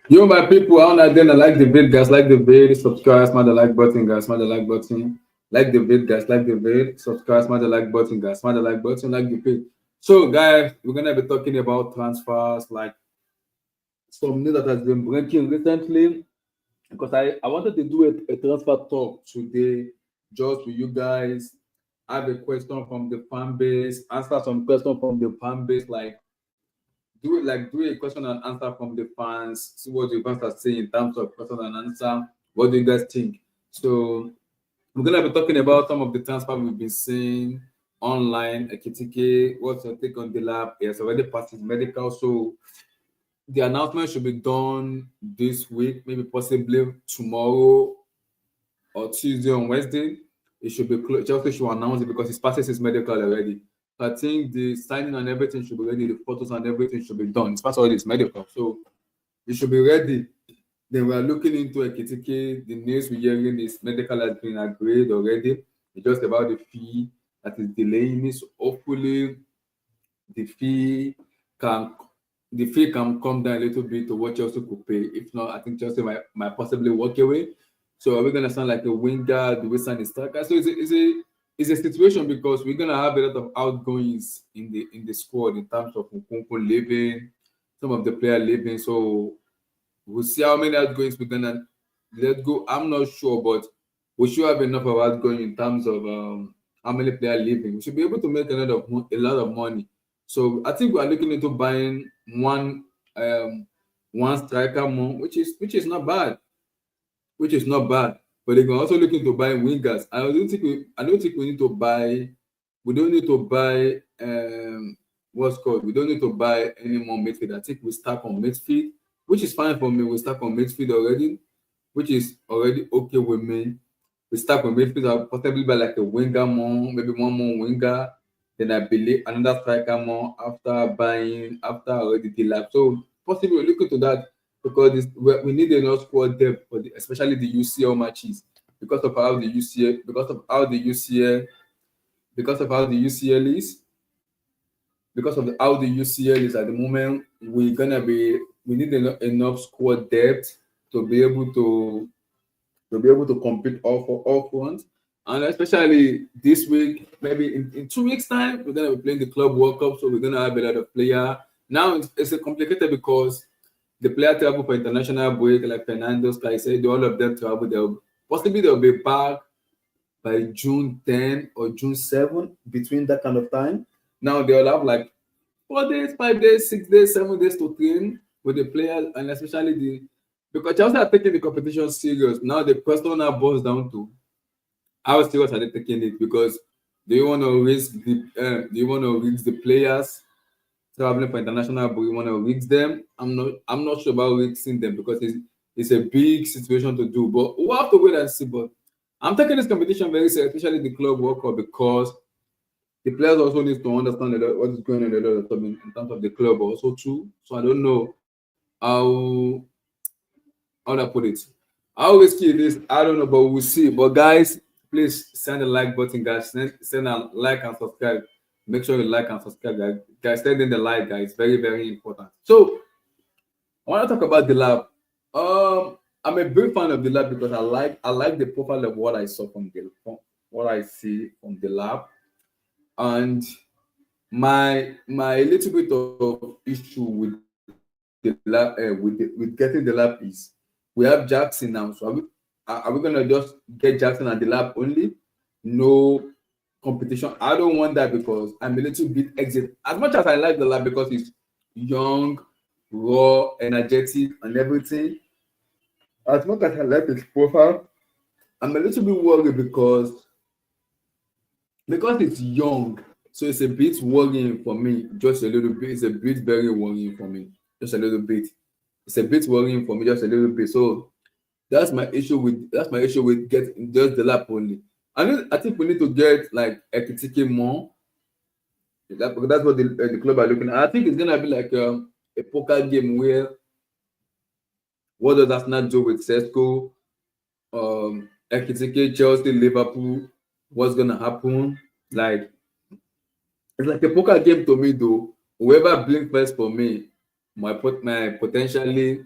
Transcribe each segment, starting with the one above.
Yo, my people, how not then I like the vid, guys. Like the vid, subscribe, smash the like button, guys. Smash the like button. Like the vid, guys. Like the vid, subscribe, smash the like button, guys. Smash the like button, like the page. So, guys, we're gonna be talking about transfers, like some news that has been breaking recently. Because I wanted to do a transfer talk today, just with you guys. I have a question from the fan base, answer some question from the fan base, like do a question and answer from the fans, see what the fans are saying in terms of question and answer. What do you guys think? So we're gonna be talking about some of the transfer we've been seeing online. Ekitike, what's your take on Delap? He has already passed his medical, so the announcement should be done this week, maybe possibly tomorrow or Tuesday on Wednesday. It should be closed. Chelsea should announce it because he's passes his medical already. I think the signing and everything should be ready. The photos and everything should be done. It's past already his medical, so it should be ready. Then we are looking into Ekitike. The news we're hearing is medical has been agreed already. It's just about the fee that is delaying it. So hopefully the fee can the fee can come down a little bit to what Chelsea could pay. If not, I think Chelsea might possibly walk away. So are we gonna sound like a winger? Do we sign a striker? So it's a situation because we're gonna have a lot of outgoings in the squad in terms of Nkunku leaving, some of the players leaving. So we'll see how many outgoings we're gonna let go. I'm not sure, but we should have enough of outgoing in terms of how many players leaving. We should be able to make a lot of money. So I think we are looking into buying um one striker more, which is not bad, which is not bad. But they can also look into buying wingers. I don't think we need to buy. We don't need to buy what's called. We don't need to buy any more midfield. I think we start on midfield, which is fine for me. We start on midfield already, which is already okay with me. We start on midfield. I'll possibly buy like a winger more, maybe one more winger. Then I believe another striker more after already Delap. So possibly we look into that because we need enough squad depth for especially the UCL matches because of how the UCL because of how the UCL because of how the UCL is because of how the UCL is at the moment. We need enough squad depth to be able to compete all front. And especially this week, maybe in 2 weeks' time, we're gonna be playing the Club World Cup, so we're gonna have a lot of player. Now it's a complicated because the player travel for international break, like Fernando, like I said, all of them travel. They'll be back by June 10 or June 7, between that kind of time. Now they'll have like 4 days, 5 days, 6 days, 7 days to train with the players, and especially because Chelsea are taking the competition serious. Now the question now boils down to how serious are they taking it? Because do you want to risk the players traveling for international, but you want to risk them? I'm not sure about risking them because it's a big situation to do. But we'll have to wait and see. But I'm taking this competition very seriously, especially the club World Cup, because the players also need to understand what is going on in terms of the club also too. So I don't know how to put it. How risky it is, I don't know, but we'll see. But guys, please send a like button, guys. Send a like and subscribe. Make sure you like and subscribe, guys. Guys, send in the like, guys. Very, very important. So I want to talk about the lab. I'm a big fan of the lab because I like the profile of what I saw from what I see from the lab, and my little bit of issue with getting the lab is we have Jackson now. So are we gonna just get Jackson and the lab only? No competition. I don't want that because I'm a little bit exit. As much as I like the lab because he's young, raw, energetic, and everything. As much as I like his profile, I'm a little bit worried because it's young. So it's a bit worrying for me, just a little bit. It's a bit very worrying for me, just a little bit. It's a bit worrying for me, just a little bit. So that's my issue with getting just the lap only. I think we need to get like Ekitike more. Because that's what the club are looking at. I think it's gonna be like a poker game where what does Arsenal do with Sesko, Ekitike, Chelsea, Liverpool? What's gonna happen? Like it's like a poker game to me, though. Whoever blink first for me, my potentially.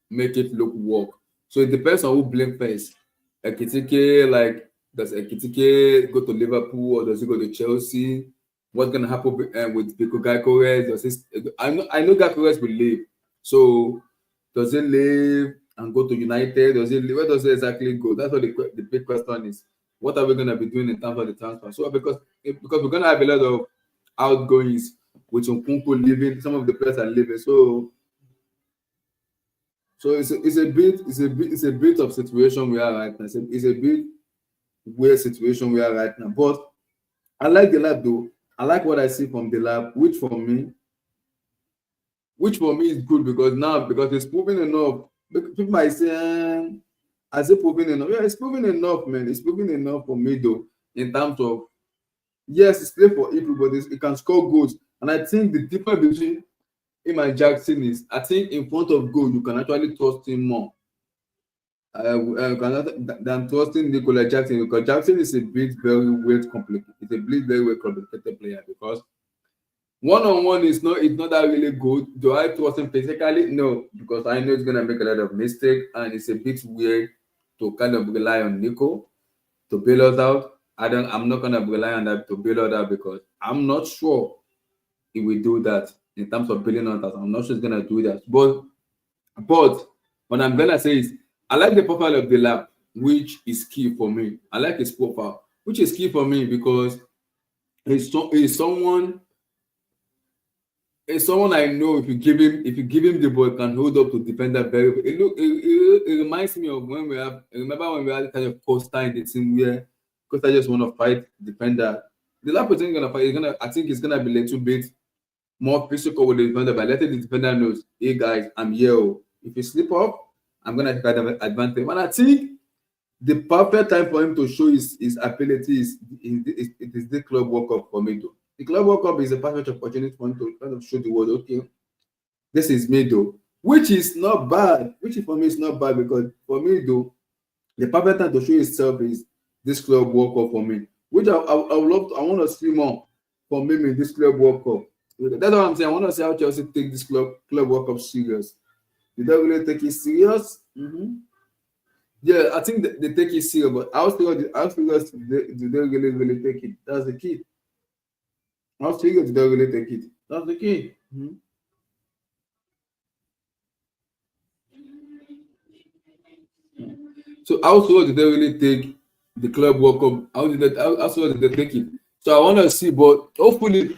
make it look work. So it depends on who blame first. Ekitike, like, does Ekitike go to Liverpool or does he go to Chelsea? What's gonna happen with Biko Gyökeres? Does this? I know Gyökeres will leave. So does he leave and go to United? Does he leave? Where does he exactly go? That's what the big question is. What are we gonna be doing in terms of the transfer? So because we're gonna have a lot of outgoings with Nkunku leaving, some of the players are leaving. So it's a bit of situation we are right now. It's a bit weird situation we are right now. But I like the lab though. I like what I see from the lab, which for me is good because it's proving enough. People might say, I say proving enough. Yeah, it's proving enough, man. It's proving enough for me though, in terms of, yes, it's play for April, but it can score goals. And I think the difference between him and Jackson is, I think in front of goal you can actually trust him more than trusting Nicola Jackson, because Jackson is a bit very weight complicated. It's a bit very well complicated player, because one on one is not it's not that really good. Do I trust him physically? No, because I know he's gonna make a lot of mistakes, and it's a bit weird to kind of rely on Nico to bail us out. I'm not gonna rely on that to bail us out, because I'm not sure he will do that in terms of bailing us out. I'm not sure he's gonna do that. But what I'm gonna say is, I like the profile of the lab, which is key for me. I like his profile, which is key for me because he's someone I know. If you give him the ball, can hold up to defender very well. It reminds me of when we have. Remember when we had kind of Costa in the team where Costa just want to fight defender. The lab person gonna fight. I think it's gonna be a little bit more physical with the defender by letting the defender knows, hey guys, I'm here. Oh. If you slip up, I'm gonna take advantage. And I think the perfect time for him to show his ability is the club World Cup for me though. The club World Cup is a perfect opportunity for him to kind of show the world, okay, this is me though, which is not bad. Which for me is not bad, because for me though, the perfect time to show himself is this club World Cup for me. Which I would love to, I want to see more from him in this club World Cup. That's what I'm saying. I want to see how Chelsea take this club World Cup serious. Did they really take it serious? Yeah, I think they take it serious, but how serious do they really take it? That's the key. How serious do they really take it? That's the key. So how serious did they really take the club World Cup? How serious did they take it? So I want to see, but hopefully,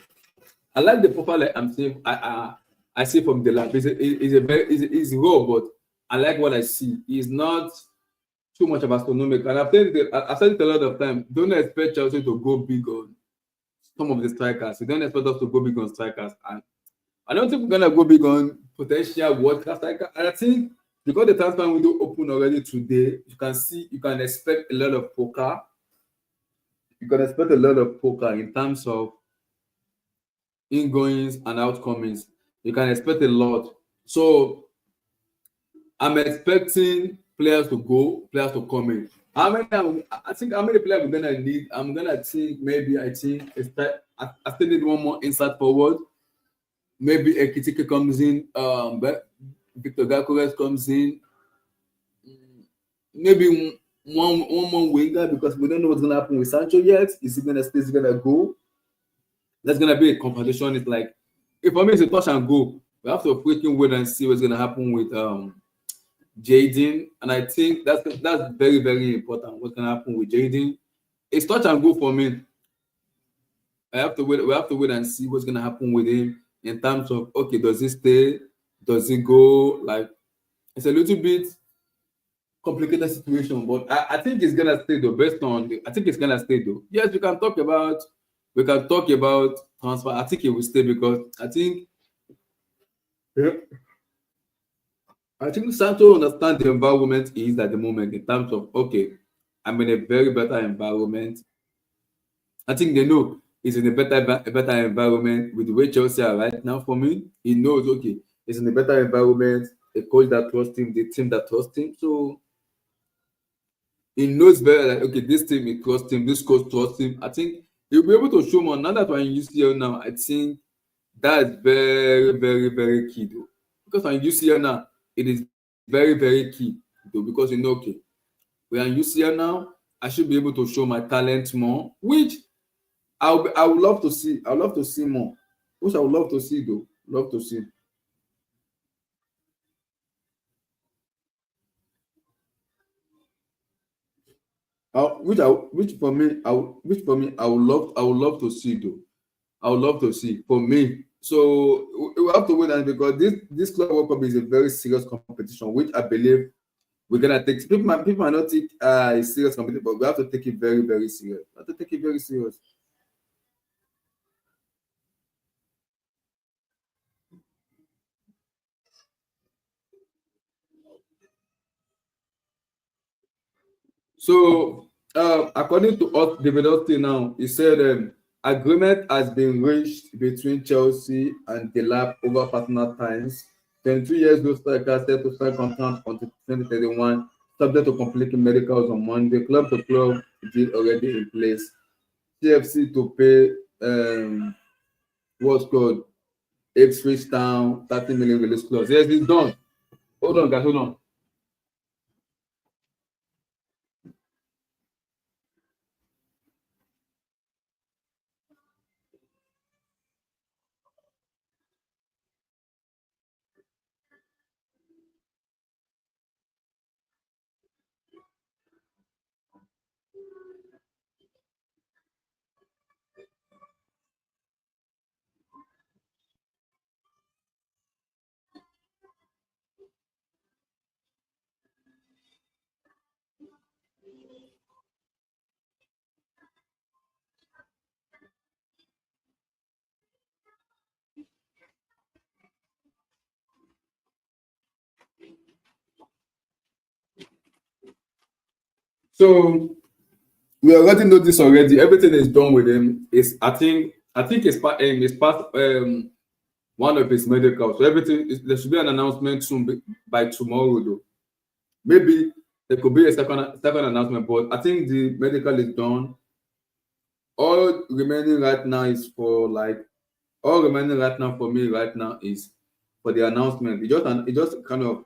I like the profile that I'm seeing. I see from the lab. It's raw, but I like what I see. He's not too much of astronomical. And I've said it a lot of time. Don't expect Chelsea to go big on some of the strikers. You don't expect us to go big on strikers. And I don't think we're gonna go big on potential world class striker. And I think because the transfer window open already today, you can expect a lot of poker. You can expect a lot of poker in terms of ingoings and outcomings. You can expect a lot. So I'm expecting players to go, players to come in. I think how many players we're gonna need? I'm gonna think maybe I still need one more inside forward. Maybe Ekitike comes in, but Victor Gyökeres comes in. Maybe one more winger, because we don't know what's gonna happen with Sancho yet. Is he gonna stay? Is he gonna go? That's gonna be a conversation. It's like, if for me it's a touch and go. We have to freaking wait and see what's gonna happen with Jaden, and I think that's very very important. What's gonna happen with Jaden? It's touch and go for me. I have to wait. We have to wait and see what's gonna happen with him in terms of, okay, does he stay? Does he go? Like, it's a little bit complicated situation, but I think it's gonna stay though. I think it's gonna stay though. Yes, we can talk about transfer. I think it will stay, because yeah, I think Sancho understands the environment he is at the moment, in terms of, okay, I'm in a very better environment. I think they know he's in a better environment with the way Chelsea are right now. For me, he knows, okay, he's in a better environment, a coach that trusts him, the team that trusts him. So he knows better that, okay, this team he trusts him, this coach trusts him. I think he'll be able to show more. Now that we're in UCL now, I think that's very, very, very key though. Because when UCL now, it is very, very key though, because you know, okay, we are in UCL now. I should be able to show my talent more, which I would love to see. I would love to see more. Which I would love to see though. Love to see. Which for me, which for me, I would love to see though. I would love to see for me. So we have to wait and because this Club World Cup is a very serious competition, which I believe we're gonna take. People might not take a serious competition, but we have to take it very, very serious. We have to take it very serious. So, according to us, David Austin now, he said agreement has been reached between Chelsea and Delap over personal times. 22 years old striker set to sign contract until 2031, subject to completing medicals on Monday. Club to club deal already in place. TFC to pay what's called Ipswich Town 30 million release clause. Yes, it's done. Hold on, guys, hold on. So we already know this already. Everything is done with him. Is I think it's past one of his medical. So everything there should be an announcement soon by tomorrow though. Maybe there could be a second announcement, but I think the medical is done. All remaining right now is for like all remaining right now for me right now is for the announcement. It just kind of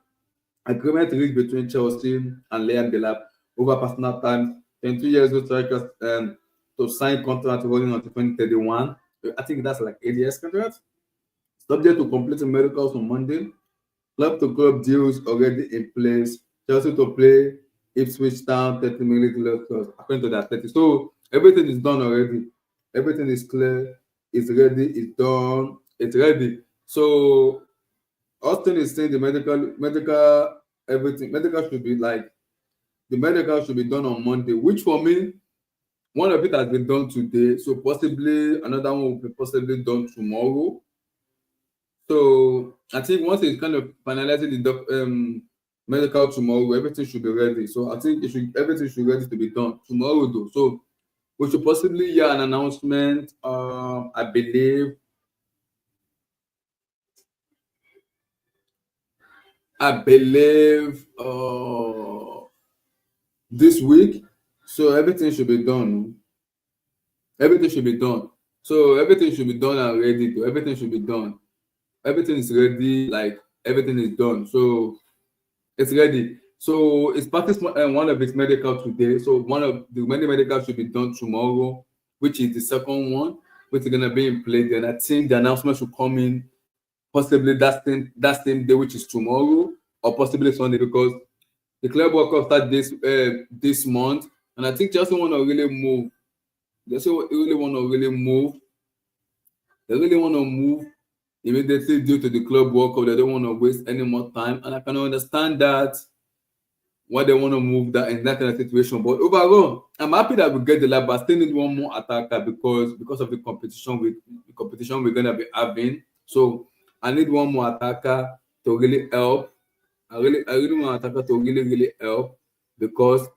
agreement reached between Chelsea and Liam Delap over personal times. 22 years old strikers to sign contract running until 2031. I think that's like 8 years contract. Subject to completing medicals on Monday. Club to club deals already in place. Chelsea to play Ipswich Town 30 minutes left according to that 30. So everything is done already. Everything is clear. It's ready. It's done. It's ready. So Austin is saying the medical everything medical should be like the medical should be done on Monday, which for me one of it has been done today, so possibly another one will be possibly done tomorrow. So I think once it's kind of finalizing medical tomorrow, everything should be ready. So I think everything should be ready to be done tomorrow though. So we should possibly hear an announcement. I believe this week. So everything should be done. Everything should be done. So everything should be done and ready to everything should be done. Everything is ready, like everything is done. So it's ready. So it's practice one of its medical today. So one of the many medical should be done tomorrow, which is the second one, which is gonna be in play. Then I think the announcement should come in possibly that same day, which is tomorrow, or possibly Sunday, because the club World Cup start this month, and I think Chelsea want to really move. They also really want to really move. They really want to move immediately due to the club World Cup. They don't want to waste any more time, and I can understand that why they want to move that in that kind of situation. But overall, I'm happy that we get the lab, but still need one more attacker because of the competition we're gonna be having. So I need one more attacker to really help. I really want attacker to really help because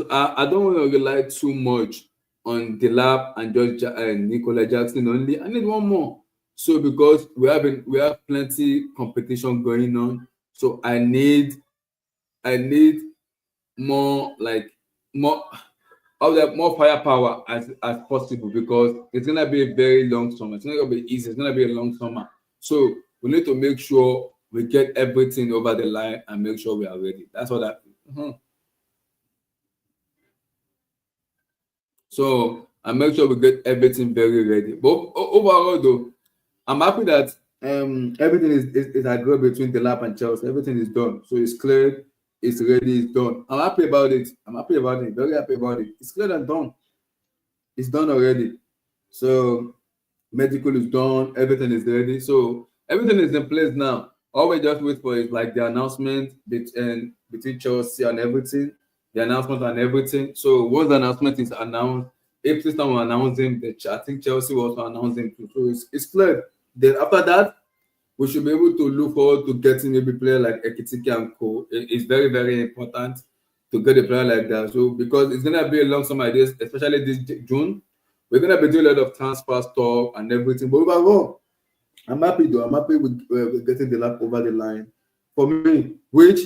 I don't want to rely too much on Delap and Nicola Jackson only. I need one more. So because we have plenty competition going on, so I need more like more more firepower as possible because it's gonna be a very long summer. It's not gonna be easy. It's gonna be a long summer. So we need to make sure we get everything over the line and make sure we are ready. That's what I. Mhm. So I make sure we get everything very ready. But overall, though, I'm happy that everything is agreed between Delap and Chelsea. Everything is done. So it's cleared, it's ready, it's done. I'm happy about it. I'm happy about it. Very happy about it. It's cleared and done. It's done already. So medical is done, everything is ready. So everything is in place now. All we just wait for is like the announcement between Chelsea and everything, the announcement and everything. So once the announcement is announced, if system will announce him, I think Chelsea will also announce him too. So it's clear. Then after that, we should be able to look forward to getting maybe player like Ekitike and Co. It's very, very important to get a player like that. So because it's gonna be a long summer days, especially this June, we're gonna be doing a lot of transfer stuff and everything. But overall, I'm happy though. I'm happy with getting the lap over the line. For me, which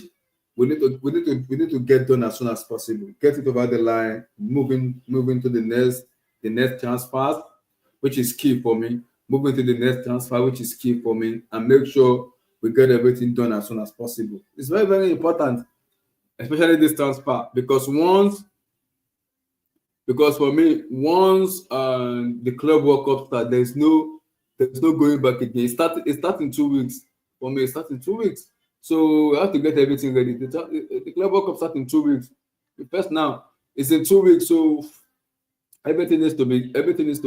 we need to get done as soon as possible. Get it over the line, moving to the next transfers, which is key for me. Moving to the next transfer, which is key for me, and make sure we get everything done as soon as possible. It's very, very important, especially this transfer, because for me, once the club World Cup start, there's no going back again. It starts in 2 weeks. For me, it starts in 2 weeks. So we have to get everything ready. The club World Cup starts in 2 weeks. The first now it's in 2 weeks, so everything needs to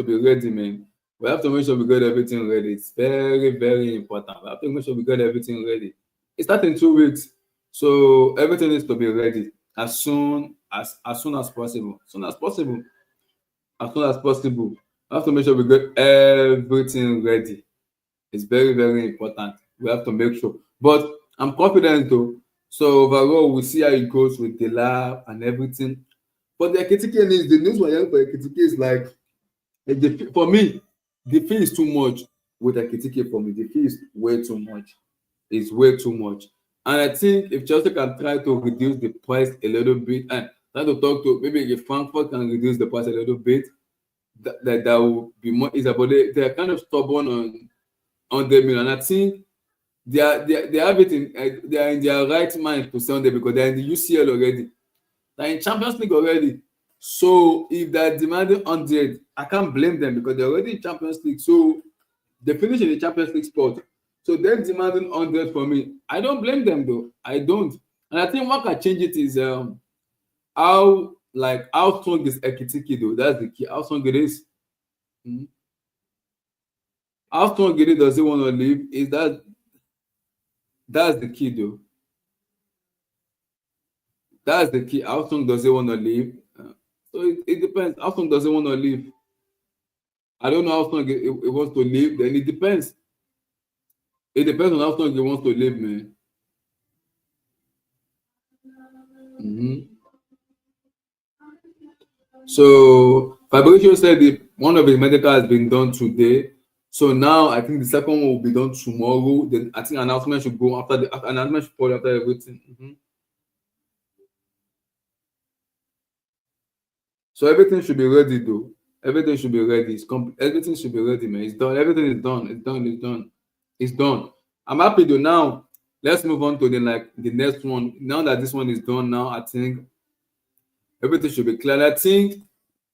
be ready, man. We have to make sure we get everything ready. It's very, very important. We have to make sure we get everything ready. It starts in 2 weeks, so everything needs to be ready as soon as possible. As soon as possible. We have to make sure we get everything ready. It's very, very important. We have to make sure. But I'm confident though. So overall, we'll see how it goes with the lab and everything. But the news we're hearing for Ekitike is like for me, the fee is too much with Ekitike for me. The fee is way too much. It's way too much. And I think if Chelsea can try to reduce the price a little bit and try to talk to maybe if Frankfurt can reduce the price a little bit, that will be more easier. But they are kind of stubborn on the mill. And I think they have it in they are in their right mind to sell them because they're in the UCL already. They're in Champions League already. So if they're demanding 100, I can't blame them because they're already in Champions League. So they finish in the Champions League spot. So them demanding 100 for me, I don't blame them though. I don't. And I think what can change it is how strong is Ekitike though? That's the key. How strong it is. Mhm. How strong it is does he want to leave? Is that's the key though. That's the key. How strong does he want to leave? So it depends. How strong does he want to leave? I don't know how strong he wants to leave. Then it depends. It depends on how strong he wants to live, man. Mhm. So Fabrizio said one of his medical has been done today. So now I think the second one will be done tomorrow. Then I think announcement should go announcement should follow after everything. Mhm. So everything should be ready though. Everything should be ready. Everything should be ready, man. It's done. Everything is done. It's done. It's done. It's done. I'm happy though. Now let's move on to the next one. Now that this one is done, now I think everything should be clear. And I think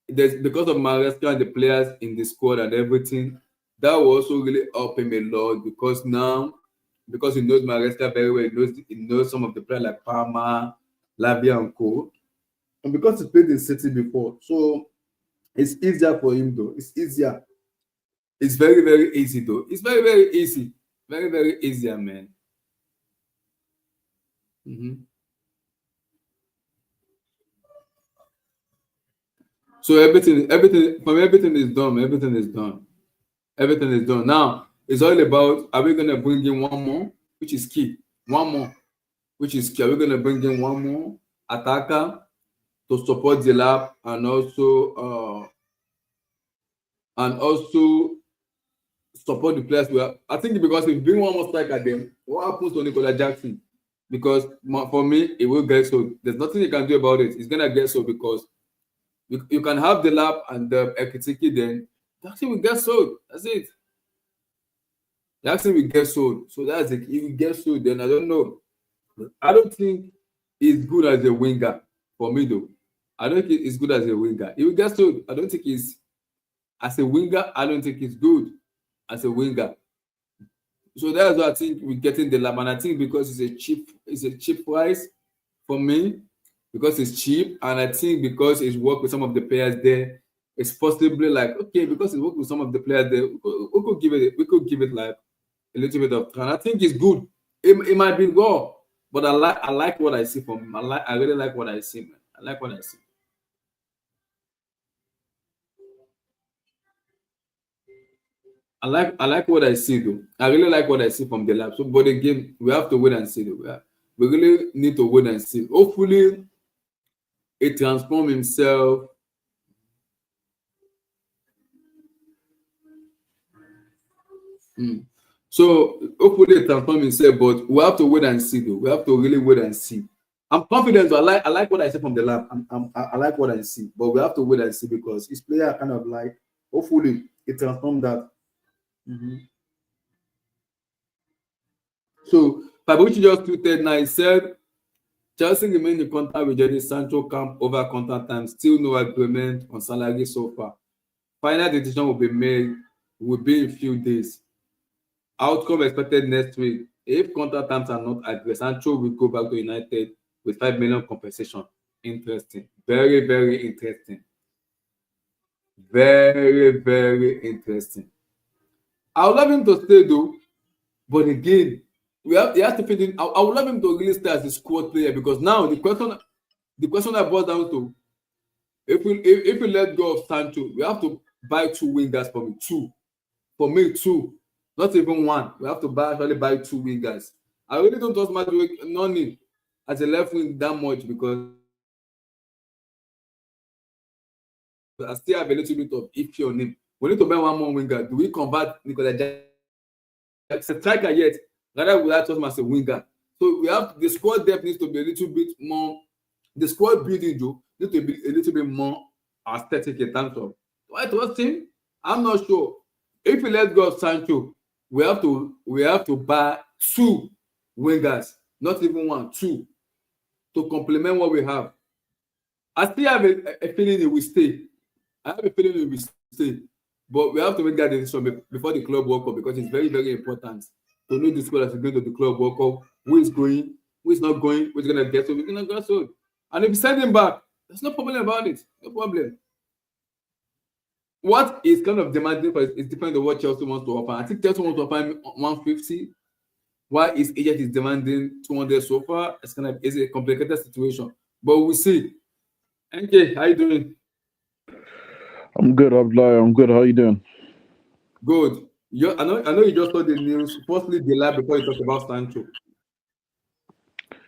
there's because of Maresca and the players in the squad and everything, that will also really help him a lot because he knows Maresca very well, he knows some of the players like Palmer, Lavia and Co. And because he played in City before, so it's easier for him though. It's easier. It's very, very easy though. It's very, very easy. Very, very easier, man. Mhm. So everything is done. Everything is done. Everything is done. Now it's all about are we gonna bring in one more, which is key. One more, which is key. Are we gonna bring in one more attacker to support the lab and also support the players we have? I think because if you bring one more striker, then what happens to Nicola Jackson? Because for me, it will get sold. There's nothing you can do about it. It's gonna get sold because you can have the lab and the Ekitike, then Jackson will get sold. That's it. Jackson will get sold. So that's it. He will get sold. Then I don't know. I don't think he's good as a winger for me though. I don't think he's good as a winger. He will get sold. I don't think he's as a winger. I don't think he's good as a winger. So that's why I think we're getting the lab, and I think because it's a cheap price for me, because it's cheap, and I think because it's worked with some of the players there, it's possibly like okay, because it's worked with some of the players there, we could give it like a little bit of time. I think it's good. It might be raw, but I like what I see from him. I really like what I see, man. I like what I see. I like what I see though. I really like what I see from the lab. So, but again, we have to wait and see though. We really need to wait and see. Hopefully, he transform himself. Mm. So hopefully he transform himself, but we have to wait and see though. We have to really wait and see. I'm confident. So I like what I see from the lab. I like what I see, but we have to wait and see because his player are kind of like hopefully it transform that. Mhm. So Fabrici just tweeted now. He said Chelsea remain in contact with Jadon Sancho camp over contract time. Still no agreement on salary so far. Final decision will be in few days. Outcome expected next week. If contract terms are not addressed, Sancho will go back to United with 5 million compensation. Interesting. Very, very interesting. Very, very interesting. I would love him to stay though, but again, he has to fit in. I would love him to really stay as a squad player because now the question that boils down to if we let go of Sancho, we have to buy two wingers for me. Two. Not even one. We have to actually buy two wingers. I really don't trust Madueke Noni as a left wing that much because I still have a little bit of iffy on him. We need to buy one more winger. Do we convert Nicola Jackson as a striker yet? Rather, we have to trust him as a winger. So we have the squad depth needs to be a little bit more. The squad building though needs to be a little bit more aesthetic in terms of. Do I trust him? I'm not sure. If we let go of Sancho, we have to buy two wingers, not even one, two, to complement what we have. I still have a feeling it will stay. I have a feeling it will stay, but we have to make that decision before the club World Cup because it's very, very important to know the squad as we go to the club World Cup, who is going, who is not going, who's going to get sold, who's going to get sold. And if you send him back, there's no problem about it. No problem. What is kind of demanding for is different than what Chelsea wants to offer. I think Chelsea wants to offer him 150. Why his agent is demanding 200 so far? It's a complicated situation, but we'll see. Okay, how you doing? I'm good, Abdullah. I'm good. How you doing? Good. I know you just saw the news. Firstly, Delap before you talk about Sancho.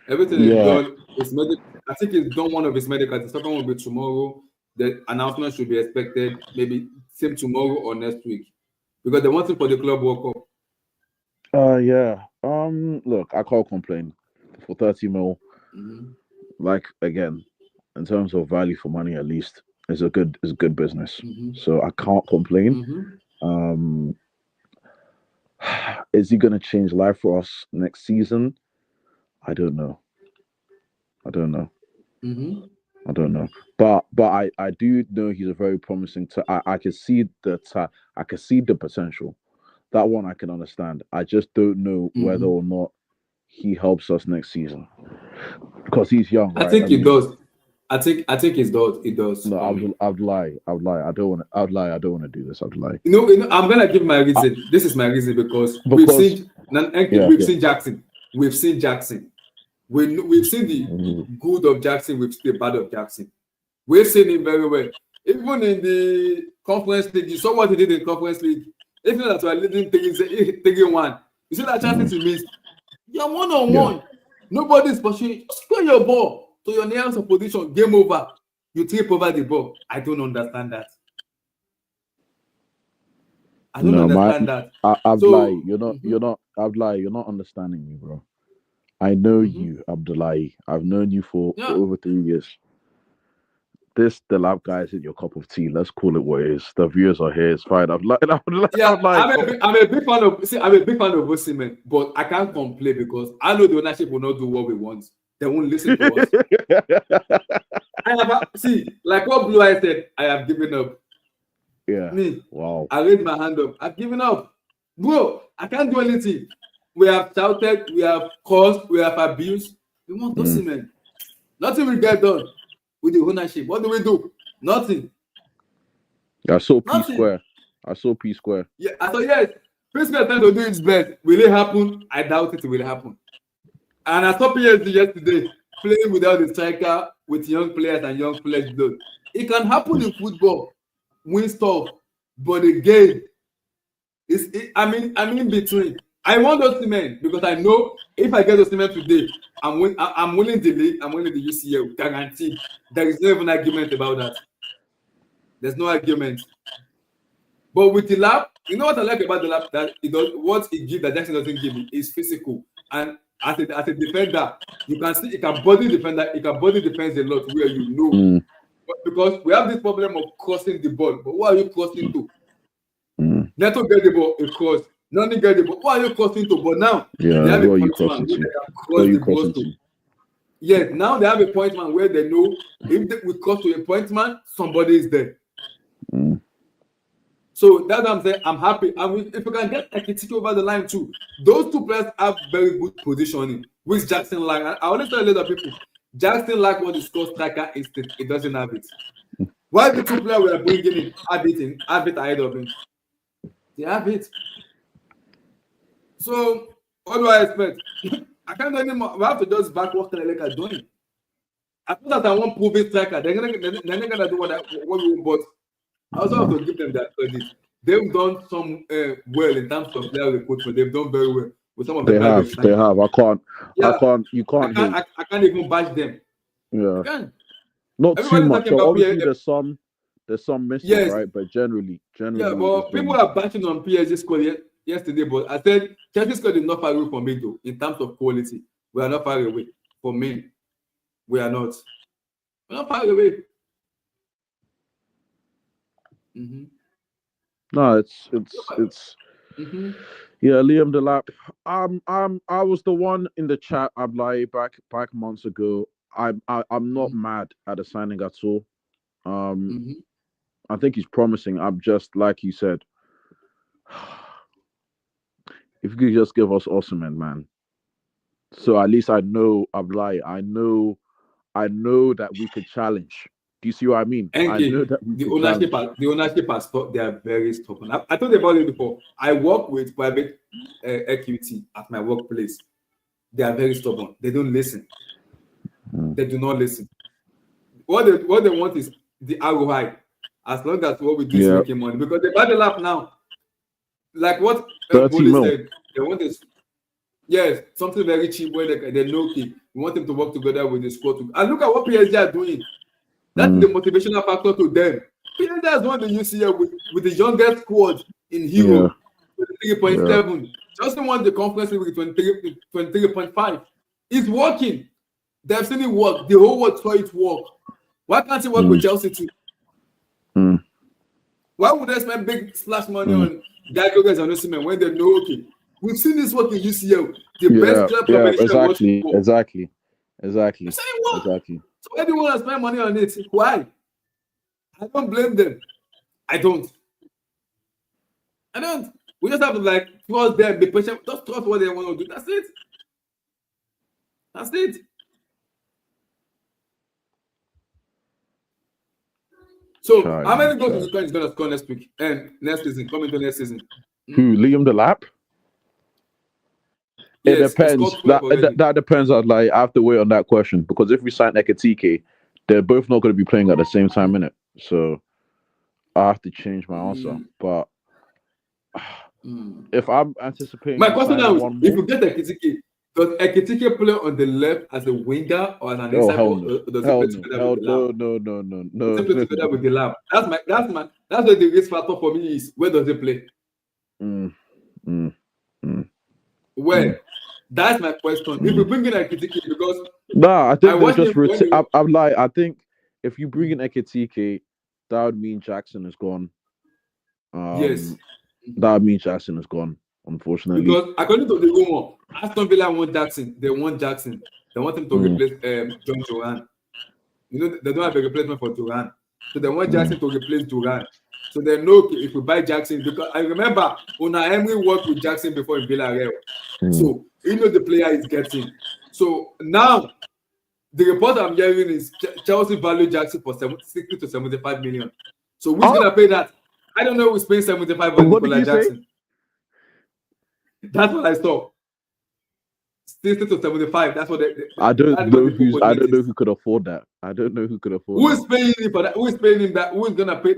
Everything is Yeah. done. I think he's done one of his medicals. The second one will be tomorrow. The announcement should be expected maybe same tomorrow or next week because they want him for the club World Cup. Yeah. Look, I can't complain. For 30 mil, Mm-hmm. like again, in terms of value for money, at least, it's a good business. Mm-hmm. So I can't complain. Mm-hmm. Um, is he gonna change life for us next season? I don't know. I don't know. Mm-hmm. I don't know. But I do know he's a very promising. I can see I can see the potential. That one I can understand. I just don't know whether Mm-hmm. or not he helps us next season because he's young, I right? I think it mean, does. I think it does. It does no, for me. I'd lie. I'd lie. I don't want to. I'd lie. I don't want to do this. I'd lie. I'm gonna give my I, reason. This is my reason because because yeah, we've yeah. seen Jackson. We've seen Jackson. We've seen the Mhm. good of Jackson. We've seen the bad of Jackson. We've seen him very well. Even in the conference league, you saw what he did in conference league. Even that we're leading taking one. You see that chances he Mhm. missed. You're one on Yeah. one. Nobody's pursuing. Just square your ball to your nearest opposition. Game over. You trip over the ball. I don't understand that. I don't No, understand that. I'd lie. So, You're not. I'd lie. You're not understanding me, bro. I know mhm. you, Abdullahi. I've known you for Yeah. over 3 years. this Delap guy isn't your cup of tea. Let's call it what it is. The viewers are here. It's fine. Yeah, I'm like, I'm a big fan of. See, I'm a big fan of Osimhen, but I can't complain because I know the ownership will not do what we want. They won't listen to us. See, like what Blue Eye said, I have given up. yeah. Me, Wow. I raised my hand up. I've given up, bro. I can't do anything. We have shouted, we have caused, we have abused. We want Osimhen. Nothing will get done with the ownership. What do we do? Nothing. I saw P Nothing. Square. I saw P Square. Yeah, I thought yes. P Square trying to do its best. Will it happen? I doubt it will happen. And I saw PSG yesterday playing without the striker with young players and young flesh blood. It can happen in football, win stuff, but the game is. I'm in between. I want Osimhen because I know if I get Osimhen today, I'm winning the league. I'm winning the UCL, guaranteed. There is no even argument about that. There's no argument. But with the Delap, you know what I like about the Delap? That it does what it gives that Jackson doesn't give me is physical. And as a defender, you can see it can body defender, it can body defense a lot where you know. But because we have this problem of crossing the ball. But what are you crossing to? Neto get the ball, of course. None get the ball. What are you crossing to? But now they have a point man where they can cross the ball to. Yes, now they have a point man where they know if we cross to a point man, somebody is there. So that's what I'm saying. I'm happy. And if we can get Ekitike over the line too, those two players have very good positioning, which Jackson like. I always tell a lot of people, Jackson like what the score striker instinct. It doesn't have it. Why the two players we are bringing in have it ahead of him? They have it. So what do I expect? I can't do anymore. We have to just back what Keleleka is doing. I thought that I want proven striker. They're not gonna do what we want, but I also have to give them that credit. They've done some well in terms of player recruitment. They've done very well with some of the They have. You can't. I can't even bash them. Yeah. Not too much. So obviously, there's some missing, right? But generally. Yeah, but people are bashing on PSG squad yesterday. But I said Chelsea squad is not far away from me though. In terms of quality, we are not far away. For me, we are not. We're not far away. No, it's yeah, Liam Delap. I was the one in the chat. I'm like back months ago. I'm not mad at the signing at all. I think he's promising. I'm just like you said. If you could just give us Osimhen, man. So at least I know I know that we could challenge. Do you see what I mean? I know that the ownership has stopped. They are very stubborn. I told you about it before. I work with private equity at my workplace. They are very stubborn. They don't listen. They do not listen. What they want is the ROI. As long as what we do is making money, because they buy the lap now. Like what Bully said, they want this. Yes, something very cheap where they know we want them to work together with the squad. And look at what PSG are doing. That's the motivational factor to them. PSG has won the UCL with the youngest squad in Europe, 23.7. Just won the conference with 23.5. It's working. They've seen it work. The whole world saw it work. Why can't it work with Chelsea too? Why would they spend big splash money on Diagogas and Osimhen when they know, okay, we've seen this work in UCL. The best club competition exactly. So why do you want to spend money on it? Why? I don't blame them. I don't. We just have to trust them, be patient. Just trust what they want to do. That's it. So how many goals is going to score next week and next season? Coming to next season. Who? Liam Delap? It depends. That depends. I have to wait on that question because if we sign Ekitike, they're both not going to be playing at the same time, innit? So I have to change my answer. But if I'm anticipating, my question now is: if you get Ekitike, does Ekitike play on the left as a winger or as an inside? No. Together with the lab. That's what the risk factor for me is. Where does he play? Where? That's my question. If you bring in Ekitike, because I think they're just. I think if you bring in Ekitike, that would mean Jackson is gone. Yes. That would mean Jackson is gone, unfortunately. Because according to the rumor, Aston Villa want Jackson. They want Jackson. They want him to replace John Duran. You know, they don't have a replacement for Duran. So they want Jackson to replace Duran. So they know if we buy Jackson, because I remember Unai Emery worked with Jackson before in Villarreal. So he knows the player is getting. So now the report I'm hearing is Chelsea value Jackson for 60 to 75 million. So who's gonna pay that? I don't know who's paying 75 on Nicola Jackson. Say? That's what I saw. 60 to 75. That's what I don't know who could afford that. I don't know who could afford. Who is paying him for that? Who is paying him that? Who is gonna pay?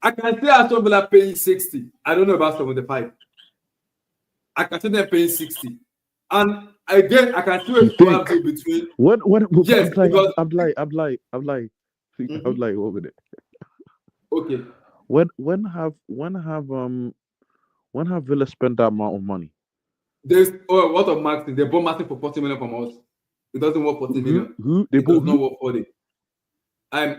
I can see Aston Villa paying 60. I don't know about 75. I can see them paying 60. And again, I can see a swap between. What? Yes, because I'm like, 1 minute. Okay. When have Villa spent that amount of money? There's what of Martin? They bought Martin for 40 million from us. It doesn't work 40 million. Who? They bought not work 40.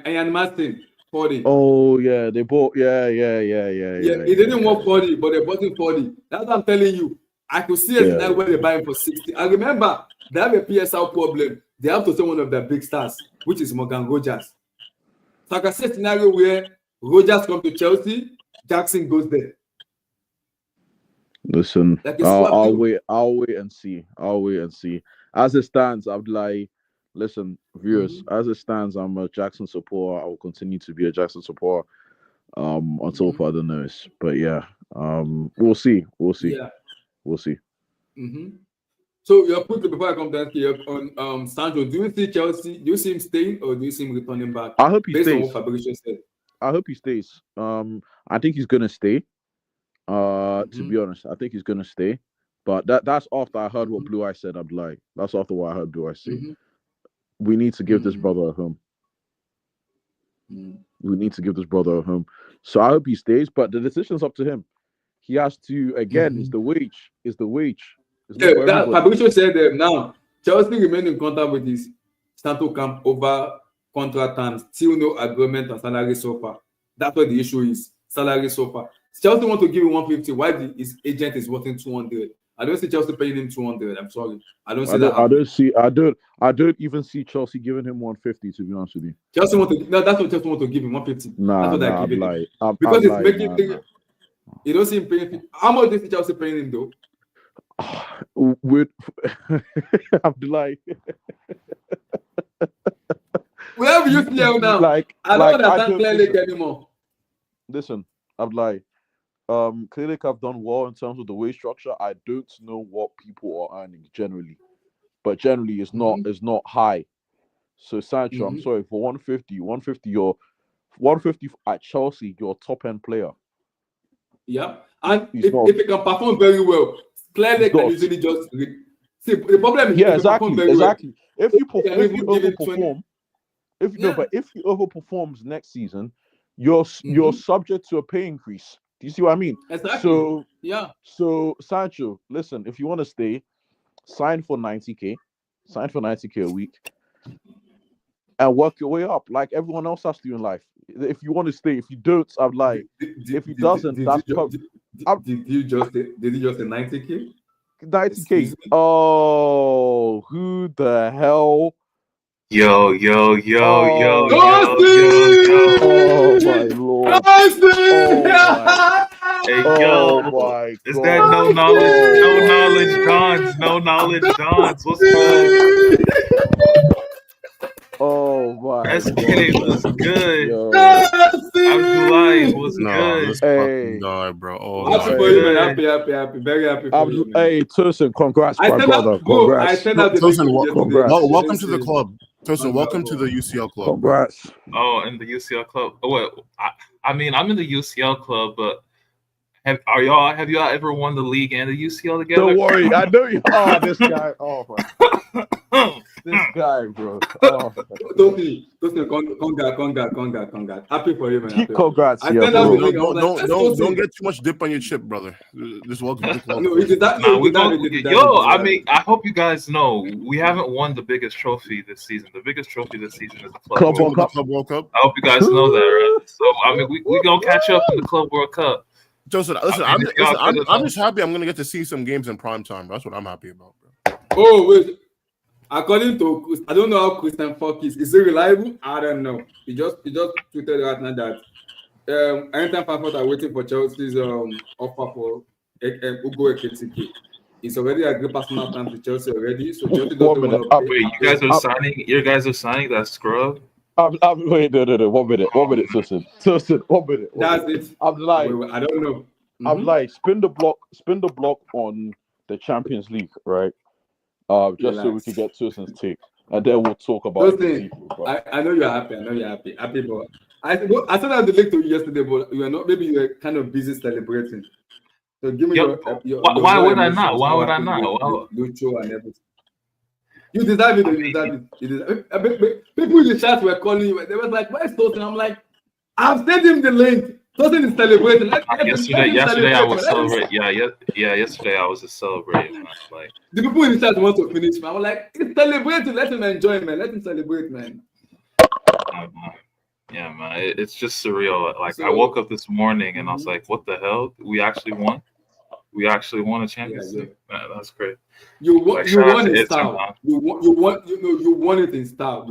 Ian Martin 40. Oh yeah, they bought yeah. It didn't work 40, but they bought him 40. That's what I'm telling you. I could see it now when they buy him for 60. I remember they have a PSL problem. They have to sell one of their big stars, which is Morgan Rogers. So I can see a scenario where Rogers comes to Chelsea, Jackson goes there. Listen, I'll wait and see. As it stands, I'd like, listen, viewers, as it stands, I'm a Jackson supporter. I will continue to be a Jackson supporter until further notice. But yeah, we'll see. Yeah. We'll see. So you're quickly before I come down here on Sancho, do you see Chelsea? Do you see him staying or do you see him returning back? I hope he stays. On what Fabrizio said. I hope he stays. I think he's gonna stay. To be honest, I think he's gonna stay. But that's after I heard what Blue Eye said. I'm like, that's after what I heard Blue Eye say. We need to give this brother a home. We need to give this brother a home. So I hope he stays, but the decision's up to him. He has to, again, it's the wage. It's the wage. Yeah, that Fabrizio said now, Chelsea remain in contact with his Santo camp over contract terms. Still no agreement on salary so far. That's what the issue is. Salary so far. Chelsea want to give him 150. Why his agent is worth 200? I don't see Chelsea paying him 200. I'm sorry. I don't see that. I don't even see Chelsea giving him 150, to be honest with you. Chelsea want to that's what Chelsea want to give him 150. That's what they're giving him. Because it's making things. You don't see him paying him. How much is Chelsea paying him though? With Abdullah. Where have you see now? I don't understand Playback anymore. Listen, Abdullah. Playback have done well in terms of the wage structure. I don't know what people are earning generally, but generally it's not high. So Sancho, I'm sorry, for 150, you're 150 at Chelsea, you're a top end player. Yeah, and if he can perform very well, Playback can usually just see the problem is exactly. If you overperforms next season, you're subject to a pay increase. Do you see what I mean? Exactly. So Sancho, listen, if you want to stay, sign for 90K a week, and work your way up like everyone else has to in life. If you want to stay, if you don't, I'm like, if he doesn't, that's did you just say 90K? 90K. Oh, who the hell? Yo. Oh my lord. Hey, yo. My is God. that no knowledge Dons? What's good? Oh my SK God. was good. Abdullah was good. This fucking guy, bro. Oh, happy for you, man. Happy, very happy for you. Hey, Tosin, congrats, my brother. Congrats. Congrats. Welcome to the club. Tosin, welcome to the UCL club. Congrats. Oh, in the UCL club. Oh, wait, I mean, I'm in the UCL club, but have y'all ever won the league and the UCL together? Don't worry, I know you are this guy. Oh my. This guy, bro. Oh, Totally, congrats. Happy for you, man. Happy. congrats, I yeah, sent out bro. the link. I was like, Don't get too much dip on your chip, brother. Just welcome to the club. No, it is that. Nah, we that go. Yo, I mean, I hope you guys know we haven't won the biggest trophy this season. The biggest trophy this season is the Club World Cup. Club World Cup. I hope you guys know that, right? So I mean, we gonna catch up in the Club World Cup. Joseph, listen, I mean, I'm just happy I'm gonna get to see some games in prime time. That's what I'm happy about, bro. Oh wait, according to I don't know how Christian Falk is. Is it reliable? I don't know. He just tweeted right now that anytime Frankfurt are waiting for Chelsea's offer for Ugo Ekitike. He's already agreed personal terms with Chelsea already. So Chelsea doesn't want to pay. Wait, you guys are signing? You guys are signing that scrub? Wait, no. 1 minute, Susan, 1 minute. That's it. I'm like, I don't know. Mm-hmm. I'm like, spin the block on the Champions League, right? Just so we can get Susan's take, and then we'll talk about it. I know you're happy. Happy, but I sent out the link to you yesterday, but you are not. Maybe you were kind of busy celebrating. So give me your why would I not? Why would I not? Lucho and everything. You deserve it. You deserve it. People in the chat were calling you. They were like, "Where's Tosin?" I'm like, "I've sent him the link." Tosin is celebrating. Yesterday I was celebrating. Yeah. Yesterday I was just celebrating. Like the people in the chat want to finish. Man, I was like, "He's celebrating. Let him enjoy, man. Let him celebrate, man." Yeah, man. It's just surreal. Like I woke up this morning and I was like, "What the hell? We actually won." We actually won a Champions League. Man, that's great. You won in style. You won it in style.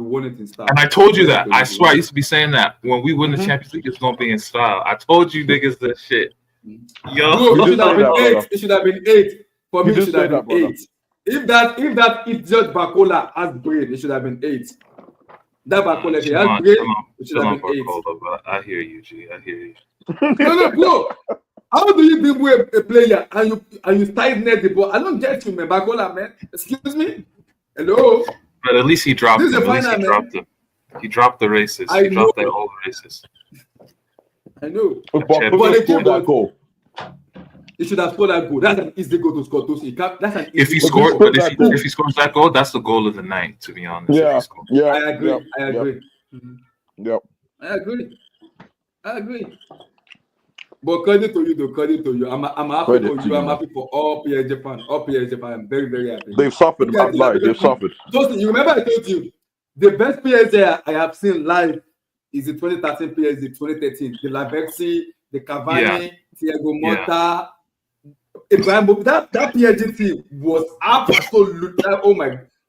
And I told you that. I swear I used to be saying that when we win the Champions League, it's gonna be in style. I told you niggas that shit. Yo, it should have been 8. It should have been 8. For me, it should have been 8. If that idiot Bakola has brain, it should have been 8. That Bakola has brain, it should have been 8. But I hear you, G. I hear you. No, bro. How do you dribble a player and you tight net the ball? I don't get you, man. Bakola, man. Excuse me. Hello. But at least he dropped him. Dropped him. He dropped the races. He dropped the whole races. I know. But he scored that goal. He should have scored that goal. That's an easy goal to score. That's an easy if he scores that goal, that's the goal of the night. To be honest. Yeah. I agree. Yep. I agree. But credit to you. I'm happy for you. I'm happy for all PSG fans. I'm very, very happy. They've suffered. They've suffered. Justin, you remember I told you the best PSG I have seen live is the 2013 PSG, 2013. The Lavexi, the Cavani, Thiago Motta, Ibrahim. That PSG team was absolute.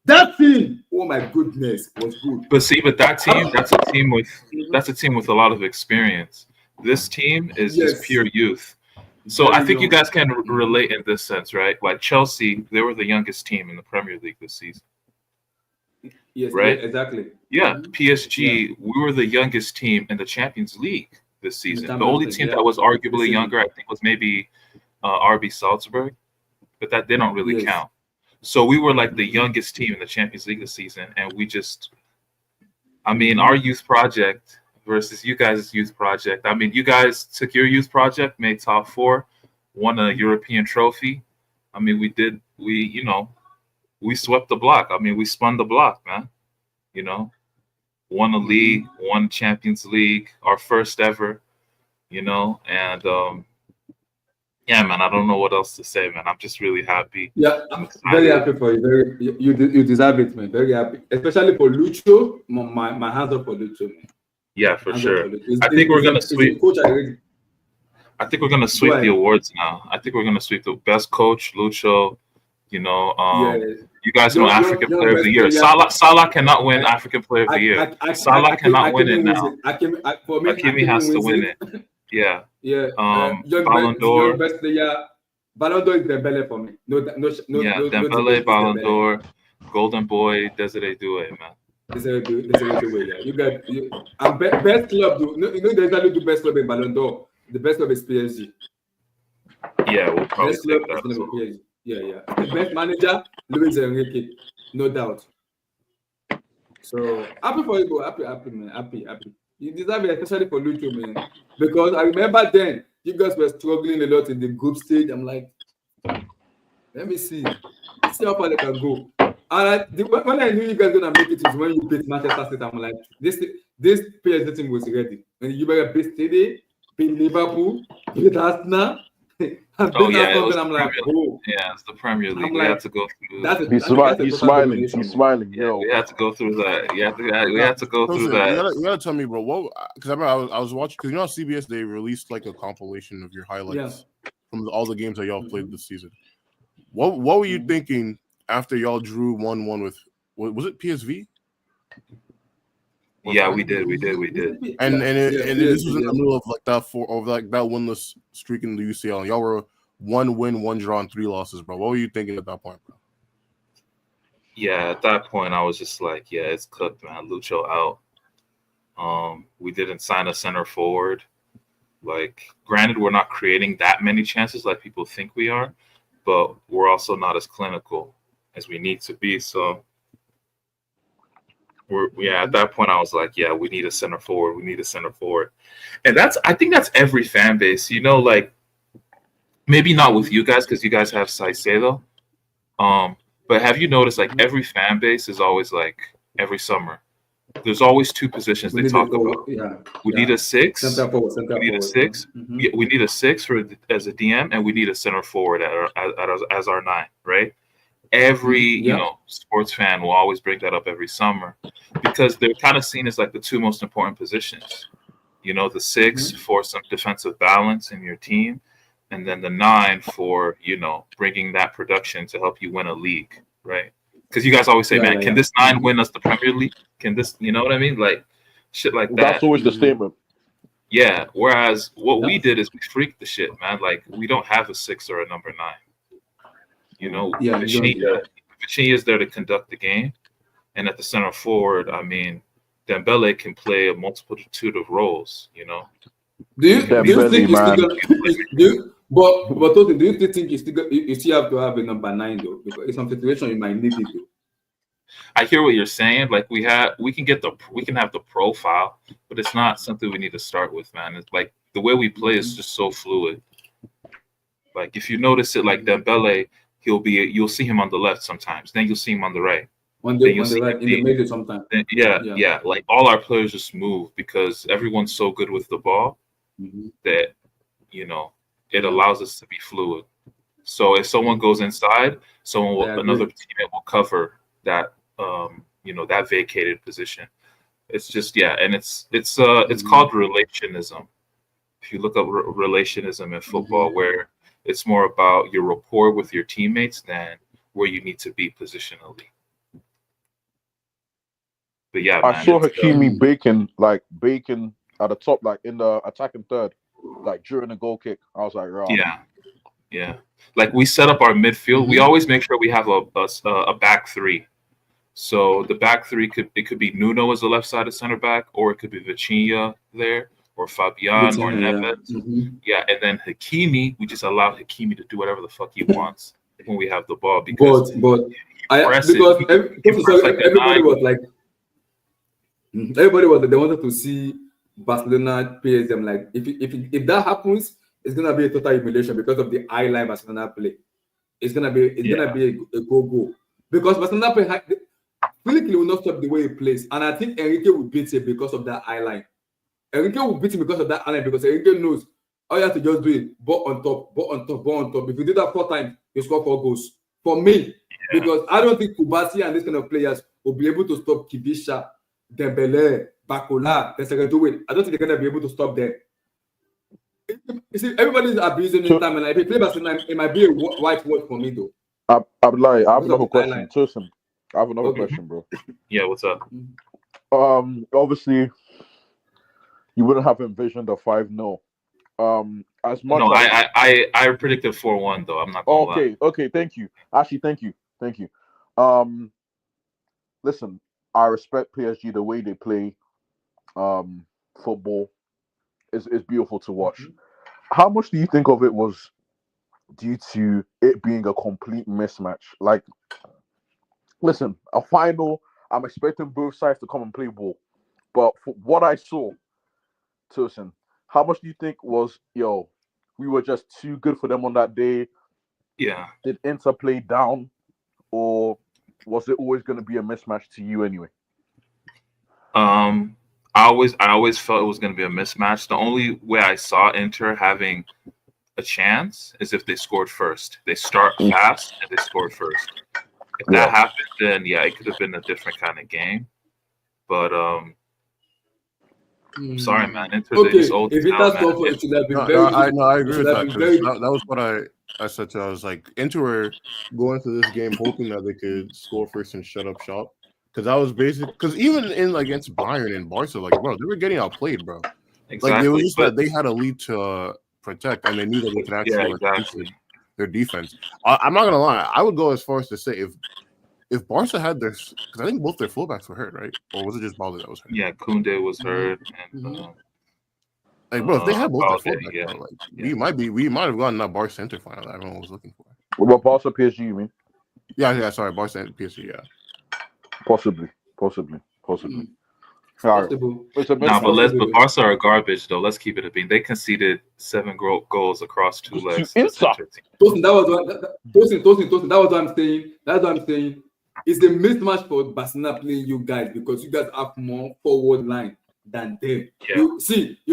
That team, oh my goodness, was good. But that's a team with a lot of experience. This team is just pure youth. So I think you guys can relate in this sense, right? Like Chelsea, they were the youngest team in the Premier League this season. Yes, right? Yeah, exactly. Yeah, PSG, we were the youngest team in the Champions League this season. The only team that was arguably younger, I think, was maybe RB Salzburg, but that they don't really count. So we were like the youngest team in the Champions League this season, and our youth project versus you guys' youth project. I mean, you guys took your youth project, made top 4, won a European trophy. I mean, we swept the block. I mean, we spun the block, man. Won a league, won Champions League, our first ever, and yeah, man, I don't know what else to say, man. I'm just really happy. Yeah, I'm very happy for you. You deserve it, man. Very happy, especially for Lucho. My hands up for Lucho, man. Yeah, for sure. I think we're gonna sweep. I think we're gonna sweep the awards now. I think we're gonna sweep the best coach, Lucho. You guys know African Player of the Year. Salah cannot win African Player of the Year. Salah cannot win it now. Hakimi has to win it. Yeah. Ballon d'Or. Best player. Ballon d'Or is Dembele for me. Dembele, Ballon d'Or, Golden Boy, Desiree Doué, man. Desiree Doué, yeah. You got best club. There's not the best club in Ballon d'Or. The best club is PSG. Yeah, we'll probably best club is going to be PSG. Yeah. Best manager, Luis Enrique, no doubt. So happy for you, bro. Happy, man. Happy. You deserve it, especially for Lucho, man. Because I remember then you guys were struggling a lot in the group stage. I'm like, let me see how far they can go. when I knew you guys gonna make it is when you beat Manchester City. I'm like, this PSG team was ready. And you better beat City, beat Liverpool, beat Arsenal, and beat Aston Villa. I'm like, oh, yeah, it's the Premier League. I'm We like, had to go through. He's smiling. He's smiling. Yeah, we had to go through that. We had to go through that. You gotta tell me, bro. What? Because I remember I was watching. Because on CBS they released like a compilation of your highlights from all the games that y'all played this season. What were you thinking after y'all drew 1-1 with? Was it PSV? Yeah, we did. And this was in the middle of like that that winless streak in the UCL. And y'all were 1 win, 1 draw, and 3 losses, bro. What were you thinking at that point, bro? Yeah, at that point I was just like, yeah, it's cooked, man. Lucho out. We didn't sign a center forward. Like, granted, we're not creating that many chances like people think we are, but we're also not as clinical as we need to be. So at that point I was like, yeah, we need a center forward. And I think that's every fan base, like, maybe not with you guys because you guys have Caicedo. But have you noticed, like, every fan base is always like, every summer there's always 2 positions they talk about. We need a 6. We need a 6. Yeah, we need a 6 as a DM, and we need a center forward as our 9, right? Every sports fan will always bring that up every summer because they're kind of seen as like the 2 most important positions. The 6 for some defensive balance in your team, and then the 9 for bringing that production to help you win a league, right? Because you guys always say, man, can this 9 win us the Premier League? Can this, you know what I mean? Like shit like that. That's always the statement. Yeah. Whereas what we did is we freaked the shit, man. Like, we don't have a 6 or a number 9. Vitinha is there to conduct the game, and at the center forward, I mean, Dembele can play a multitude of roles. Do you think he's still gonna? But do you still think you still have to have a number 9 though? Because in some situation you might need it though. I hear what you're saying. Like, we can have the profile, but it's not something we need to start with, man. It's like the way we play is just so fluid. Like, if you notice it, like Dembele, you'll see him on the left sometimes, then you'll see him on the right. On the right, in the middle sometimes. Yeah. Like, all our players just move because everyone's so good with the ball that it allows us to be fluid. So if someone goes inside, another teammate will cover that that vacated position. It's just and it's called relationism. If you look up relationism in football, where it's more about your rapport with your teammates than where you need to be positionally. But yeah, I saw Hakimi baking at the top, like in the attacking third, like during the goal kick. I was like, right. Yeah. Like, we set up our midfield. We always make sure we have a back 3. So the back 3 could be Nuno as the left-sided center back, or it could be Vitinha there, or Fabian, or Neves. And then Hakimi, we just allow Hakimi to do whatever the fuck he wants when we have the ball because everybody was they wanted to see Barcelona pay them. Like, if that happens, it's gonna be a total humiliation because of the eye line Barcelona play. It's gonna be a go because Barcelona play. Philippe will not stop the way he plays, and I think Enrique will beat him because of that eye line. Enrique will beat him because of that eye line because Enrique knows all you have to just do it. Ball on top. If you do that 4 times, you score 4 goals. For me, because I don't think Kubasi and this kind of players will be able to stop Kibisha, Dembele, Bakola, I don't think they're gonna be able to stop them. You see, everybody's abusing this time, and if you play Barcelona, it might be a white word for me though. I have another question. Tosin, I have another question, bro. Yeah, what's up? Obviously, you wouldn't have envisioned a 5-0. As much. No, I predicted 4-1 though. I'm not gonna lie. Okay. Thank you. Actually, thank you. Listen, I respect PSG the way they play. Football is beautiful to watch. How much do you think of it was due to it being a complete mismatch? Like, listen, a final, I'm expecting both sides to come and play ball. But for what I saw, Tosin, how much do you think was, we were just too good for them on that day? Yeah. Did Inter play down? Or was it always going to be a mismatch to you anyway? I always felt it was going to be a mismatch. The only way I saw Inter having a chance is if they scored first. They start fast and they scored first. If that happened, then it could have been a different kind of game. But sorry, man. Inter, okay, is old if it has gone for it should have been very. I agree with that. That was what I said to. I was like, Inter were going to this game hoping that they could score first and shut up shop. Because that was basic. Because even in against Bayern and Barca, like, bro, they were getting outplayed, bro. Exactly. Like, it was just that they had a lead to protect, and they knew that they could actually their defense. I'm not gonna lie. I would go as far as to say if Barca had their, because I think both their fullbacks were hurt, right? Or was it just Balde that was hurt? Yeah, Koundé was hurt, and like, bro, if they had both their fullbacks, bro, like we might have gotten that Barca Inter final that everyone was looking for. What about Barca PSG? You mean? Yeah. Sorry, Barca and PSG. Yeah. Possibly. Possible. But Barca are garbage though. Let's keep it a bean. They conceded 7 goals across 2 legs. Tosin, that was what I'm saying. That's what I'm saying. It's the mismatch for Barcelona playing you guys because you guys have more forward line than them. Yeah. You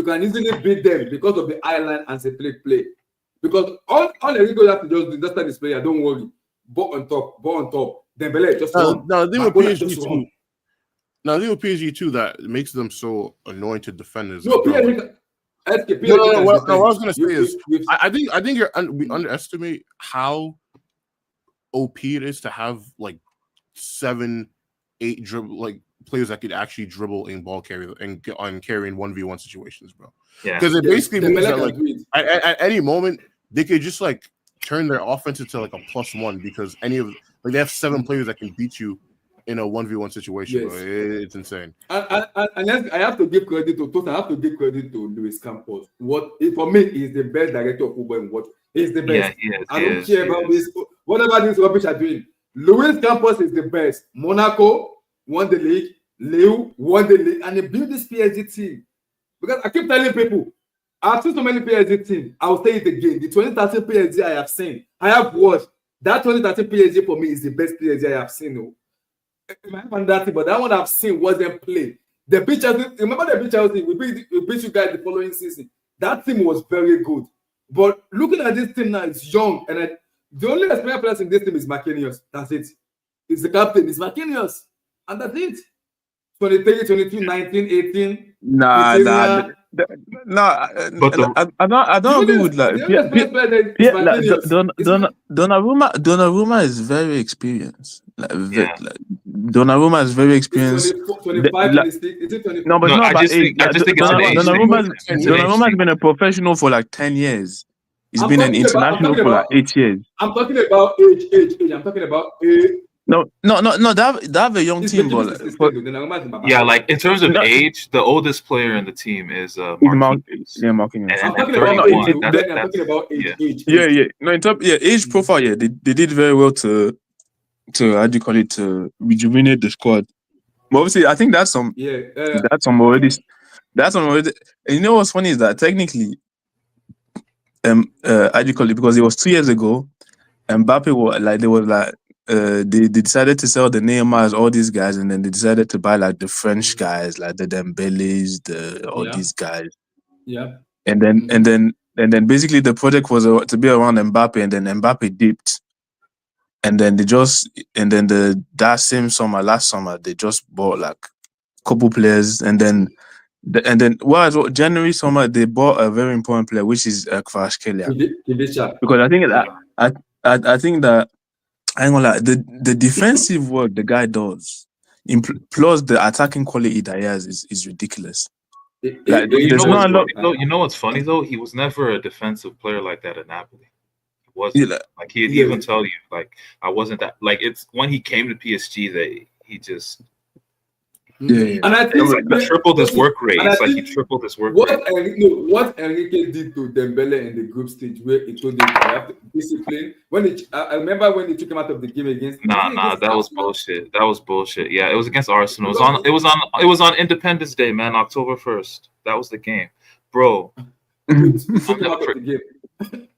can easily beat them because of the high line and the play. Because all Enrique have to just do just start this player. Don't worry. Ball on top. Dembele just run. Now they were PSG too. Now they were PSG too. That makes them so annoying to defenders. No, PSG. No. What I was gonna say is, I think we underestimate how OP it is to have like 7-8 dribble like players that could actually dribble in ball carrier and carrying 1v1 situations, bro. Yeah, because it basically means that like at any moment they could just like turn their offense into like a +1 because they have 7 players that can beat you in a 1v1 situation. Yes. Bro. It's insane. And I have to give credit to Tosin. I have to give credit to Luis Campos. For me is the best director of football in what is the best. Yeah, I don't care about this. Whatever this rubbish are doing. Luis Campos is the best. Monaco won the league. Lille won the league, and they built this PSG team. Because I keep telling people, I've seen so many PSG teams. I will say it again. The 2013 PSG I have seen, I have watched. That 2013 PSG for me is the best PSG I have seen. No. But that one I've seen wasn't played. The pitch, remember the pitch we beat you guys the following season. That team was very good. But looking at this team now, it's young. And the only experienced player in this team is Marquinhos. That's it. It's the captain. It's Marquinhos. And that's it. 23, 22, 19, 18. I don't agree with that. Donnarumma is very experienced. Donnarumma is very experienced. 25, 26. No, but I just think Donnarumma has been a professional for like 10 years. He's been an international for like 8 years. I'm talking about age. I'm talking about age. No. They have a young team, but like in terms of age, the oldest player in the team is Marquinhos. Marquinhos. I'm talking about age. Yeah. No, in terms, age profile. Yeah, they did very well to to rejuvenate the squad. But obviously, I think that's some already. And you know what's funny is that technically, because it was 2 years ago, Mbappe was they decided to sell the Neymars, all these guys, and then they decided to buy like the French guys, like the Dembeles, these guys. Yeah. And then basically the project was to be around Mbappe, and then Mbappe dipped. And then that same summer, last summer, they just bought like a couple players, and then January summer they bought a very important player, which is Kvaratskhelia. Because I think that I ain't gonna lie, the defensive work the guy does, plus the attacking quality that he has is ridiculous. You know what's funny though? He was never a defensive player like that at Napoli. He wasn't. Like he'd even tell you, like I wasn't that. Like it's when he came to PSG that he just. And I think he tripled his work rate. It's like he tripled his work rate. What Enrique did to Dembele in the group stage, where he told him to have to discipline. I remember when he took him out of the game against. That was bullshit. That was bullshit. Yeah, it was against Arsenal. It was on Independence Day, man, October 1st. That was the game, bro.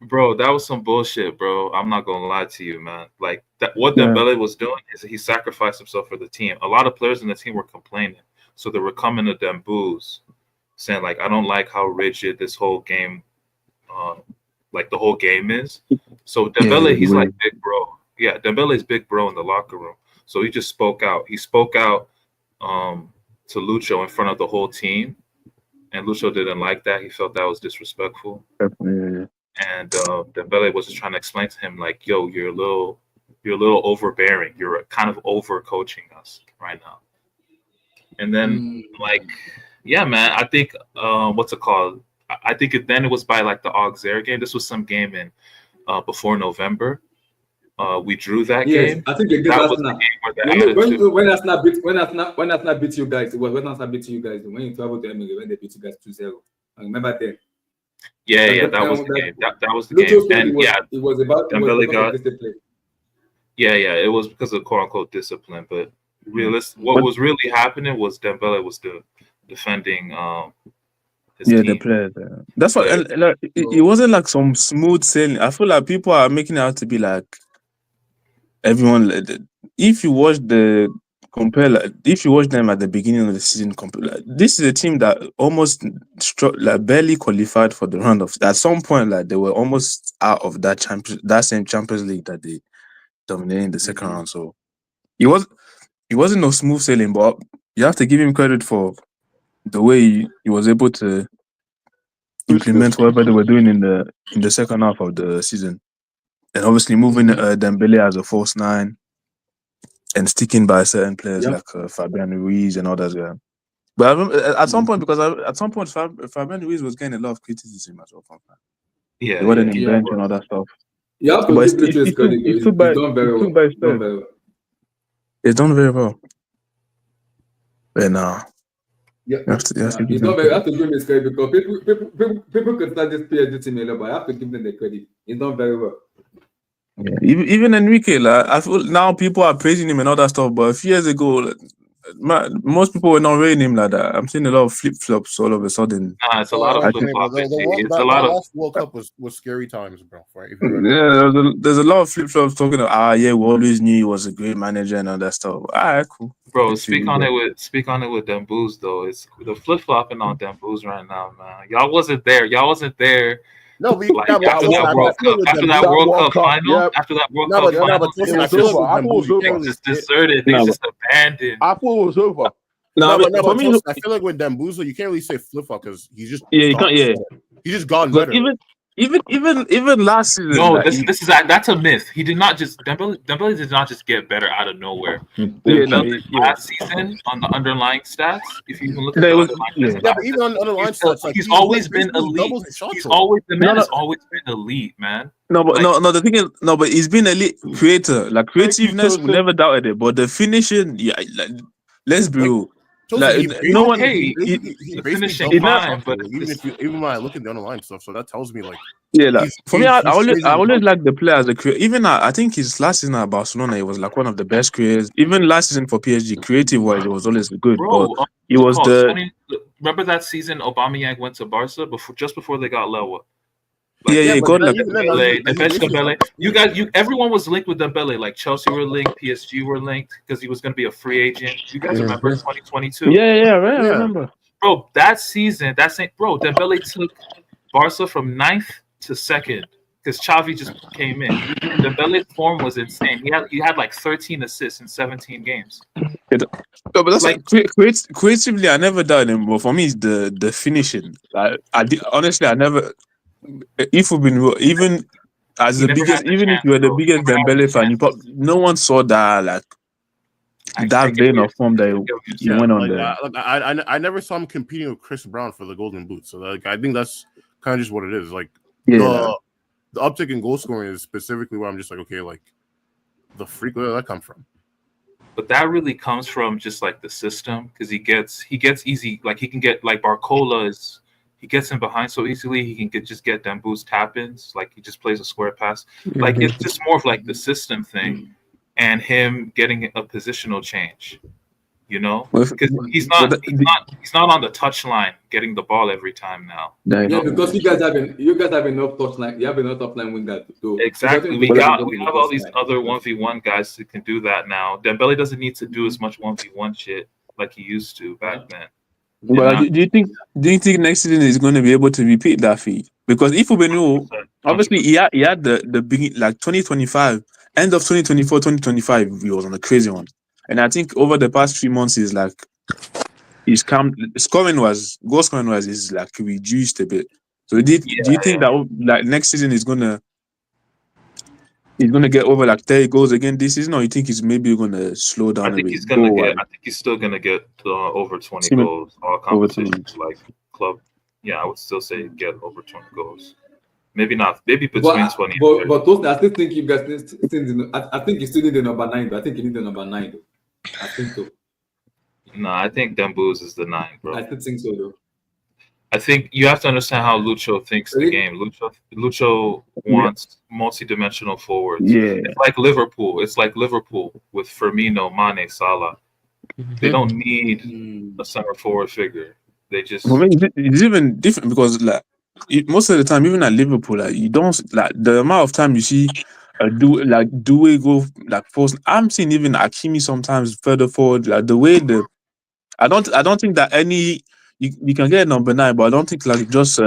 Bro, that was some bullshit, bro. I'm not gonna lie to you, man. Like that, what Yeah. Dembele was doing is he sacrificed himself for the team. A lot of players in the team were complaining, so they were coming to Dembouz, saying like, "I don't like how rigid this whole game, uh, like the whole game is." So Dembele, he's like big bro. Yeah, Dembele's big bro in the locker room. So he just spoke out. He spoke out to Lucho in front of the whole team, and Lucho didn't like that. He felt that was disrespectful. Yeah. And Dembele was just trying to explain to him like, "Yo, you're a little overbearing. You're kind of over coaching us right now." And then like, yeah, man, I think what's it called? I think then it was by like the Auxerre game. This was some game in before November. We drew that game. I think against That was Arsenal. the game where the attitude. When Arsenal beat you guys, it was when Arsenal beat you guys. When you traveled to Emirates, when they beat you guys 2-0. I remember that. Yeah, that was the game. That was the game. And it was about Dembele got discipline. Yeah, it was because of quote unquote discipline. But what was really happening was Dembele was defending his team. The players. That's what. Like, it wasn't like some smooth sailing. I feel like people are making it out to be like everyone. If you watch if you watch them at the beginning of the season, this is a team that almost barely qualified for the round of. At some point, like they were almost out of that same Champions League that they dominated in the second round. So it wasn't no smooth sailing, but you have to give him credit for the way he was able to implement whatever they were doing in the second half of the season, and obviously moving Dembele as a false nine and sticking by certain players like Fabian Ruiz and others. Yeah, but at some point, Fabian Ruiz was getting a lot of criticism as well. He wasn't in bench and all that stuff. You have to give Lucho credit. He's done very well. It's done very well. But now. You have to give him his credit because people could start this PSG team a lot, but I have to give them the credit. He's done very well. Yeah. Even Enrique, like, I feel now people are praising him and all that stuff, but a few years ago, most people were not rating him like that. I'm seeing a lot of flip flops all of a sudden. Nah, it's a lot of flip flops. The last World Cup was scary times, bro. Right? There's a lot of flip flops talking about we always knew he was a great manager and all that stuff. All right, cool. Bro, speak on it with Dembouz though. It's the flip flopping on Dembouz right now, man. Y'all wasn't there. No, but after that World Cup final, they just deserted. They just abandoned. I thought it was over. For me, I feel like with Dembouz, you can't really say flip flop because he's just he's just gone better. Even last season. No, that's a myth. He did not just Dembele did not just get better out of nowhere. Last season on the underlying stats, if you even look at the underlying stats, but even on the underlying stats, he's always been elite. He's always been elite, man. The thing is, but he's been elite creator. Like creativeness, we never doubted it. But the finishing, let's be real. No one. He's finishing fine, but even when I look at the underlying stuff, so that tells me for me, I always like the player as a creator. Even I think his last season at Barcelona, he was like one of the best creators. Even last season for PSG, creative wise, it was always good. Bro, but he was remember that season Aubameyang went to Barca just before they got Lewa. Dembele. You guys, everyone was linked with Dembele. Like Chelsea were linked, PSG were linked because he was going to be a free agent. You guys remember 2022? Yeah, right. I remember. Bro, that season, Dembele took Barca from 9th to 2nd because Xavi just came in. Dembele's form was insane. He had like 13 assists in 17 games. But that's like creatively, I never doubted him. But for me, it's the finishing. Honestly, I never. If we've been even as the biggest, even if you were the biggest Dembele fan, no one saw that that vein of form that he went on there. I never saw him competing with Chris Brown for the Golden Boot, so I think that's kind of just what it is. The uptick in goal scoring is specifically where I'm just like, okay, like the freak, where did that come from? But that really comes from just like the system because he gets easy, like he can get like Barcola is. He gets him behind so easily. He can just get Dembouz tap-ins. Like he just plays a square pass. Like it's just more of like the system thing, and him getting a positional change. You know, Well, because he's not on the touchline getting the ball every time now. Yeah, because you guys have enough touchline. You have enough touchline wingers to do. Exactly. We have all these other 1v1 guys who can do that now. Dembele doesn't need to do as much 1v1 shit like he used to back then. But do you think next season is going to be able to repeat that feat? Because if Ubenu, obviously he had the big, like 2025, end of 2024, 2025, he was on a crazy one. And I think over the past 3 months is like goal scoring wise is like reduced a bit. So do you think that like next season is gonna get over like 30 goals again this season, or you think he's maybe gonna slow down a bit? I think he's still gonna get over 20 goals. All competitions like club. Yeah, I would still say get over 20 goals. Maybe not. Maybe between 20. But I still think you guys I think you still need the number 9. I think you need the number 9. I think so. No, I think Dembouz is the 9, bro. I still think so, though. I think you have to understand how Lucho thinks the game. Lucho wants multi-dimensional forwards. Yeah. It's like Liverpool with Firmino, Mane, Salah. They don't need a center forward figure. They just. Well, it's even different because like most of the time, even at Liverpool, like you don't like the amount of time you see do we go like post. I'm seeing even Hakimi sometimes further forward. Like the way I don't think that any you can get a number 9, but I don't think like just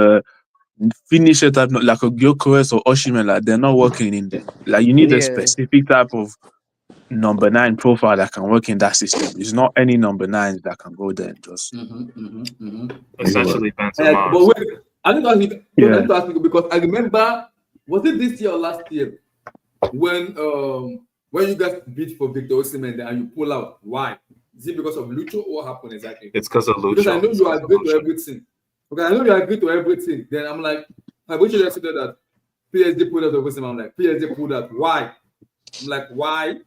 finisher type like a Gyökeres or Osimhen, like they're not working in there. Like you need a specific type of number 9 profile that can work in that system. It's not any number 9 that can go there and just essentially Benzema. But wait, I need to ask you because I remember, was it this year or last year when you guys beat for Victor Osimhen and you pull out? Why? Is it because of Lucho or what happened exactly? It's because of Lucho. Because I know you agree to everything. Okay, I know you agree to everything. Then I'm like, I wish you guys said that PSG pulled out of Osimhen. I'm like, PSG pulled out. Why? I'm like, why?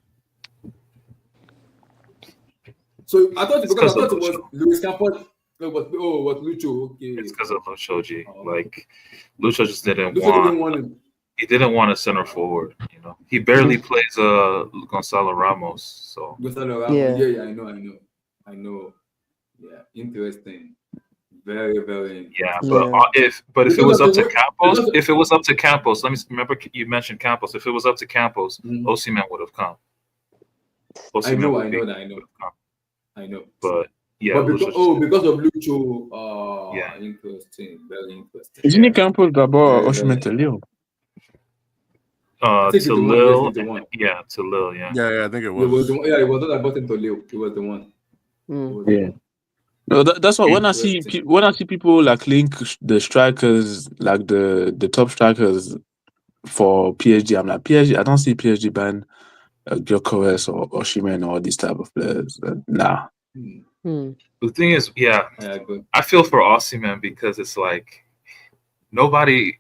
So I thought it was Luis Campos. No, but was Lucho. Okay. It's because of Lucho, G. Like Lucho just didn't want him. He didn't want a center forward, you know. He barely plays Gonzalo Ramos. So Gonzalo Ramos, yeah, I know. Yeah, interesting. Very, very interesting. Yeah, but if it was up to Campos, let me remember you mentioned Campos. If it was up to Campos, Osimhen would have come. I know. But yeah, because of Lucho, interesting, very interesting. Isn't it Campos that brought Osimhen to Lille? To Lille, to Lille, yeah. I think it was. It was not about him to Lille. It was the one. Yeah. No, that's what when I see people like link the strikers, like the top strikers for PSG, I'm like PSG. I don't see PSG ban Gyökeres or Osimhen or these type of players. Nah. The thing is, I feel for Osimhen because it's like nobody.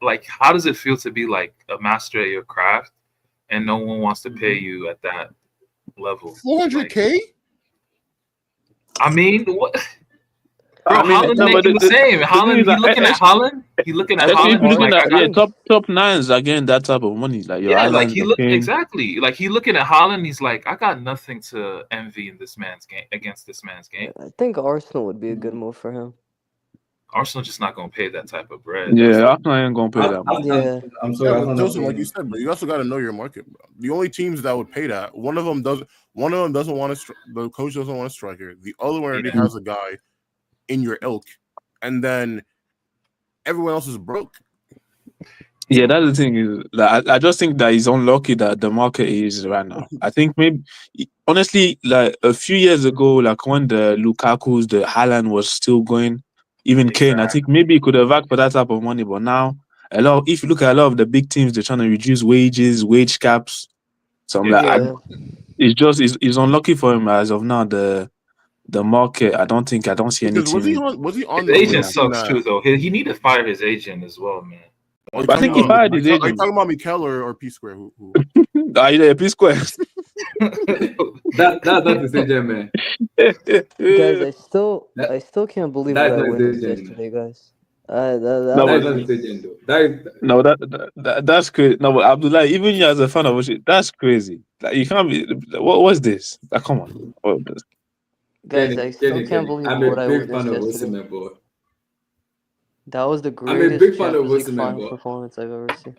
Like, how does it feel to be like a master at your craft and no one wants to pay you at that level? 400K? I mean, what? Bro, Haaland making the same. Haaland, you looking at Haaland? You looking at Haaland? Top 9s again, that type of money. Like like he exactly. Like he looking at Haaland, he's like, I got nothing to envy in this man's game against this man's game. I think Arsenal would be a good move for him. Arsenal just not gonna pay that type of bread. Yeah, Arsenal ain't gonna pay that much. I'm sorry. But Joseph, like you said, bro, you also got to know your market, bro. The only teams that would pay that, one of them doesn't want to. The coach doesn't want a striker. The other one already has a guy in your ilk, and then everyone else is broke. Yeah, that's the thing is like I just think that it's unlucky that the market is right now. I think maybe honestly, like a few years ago, like when the Lukaku's, the Haaland was still going. Even Kane, I think maybe he could have asked for that type of money, but now if you look at a lot of the big teams, they're trying to reduce wages, wage caps. So I'm like, it's unlucky for him as of now. The market, I don't see anything. Was he on? His agent sucks too, though. He need to fire his agent as well, man. But I think he fired his agent. Are you talking about Mikel or P Square? Who? Are you there, P Square? That's not the agent, man. Guys, I still can't believe what I witnessed yesterday, guys. That's crazy. No, but Abdullah, even you as a fan of it, that's crazy. Like you can't be. What's this? Like, come on. Guys, I still can't believe I'm what a I big fan witnessed of yesterday. Osimhen, boy. That was the I'm a greatest big fan of Champions League Osimhen, final boy. performance I've ever seen.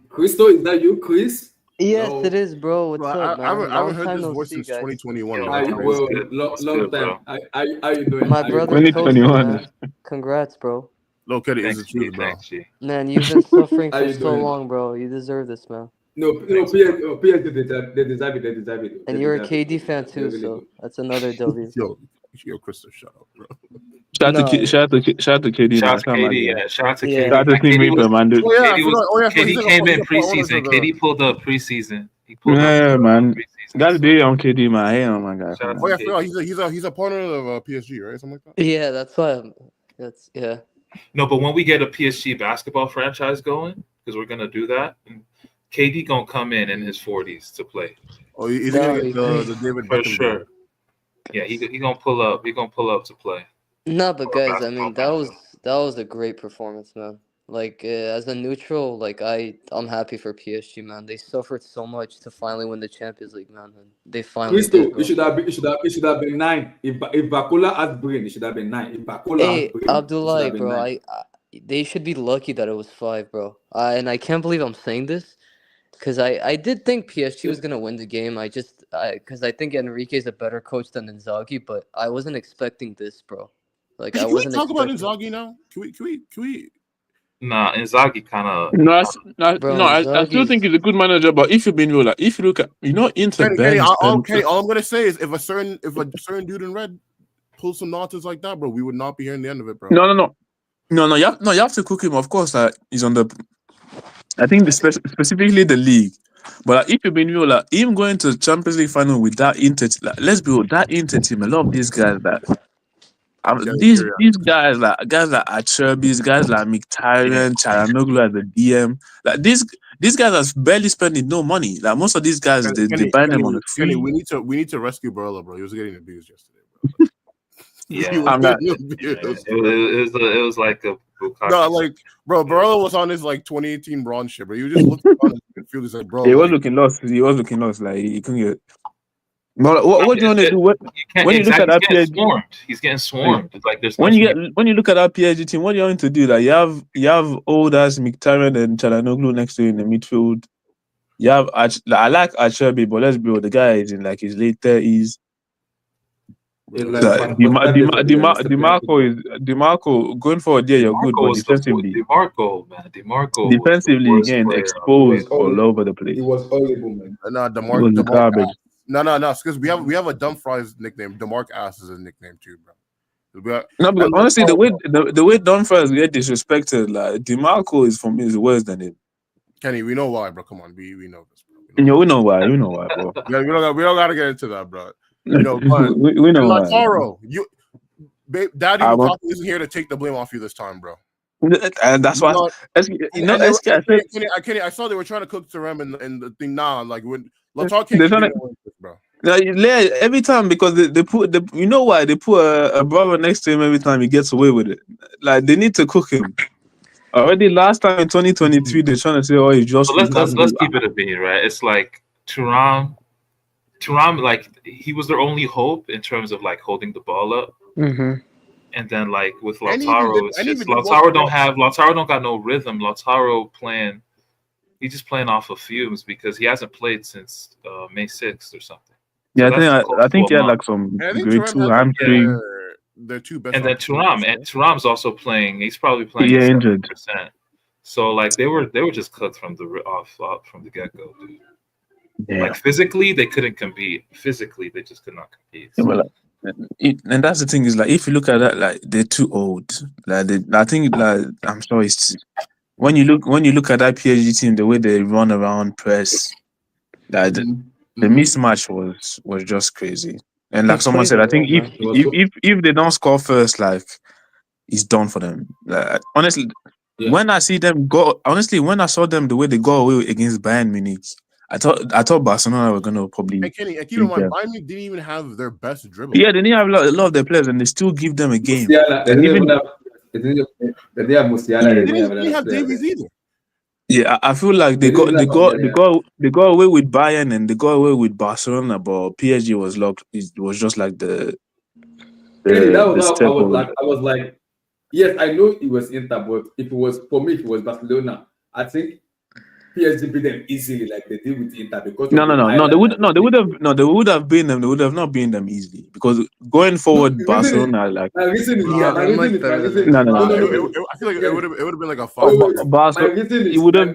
Christo, is that you, Chris? Yes, No. it is, bro. What's Bro, up, I man? haven't Long heard time this no voice see, since guys. 2021. Yo, Bro. That's what's crazy. good? long What's time. good, How you doing? My How you brother doing? toasted, 2021. man. Congrats, bro. No, Kenny, is the Thanks, G. truth, bro. Thanks, G. Man, you've been suffering How for you so doing? long, bro. You deserve this, man. No, Thanks, PSG, they deserve it. They deserve it. And They you're a deserve it. KD fan They're too, really so good. that's another W. Yo, Krista, shut up, bro. Shout out No. to KD. Shout now. out to KD. Yeah, shout out to Yeah. KD. Shout out to Team KD Reaper, was man. Dude. Oh yeah, I KD forgot. was Oh yeah, I forgot. KD came in he's a part owner preseason. for KD pulled up preseason. He pulled Yeah, up man. preseason. That's So, day on KD, man. Hey, oh my God. shout out Oh yeah, I to forgot. KD. He's a partner of PSG, right? Something like that. Yeah, that's why. That's yeah. No, but when we get a PSG basketball franchise going, because we're gonna do that, and KD gonna come in his 40s to play Oh, he's That gonna would get be crazy. the David for Beckham sure. deal. Yeah, he gonna pull up. He gonna pull up to play. No, but For a guys, I basketball mean that franchise. was a great performance, man. Like as a neutral, like I'm happy for PSG, man. They suffered so much to finally win the Champions League, man. And they finally Christo, did, bro. it should have been 9. If Bakola has brain, it should have been 9. If Bakola has Hey, brain, it should Abdullah, have been bro, 9. they should be lucky that it was 5, bro. And I can't believe I'm saying this, because I did think PSG was gonna win the game. Because I think Enrique's a better coach than Inzaghi, but I wasn't expecting this, bro. Like I Can we wasn't talk about expecting. Inzaghi now? Can we? Nah, Inzaghi kind of. No, Bro, I still think Inzaghi's. he's a good manager, but if you've been real, like, if you look at, Inter Kenny, barely spent. all I'm gonna say is if a certain dude in red pulls some nonsense like that, bro, we would not be hearing the end of it, bro. No. You have to cook him. Of course, like, he's on the. I think specifically the league, but like, if you've been real, like, him going to Champions League final with that Inter, like, let's be real, that Inter team, a lot of these guys that. These guys like Acherbis, guys like Mkhitaryan, Çalhanoğlu as the DM, like these guys are barely spending no money. Like most of these guys, they buy them on a free. Kenny, we need to rescue Barella, bro. He was getting abused yesterday, bro. Yeah, I'm not. It was like a Bukaku. No, like, bro, Barella was on his like 2018 bronze shit, bro. You just looked on his midfield. He's like, bro, He was looking lost. Like he couldn't get. But what do you want to do? When you look at that PSG, he's getting swarmed. It's like there's when you look at that PSG team, what do you want to do? Like you have old ass Mkhitaryan and Çalhanoğlu next to you in the midfield. You have I like Acherbi, but let's be real, the guy is in like his late 30s. DeMarco going forward. Yeah, you're good, but defensively, defensively again exposed all over the place. It was horrible, man. Nah, DeMarc garbage. No, because we have a Dumfries nickname. DeMarc Ass is a nickname too, bro. No, but honestly, the way Dumfries get disrespected, like DeMarco is for me is worse than him. Kenny, we know why, bro. Come on, we know this, bro. We know why, bro. we don't gotta get into that, bro. We know why. Lautaro, Daddy Lukaku isn't here to take the blame off you this time, bro. And that's why I saw they were trying to cook Thuram and the thing now, like when Lautaro can't win this, bro. Every time because they put you know why they put a brother next to him every time he gets away with it. Like they need to cook him. Already last time in 2023 they're trying to say, oh, he just. So let's keep it a beat, right? It's like Thuram, like he was their only hope in terms of like holding the ball up. Mm-hmm. And then like with Lautaro, Lautaro don't got no rhythm. Lautaro he's just playing off of fumes because he hasn't played since May 6th or something. Yeah, so I think he had like some grade 2 hamstring. They're two best. And then Thuram's also playing. He's probably playing injured. 70%. So like they were just cooked from the get-go, dude. Yeah. Like physically, they couldn't compete. Physically, they just could not compete. So. Yeah, and that's the thing is like if you look at that, like they're too old. Like I think like I'm sorry, when you look at that PSG team, the way they run around, press, like the mismatch was just crazy. And like someone said, I think if they don't score first, like it's done for them. Like, honestly, when I see them go, when I saw them the way they go away against Bayern Munich. I thought Barcelona were gonna probably. Hey Kenny, keep in mind, Bayern didn't even have their best dribble. Yeah, they didn't have a lot of their players, and they still give them a game. They didn't have Musiala. They didn't have Davies either. Yeah, I feel like they got away with Bayern and they got away with Barcelona, but PSG was locked. It was just like That was how step I was over. like. I was like, yes, I know it was Inter, but if it was for me, if it was Barcelona, I think PSG beat them easily, like they did with Inter, because of the No. They highlight. would have been them. They would have not been them easily because going forward, The reason is Barcelona like my reason is Yeah, my they're much reason is my better than reason. them. no. I feel like Yes. it would have been like a Wait, 5-0 wait. game. My reason It is would have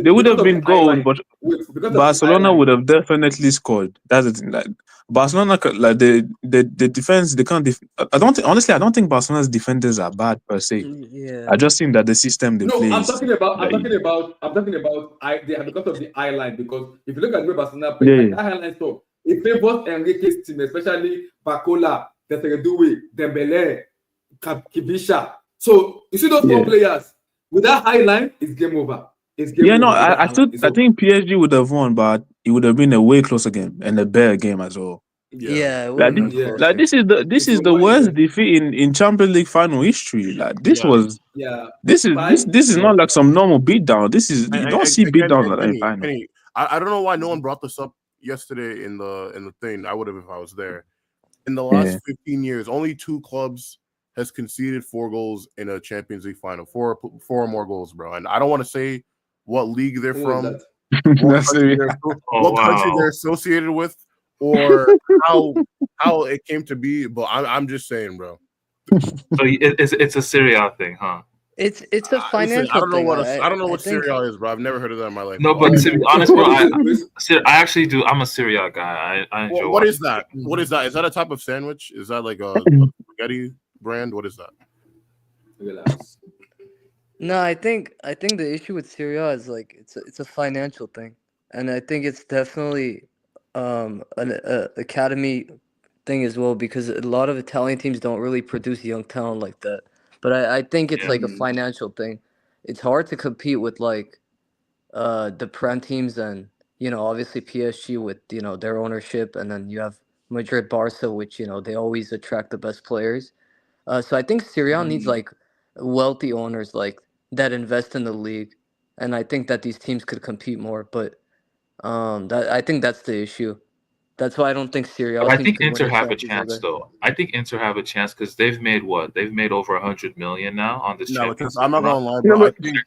they would have because of been the goals, highlight. but Wait, because of the Barcelona highlight. would have definitely scored. That's the thing. Like Barcelona, like the defense, they can't. I don't think, honestly. I don't think Barcelona's defenders are bad per se. Yeah. I just think that the system they No, play I'm is talking about like, they have because of the eye line, because if you look at the way Barcelona play, yeah. like that highline stuff, it favors Enrique's team, especially Bacola, Deseredue, Dembele, Kibisha. So you see those four players with that high line, it's game over. It's game Yeah, over. no, with that I highline. think PSG would have won, but it would have been a way closer game and a better game as well. Yeah, it would Like, have been Yeah. closer. like this is the worst defeat in Champions League final history. Like this is not like some normal beatdown. This is, you don't see beatdowns like that in final. Penny, I don't know why no one brought this up yesterday in the thing. I would have if I was there. In the last 15 years, only 2 clubs has conceded 4 goals in a Champions League final. 4 or more goals, bro. And I don't want to say what league they're from, what country they're associated with, or how it came to be. But I'm just saying, bro. So it's a Serie A thing, huh? It's a financial I don't know thing. I don't know what Serie A is, bro. I've never heard of that in my life. No, but to be honest, bro, I actually do. I'm a Serie A guy. I enjoy. What is that? What is that? Is that a type of sandwich? Is that like a spaghetti brand? What is that? No, I think the issue with Serie A is like it's a financial thing, and I think it's definitely an academy thing as well, because a lot of Italian teams don't really produce young talent like that. But I think it's like a financial thing. It's hard to compete with like the Prem teams, and obviously PSG with their ownership, and then you have Madrid, Barca, which they always attract the best players. So I think Serie A needs like wealthy owners like that invest in the league, and I think that these teams could compete more. But I think that's the issue. That's why I don't think Serie A But I teams think could win Inter the have a Champions chance, League. though. I think Inter have a chance because they've made what? They've made over 100 million now on this Champions League. I'm not gonna lie, No, bro. but They're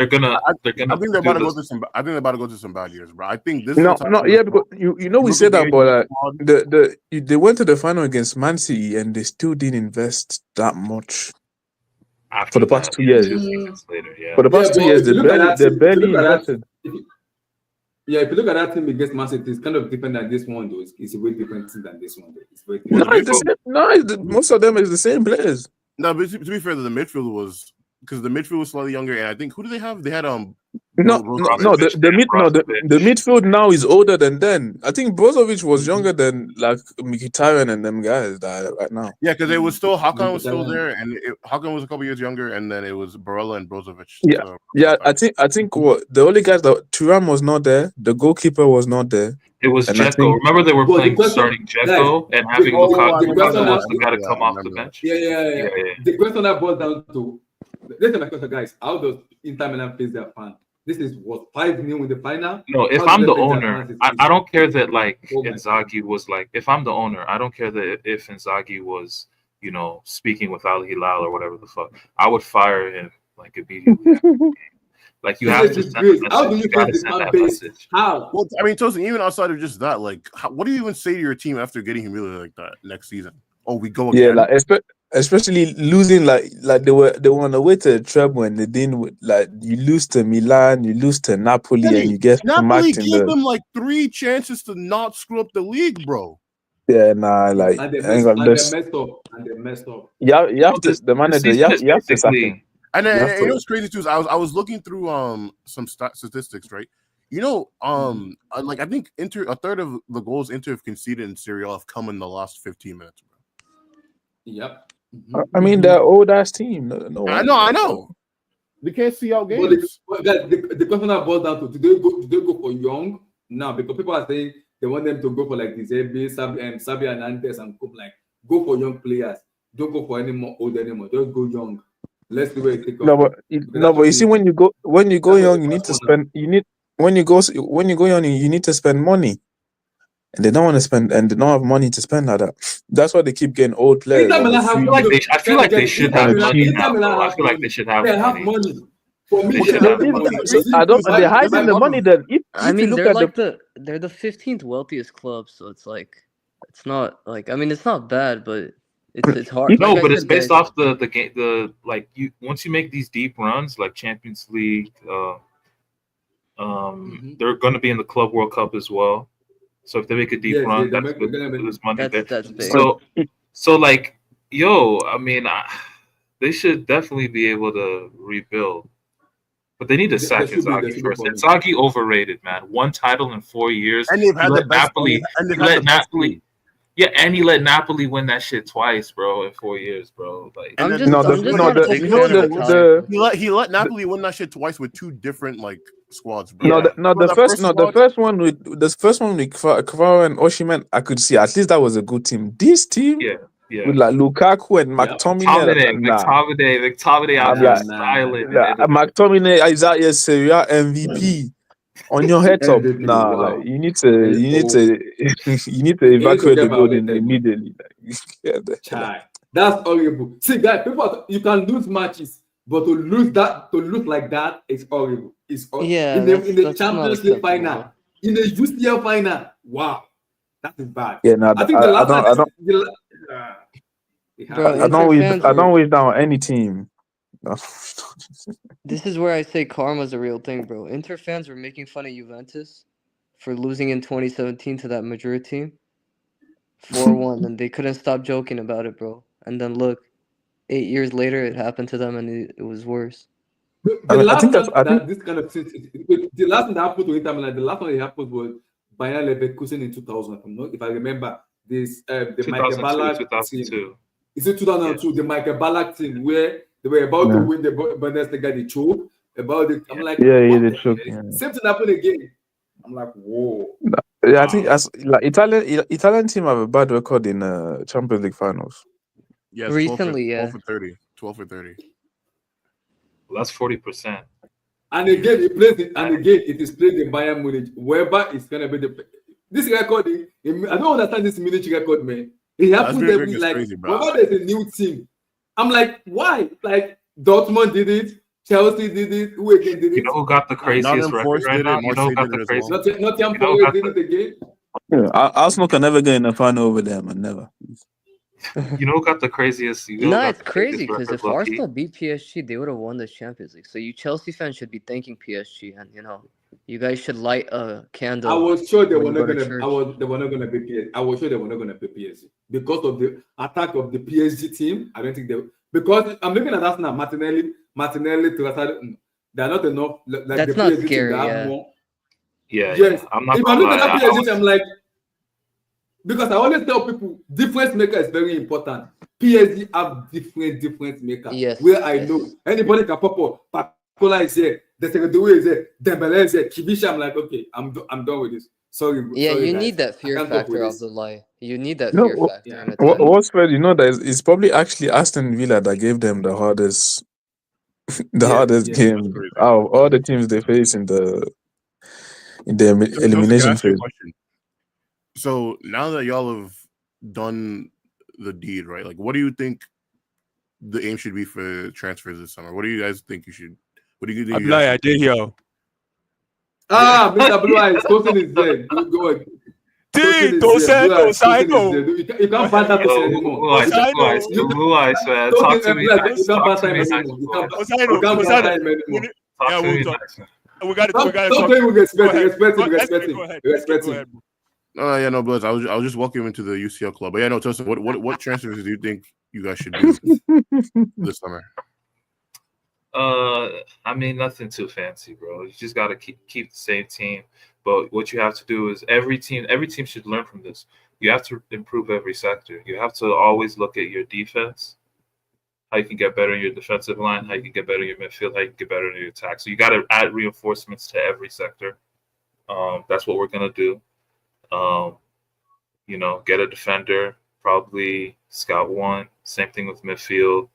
gonna. I think they're about to go to some. I think they're about to go to some bad years, bro. I think this is the time because we said that, but they went to the final against Man City and they still didn't invest that much after for the past that, 2 years. 2 seasons later, yeah. For the past 2 years, they barely invested. Yeah, if you look at that team against Man City, it's kind of different than this one, though. It's a way different team than this one, though. It's very different. Most of them is the same players. No, but to be fair, the midfield was because the midfield was slightly younger, and I think who do they have? They had the midfield now is older than then. I think Brozovic was younger than like Mkhitaryan and them guys that right now. Yeah, because it was still Hakan was still there, and Hakan was a couple years younger, and then it was Barella and Brozovic. Yeah, I think what the only guys that Thuram was not there, the goalkeeper was not there. It was Dzeko. Remember they were playing starting Dzeko and having Lukaku was the guy to come off the bench. Yeah. The question that boils down to, listen, my question, guys. How does Inter Milan face their fan? This is what 5-0 in the final. No, if I'm the owner, I don't care that like Inzaghi was like. If I'm the owner, I don't care that if Inzaghi was speaking with Al Hilal or whatever the fuck. I would fire him like immediately. Like you have to send a message. How do you gotta send that message. How? Well, I mean, Tosin, even outside of just that, like, what do you even say to your team after getting humiliated like that next season? Oh, we go again. Yeah, like especially losing like they were on the way to a treble and they didn't, like, you lose to Milan, you lose to Napoli, and you get Napoli gave them like 3 chances to not screw up the league, bro. Yeah, nah, like and they messed up. Yeah, you have to the manager. You have to sack him. And then, what's crazy too is I was looking through some statistics, right? Like I think Inter, a third of the goals Inter have conceded in Serie A have come in the last 15 minutes, bro. Yep. I mean, they're old ass team. No, I know. They can't see out games. But the question that boils down to, do they go for young now? Because people are saying they want them to go for like Dizebi, Sabi Hernandez, and like go for young players. Don't go for any more old anymore. Just go young. Let's see where it take off. No, but you see, when you go that's young, the you need first to one. spend. You need when you go young, you need to spend money, and they don't want to spend, and they don't have money to spend like that. That's why they keep getting old players Inter on the Milan have free. I feel like they should Inter have on the Milan, money cheap. now, Inter Milan bro. I have feel like money. they should have They have money. money. For me, They they should have have the money. money. So I don't. They're hiding the money. Then I if you mean, look they're at like they're the 15th wealthiest club, so it's like it's not like I mean it's not bad, but it's hard. if Like No, I but it's said, based guys, off the game. The like you once you make these deep runs like Champions League, they're going to be in the Club World Cup as well. So if they make a deep yes, run, they're that's good. gonna make There's money there. that's big. So like, yo, I mean, they should definitely be able to rebuild, but they need to sack there should be Inzaghi first. money. Inzaghi overrated, man. One title in 4 years. And they've had He the let best. Napoli. And He they've had let the best Napoli. team. Yeah, and he let Napoli win that shit twice, bro, in 4 years, bro. Like, And I'm then just not a big fan of Italian football. he let Napoli win that shit twice with two different like squads, bro. Yeah. the first one with Kvara and Osimhen, I could see at least that was a good team. This team yeah. with like Lukaku and Yep. McTominay, McTominay out I'm there like, styling. McTominay is out here Serie A MVP on your head top. MVP, Nah, wow. like you need to you need to evacuate the get building violated. immediately. Like, Chai. That's horrible. See, guys, you can lose matches, but to lose like that is horrible. It's horrible. Yeah, in the that's Champions League final, in the UCL final, wow, that is bad. yeah, no, I think the last time I don't wish that on any team. No. This is where I say karma's a real thing, bro. Inter fans were making fun of Juventus for losing in 2017 to that Madrid team 4-1, and they couldn't stop joking about it, bro. And then look, 8 years later, it happened to them, and it was worse. The last time that happened to Inter Milan, the last one that happened was Bayern Leverkusen in 2000. If I remember this, the Michael Ballack 2002. team. Is it 2002? Yes. The Michael Ballack team where they were about to win the Bundesliga, they choke. I'm like, they choke. Yeah. Same thing happened again. I'm like, whoa. Yeah, I think as like Italian team have a bad record in Champions League finals. Yes, recently, 12 for 30. Well, that's 40%. And again, it is played in Bayern Munich. Weber is gonna be this record. I don't understand this Munich record, man. It happens every like whenever there's a new team. I'm like, why? Like Dortmund did it, Chelsea did it, who again did it? You know who got the craziest record right now? You know who got the craziest? Nottingham Forest did it again. Yeah, Arsenal can never get in the final over there, man. Never. You know who got the craziest? It's crazy because if Arsenal beat PSG, they would have won the Champions League. So you Chelsea fans should be thanking PSG, and you guys should light a candle. I was sure they were not gonna. They were not gonna beat PSG. I was sure they were not gonna beat PSG because of the attack of the PSG team. I don't think they. Because I'm looking at that now. Martinelli, they're not enough. Like that's the not PSG scary. Yes. If I'm looking at that PSG, I'm like, because I always tell people difference maker is very important. PSG have different maker. Yes. Where I know anybody can pop up. Pacola is here. Desiree is here. Dembele is here. Kivisha, I'm like, okay, I'm done with this. Sorry. Yeah, sorry, you guys. need that fear factor of the lie. You need that No, fear factor. What's fair, that it's probably actually Aston Villa that gave them the hardest game out of all the teams they face in the elimination phase. So now that y'all have done the deed, right? Like, what do you think the aim should be for transfers this summer? What do you guys think you should? What do you think? I did here. Mr. Blue Eyes, Tosin is there. Go ahead. Tosin, you can't find that Tosin anymore. Blue Eyes, man. Talk to me. You can't find him anymore. You can't find him anymore. Yeah, we'll talk. We got to talk. Respect him. No, Bloods. I was just welcoming him to the UCL club. But yeah, no, Tosin, what transfers do you think you guys should do this summer? I mean, nothing too fancy, bro. You just gotta keep the same team. But what you have to do is every team should learn from this. You have to improve every sector. You have to always look at your defense, how you can get better in your defensive line, how you can get better in your midfield, how you can get better in your attack. So you got to add reinforcements to every sector. That's what we're gonna do. Get a defender, probably scout one. Same thing with midfield.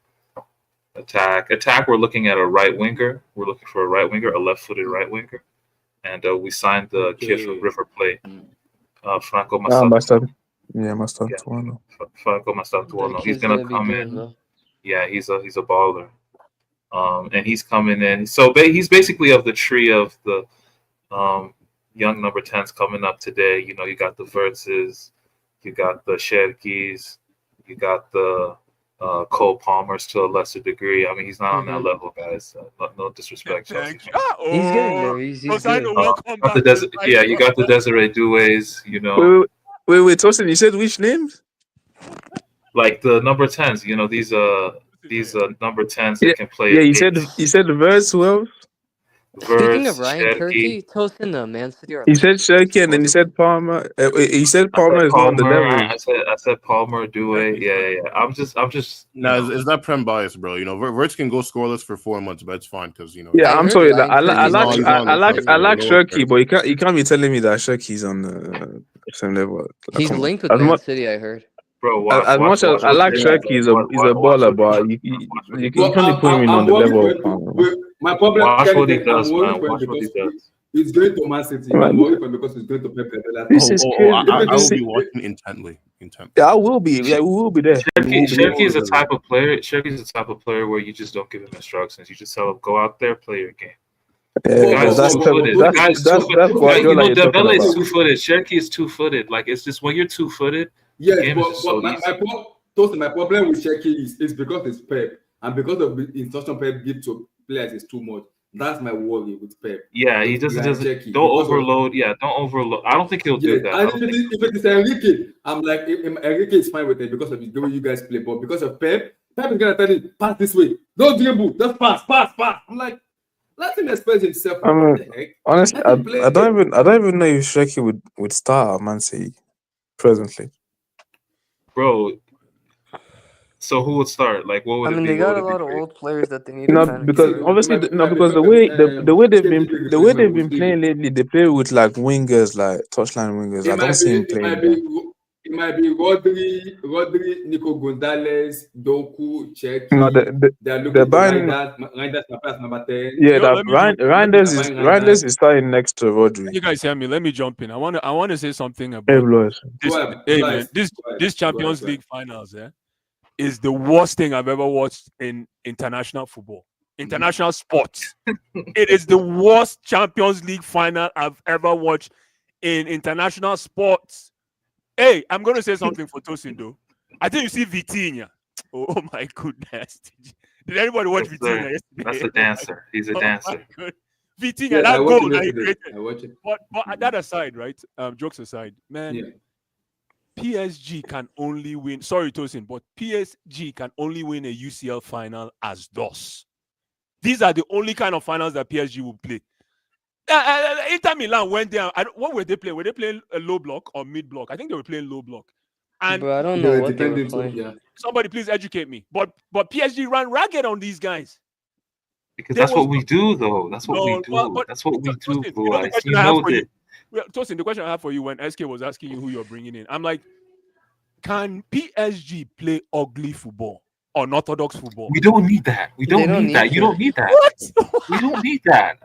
Attack. We're looking at a right winger. We're looking for a right winger, a left-footed right winger, and we signed the kid from River Plate, Franco Massatuano. Massatuano. Franco That Massatuano. He's kid's gonna gonna be come good, in. though. Yeah, he's a baller. And he's coming in. So he's basically of the tree of the young number 10s coming up today. You know, you got the Vertzes, you got the Sherkis, you got the Cole Palmers to a lesser degree. I mean, he's not on that level, guys. No disrespect. He's getting there. He's good. You got the Desiree Doués, you know. Wait, Tosin, you said which names? Like the number 10s, you know, these number 10s that can play. Yeah, you said Verts, who else? Speaking of Ryan Turkey, Tosin, the Man City. He said Sherky, and then he said Palmer. He said Palmer is not on the level. I said Palmer, Doué. Yeah. I'm just. No, it's not prem bias, bro. You know, Verts can go scoreless for 4 months, but it's fine because you know. Yeah, I'm sorry. I like Turkey, Sherky, but you can't be telling me that Sherky's on the same level. He's linked with Man City, I heard. Bro, as much as I like Sherky, he's a baller, but you can't put him on the level of Palmer. My problem watch what he does, man. Watch what he does. He's going to Man City. I'm worried for him because he's going to Pep Guardiola. This is crazy. I will be watching intently. Yeah, I will be. Yeah, we will be there. Sherky is the type of player. Sherky's the type of player where you just don't give him instructions. You just tell him, go out there, play your game. Yeah, that's two-footed. Dembele is two-footed. Sherky is two-footed. Like, it's just when you're two-footed. Yes, but my problem with Sherky is because it's Pep and because of the instruction Pep gives to players is too much. That's my worry with Pep. Yeah, he doesn't. Don't overload. Don't overload. I don't think he'll do that. And if it is Enrique, I'm like, Enrique is fine with it because of the way you guys play. But because of Pep is gonna tell you pass this way. Don't dribble. Just pass. I'm like, let him express himself. Honestly, I don't even know if Sherky would start at Man City presently. Bro. So who would start? Like, what would it be? They got a lot of old players that they need. Because the way they've been playing lately, they play with like wingers, like touchline wingers. I don't see him playing. It might be Rodri, Nico Gonzalez, Doku, Cherki. No, they're buying Reinders number 10. Yeah, Reinders is starting next to Rodri. You guys hear me? Let me jump in. I want to say something about this Champions League finals. Is the worst thing I've ever watched in international football, international sports. It is the worst Champions League final I've ever watched in international sports. Hey, I'm going to say something for Tosin, though. I think you see Vitinha. Oh, my goodness. Did anybody watch Vitinha yesterday? That's a dancer. He's a dancer. Vitinha, that goal that he created. But that aside, right? Jokes aside, man. Yeah. PSG can only win. Sorry, Tosin, but PSG can only win a UCL final as DOS. These are the only kind of finals that PSG will play. Inter Milan went there. What were they playing? Were they playing a low block or mid block? I think they were playing low block. And I don't know what they were playing. Somebody please educate me. But PSG ran ragged on these guys. Because that's what we do, though. That's what we do. That's what we do, boys. You know that. Tosin, the question I have for you when SK was asking you who you're bringing in, I'm like, can PSG play ugly football? Unorthodox football? We don't need that. You don't need that. What? We don't need that.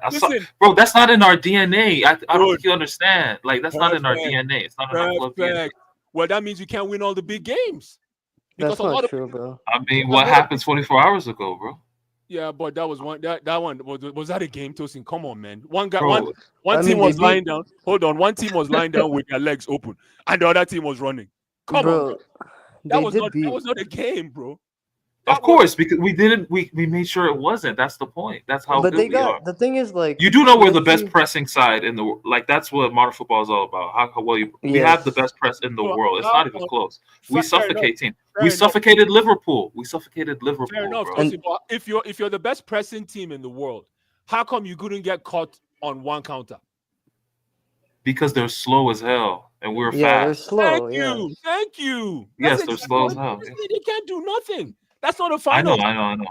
Bro, that's not in our DNA. I don't think you understand. Like, that's not in our DNA. It's not in our club DNA. Well, that means you can't win all the big games. That's not true, bro. I mean, what happened 24 hours ago, bro? Yeah, but that was one. That one was that a game, Tosin? Come on, man. One team was lying down. Hold on. One team was lying down with their legs open, and the other team was running. Come on, that was not a game, bro. Of course, because we didn't. We made sure it wasn't. That's the point. That's how. But they got the thing is like you do know we're the best pressing side in the like. That's what modern football is all about. How well you we have the best press in the world. It's not even close. We suffocate teams. We suffocated Liverpool. We suffocated Liverpool. Fair enough. But if you're the best pressing team in the world, how come you couldn't get caught on one counter? Because they're slow as hell and we're fast. They're slow. Thank you. Yes, they're slow as hell. They can't do nothing. That's not a final. I know.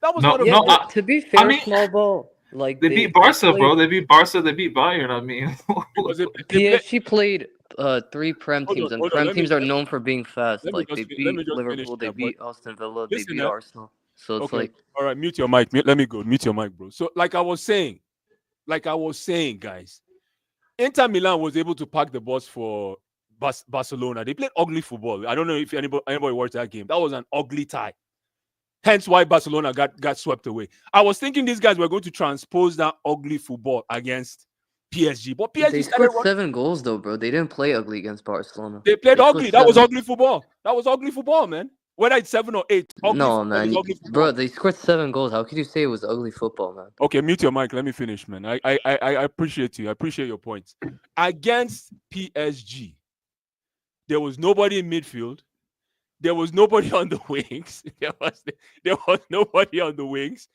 That was not a final. To be fair, small ball. Like they beat Barca, bro. They beat Barca. They beat Bayern. I mean, PSG played 3 Prem teams, and Prem teams are known for being fast. Like they beat Liverpool, they beat Aston Villa, they beat Arsenal. So it's Okay. like, All right, mute your mic. Let me go. Mute your mic, bro. So, like I was saying, guys, Inter Milan was able to pack the bus for Barcelona. They played ugly football. I don't know if anybody watched that game. That was an ugly tie. Hence why Barcelona got swept away. I was thinking these guys were going to transpose that ugly football against PSG, but PSG they scored 7 goals though, bro. They didn't play ugly against Barcelona. They played They ugly. scored That was 7. ugly football. That was ugly football, man. Whether it's 7 or 8, ugly No, football man, is ugly football. bro. They scored 7 goals. How could you say it was ugly football, man? Okay, mute your mic. Let me finish, man. I appreciate you. I appreciate your points. Against PSG, there was nobody in midfield. There was nobody on the wings. There was nobody on the wings.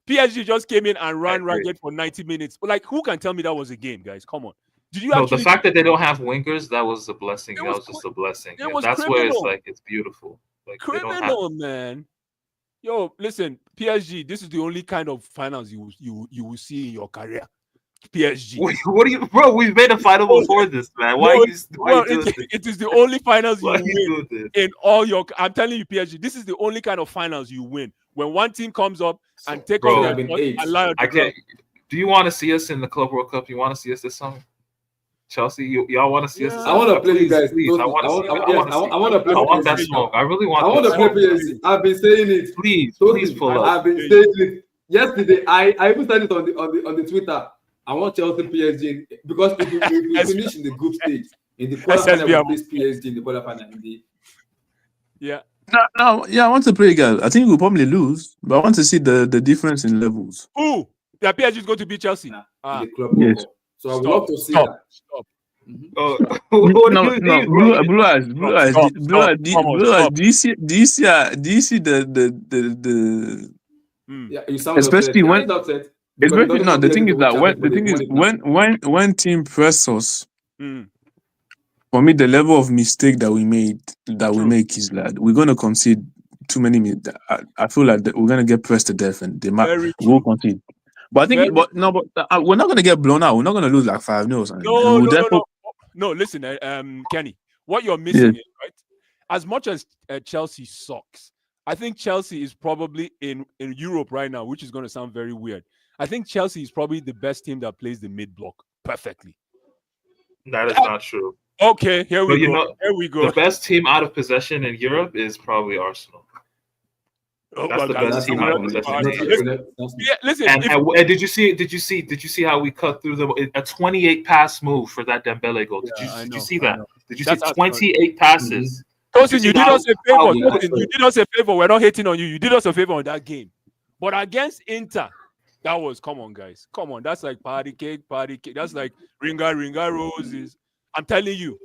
PSG just came in and ran ragged for 90 minutes. But like, who can tell me that was a game, guys? Come on. Did you the fact that they don't have wingers, that was a blessing. That was just a blessing. That's where it's like it's beautiful. Like criminal, man. Yo, listen, PSG, this is the only kind of finals you will see in your career. PSG. Wait, what do you, bro? We've made a final before this, man. Why are you doing this? It is the only finals you win in all your. I'm telling you, PSG, this is the only kind of finals you win when one team comes up and take off their I can't. Do you want to see us in the Club World Cup? You want to see us this summer? Chelsea, y'all want to see us? I want to play you guys. Please. I want to play. I want that smoke. I really want. I want to play PSG. I've been saying it. Please pull up. I've been saying it. Yesterday, I even said it on the Twitter. I want Chelsea PSG because if we finish in the group stage in the quarterfinal, we face PSG in the quarterfinal. Yeah. I want to play, guys. I think we'll probably lose, but I want to see the difference in levels. Who? The PSG is going to beat Chelsea. In the club. Yes. So I would love to see that. Stop. Blue eyes. Do you see the Yeah, you sound especially when upset. Especially no, the thing is that when team press us, for me the level of mistake that we make is that we're gonna concede too many. I feel like we're gonna get pressed to death and they will concede. But I think, we're not gonna get blown out. We're not gonna lose like 5-0 or something. No. Listen, Kenny, what you're missing is right. As much as Chelsea sucks, I think Chelsea is probably in Europe right now, which is going to sound very weird. I think Chelsea is probably the best team that plays the mid block perfectly. That is not true. Okay, here we go. The best team out of possession in Europe is probably Arsenal. That's the best team out of possession. Listen. And did you see how we cut through them? A 28 pass move for that Dembele goal. Did you see that? Did you see 28 passes? Tosin, you did us a favor. You did us a favor. We're not hating on you. You did us a favor on that game. But against Inter, that was, come on, guys. Come on. That's like party cake. That's like ringa roses. I'm telling you,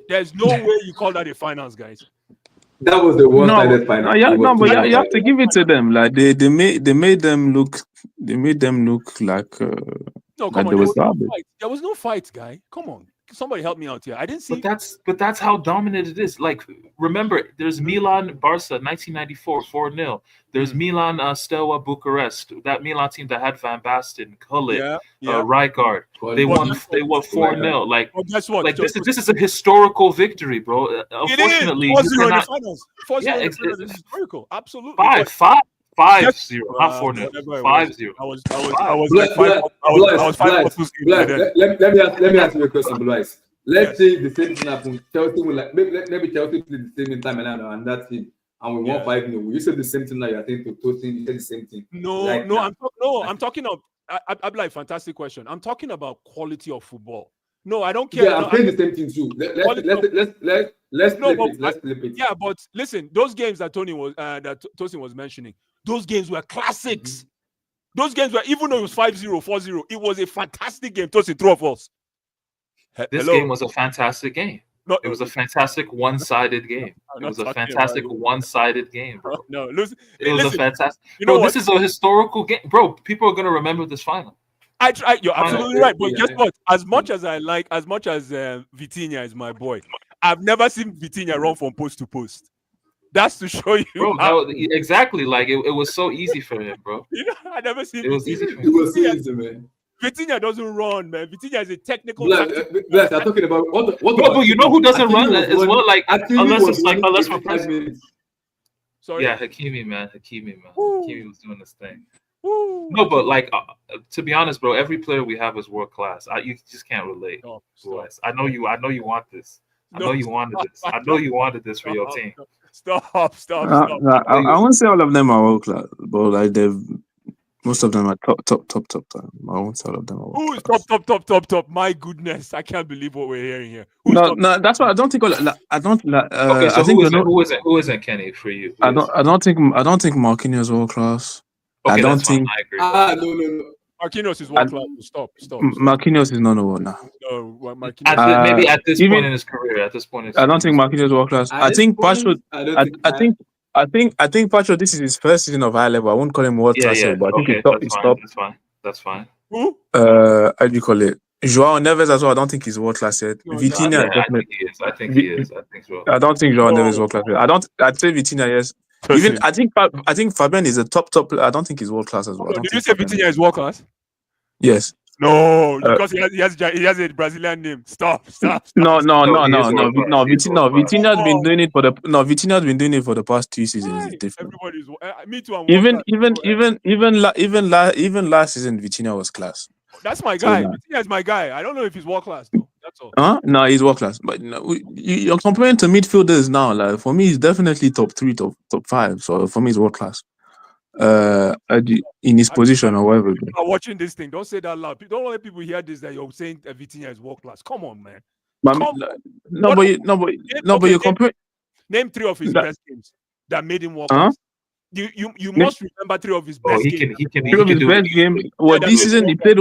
there's no way you call that a finals, guys. That was the one-sided final. But you have to give it to them. Like they made them look like no, come on. There was no fight, guy. Come on. Somebody help me out here. I didn't see. But that's how dominant it is. Like, remember, there's Milan Barca 1994 4-0. There's Milan Steaua Bucharest. That Milan team that had Van Basten, Gullit, Rijkaard. They won 4-0. Like, guess what? Like this is a historical victory, bro. Unfortunately, it is. 4-0 in the finals. 4-0 in the finals is historical. Absolutely. 5-0, not 4-0. 5-0. I was 5-0. Let me ask you a question, Blaise. Let's say the same thing happened. Chelsea will maybe Chelsea played the same time and that team, and we won 5-0. You said the same thing now. I think to Tosin, you said the same thing. I'm talking of. I'm like fantastic question. I'm talking about quality of football. No, I don't care. Yeah, I'm saying the same thing too. Let's flip it. Yeah, but listen, those games that Tosin was mentioning, those games were classics. Those games were, even though it was 5-0, 4-0, it was a fantastic game. Tosin, throw of us. This game was a fantastic game. No, it was a fantastic one-sided game. It was a fantastic one-sided game, bro. No, listen. It was a fantastic. This is a historical game, bro. People are gonna remember this final. You're absolutely right. But guess what? As much as Vitinha is my boy, I've never seen Vitinha run from post to post. That's to show you, bro. Exactly. Like it was so easy for him, bro. I never seen it was easy. It was so easy, man. Vitinha doesn't run, man. Vitinha is a technical. Bless, I'm talking about what but you know who doesn't run as well? Like unless we're pressing. Sorry. Yeah, Hakimi, man. Hakimi was doing this thing. No, but like to be honest, bro, every player we have is world class. You just can't relate. Stop. I know you want this. I know you wanted this. I know you wanted this for your team. Stop. I won't say all of them are world class, but like most of them are top. I won't say all of them are world class. Who is top? My goodness, I can't believe what we're hearing here. No, that's why I don't think. I don't. Okay, so I think who isn't Kenny for you? I don't think Marquinhos is world class. Okay, I don't that's think. Fine. I agree. No. Marquinhos is world class. Stop. Marquinhos is not a world now. No, Marquinhos. Maybe at this point in his career. I don't think Marquinhos is world class. I think Pacho. I think Pacho. This is his first season of high level. I won't call him world class, but I think he's top. That's fine. Who? How do you call it? Joao Neves as well. I don't think he's world class yet. No, Vitinha, I think he is. I think so. I don't think Joao Neves is world class yet. I'd say Vitinha, yes. Even I think Fabian is a top. I don't think he's world class as well. Did you say Vitinha is world class? Yes. No, because he has a Brazilian name. Stop. No. Vitinha's been doing it Vitinha's been doing it for the past 2 seasons. It's different. Everybody's me too. Even last season, Vitinha was class. That's my guy. Vitinha is my guy. I don't know if he's world class though. That's all. No, he's world class. But you're comparing to midfielders now. Like for me, he's definitely top 3, top 5. So for me, he's world class. In his position or whatever. I'm watching this thing. Don't say that loud. Don't let people hear this that you're saying Vitinha is world class. Come on, man. But you compare. Name 3 of his best games that made him world class. You must remember 3 of his best games. He can 3 of his best games. Well, this season he played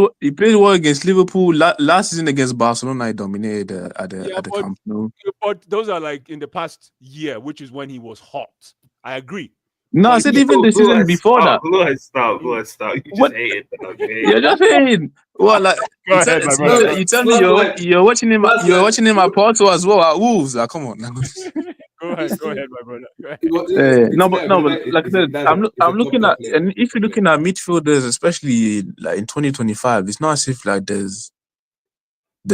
well against Liverpool. Last season against Barcelona, he dominated at the Camp Nou. But those are like in the past year, which is when he was hot. I agree. No, I said even the season before that. Stop. You just hate it. You're just saying. Well, like you tell me you're watching him. You're watching him at Porto as well at Wolves. Like, come on. Go ahead, my brother. But like I said, I'm looking at, and if you're looking at midfielders, especially like in 2025, it's not as if like the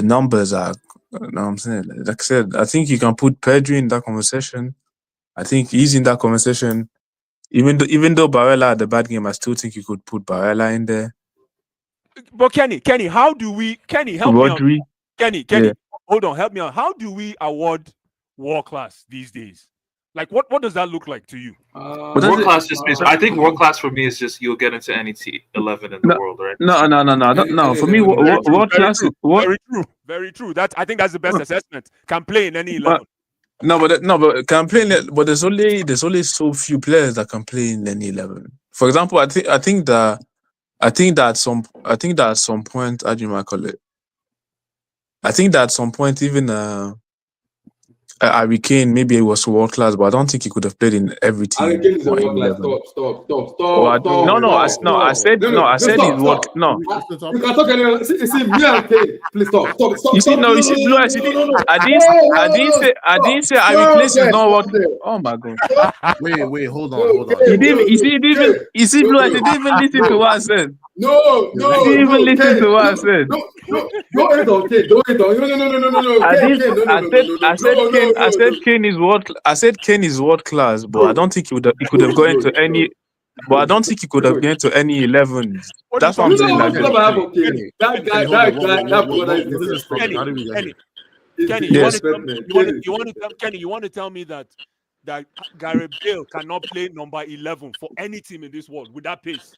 numbers are. You know what I'm saying? Like I said, I think you can put Pedri in that conversation. I think he's in that conversation. Even though Barella had a bad game, I still think you could put Barella in there. But Kenny, how do we? Kenny, help me out. Kenny, hold on, help me out. How do we award world class these days? Like, what does that look like to you? World class just means. I think world class for me is just you'll get into any 11 in the world, right? No. For me, world class. Very true. I think that's the best assessment. Can play in any 11. But can play. But there's only so few players that can play in any 11. For example, I think that at some point, how do you might call it? I think that at some point, even Harry Kane, maybe it was world class, but I don't think he could have played in every team. Harry Kane is a world class. Stop. I said he's world. No. You can talk anyway. See, me and Kane. Please stop. You see, Blue. I didn't say Harry Kane is not world. Oh my god. Wait, hold on. You see, Blue. I didn't even listen to what I said. No. You didn't even listen to what I said. Don't hate on Kane. No. I said Kane is world. I said Kane is world class, but I don't think he could have gone into any. But I don't think he could have gone to any 11. That's what I'm saying. Kenny, you want to tell me that Gareth Bale cannot play number 11 for any team in this world with that pace?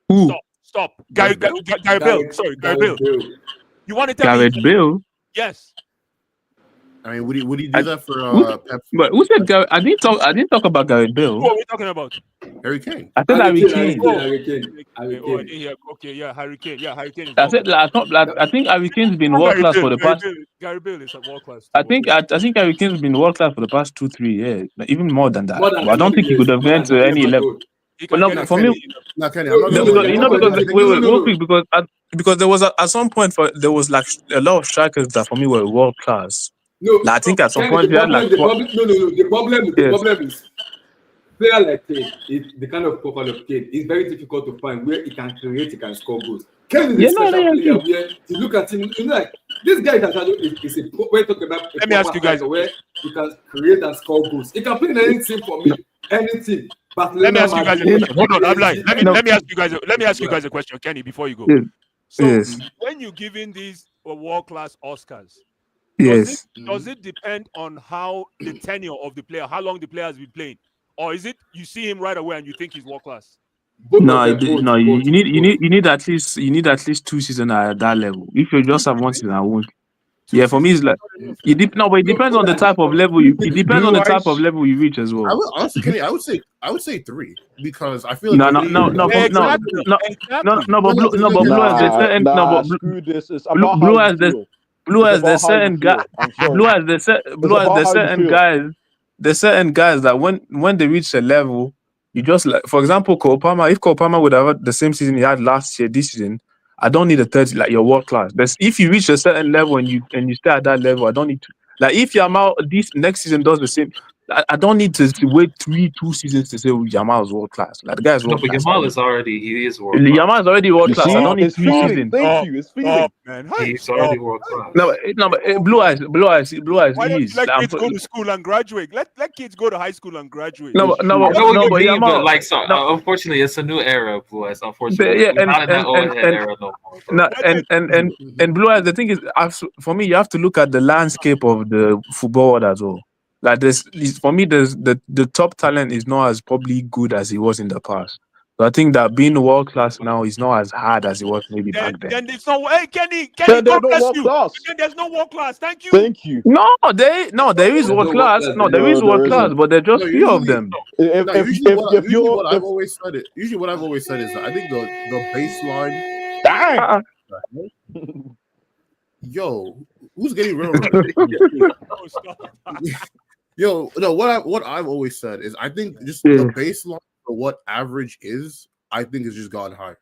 Who? Stop. Gareth Bale. Sorry, Gareth Bale. You want to tell Gareth Bale? Yes. I mean, would he do that for Pep? But who said Gareth? I didn't talk about Gareth Bale. Who are we talking about? Harry Kane. I said Harry Kane. Okay, Harry Kane. Yeah, Harry Kane. I think Harry Kane's been world class for the past. Gareth Bale is a world class. I think Harry Kane's been world class for the past 2-3 years, even more than that. But I don't think he could have gone to any level. But no, for me, because there was at some point there was like a lot of strikers that for me were world class. I think at some point the problem is player like Kane is the kind of profile of Kane. It's very difficult to find where he can create, he can score goals. Kane is a special player where you look at him, like this guy is a we're talking about. Let me ask you guys where he can create and score goals. He can play in any team for me. anything. Let me ask you guys a question. Hold on, I'm like, let me ask you guys. Let me ask you guys a question, Kenny, before you go. So when you're giving these world-class Oscars, does it depend on how the tenure of the player, how long the player has been playing, or is it you see him right away and you think he's world-class? You need at least 2 seasons at that level. If you just have 1 season, I won't. Yeah, for me, it's like but it depends on the type of level you. It depends on the type of level you reach as well. I would say 3 because I feel like but Blue has the certain screw this. It's about Blue how has you feel. Blue has the certain guy. Blue has the certain guys. There's certain guys that when they reach a level, you just like, for example, Cole Palmer. If Cole Palmer would have had the same season he had last year, this season, I don't need a 30 like you're world class. If you reach a certain level and you stay at that level, I don't need to like if Yamal this next season does the same. I don't need to wait 2 seasons to say Yamal is world class. Like the guy's world class. Yamal is already world class. Yamal is already world class. I don't need 3 seasons. Thank you. It's feeling, man. He's already world class. No, but Blue eyes. Why don't you let kids go to school and graduate? Let kids go to high school and graduate. But Yamal, like unfortunately, it's a new era, Blue eyes. Unfortunately, not in that old era no more. And Blue eyes. The thing is, for me, you have to look at the landscape of the football world as well. Like for me, the top talent is not as probably good as it was in the past. So I think that being world class now is not as hard as it was maybe back then. Then there's no way, Kenny, God bless you. Then there's no world class. Thank you. No, there is world class. No, there is world class, but there are just few of them. Usually what I've always said is that I think the baseline. Yo, who's getting rid of Yo, no, what I've always said is I think just the baseline for what average is, I think has just gone higher.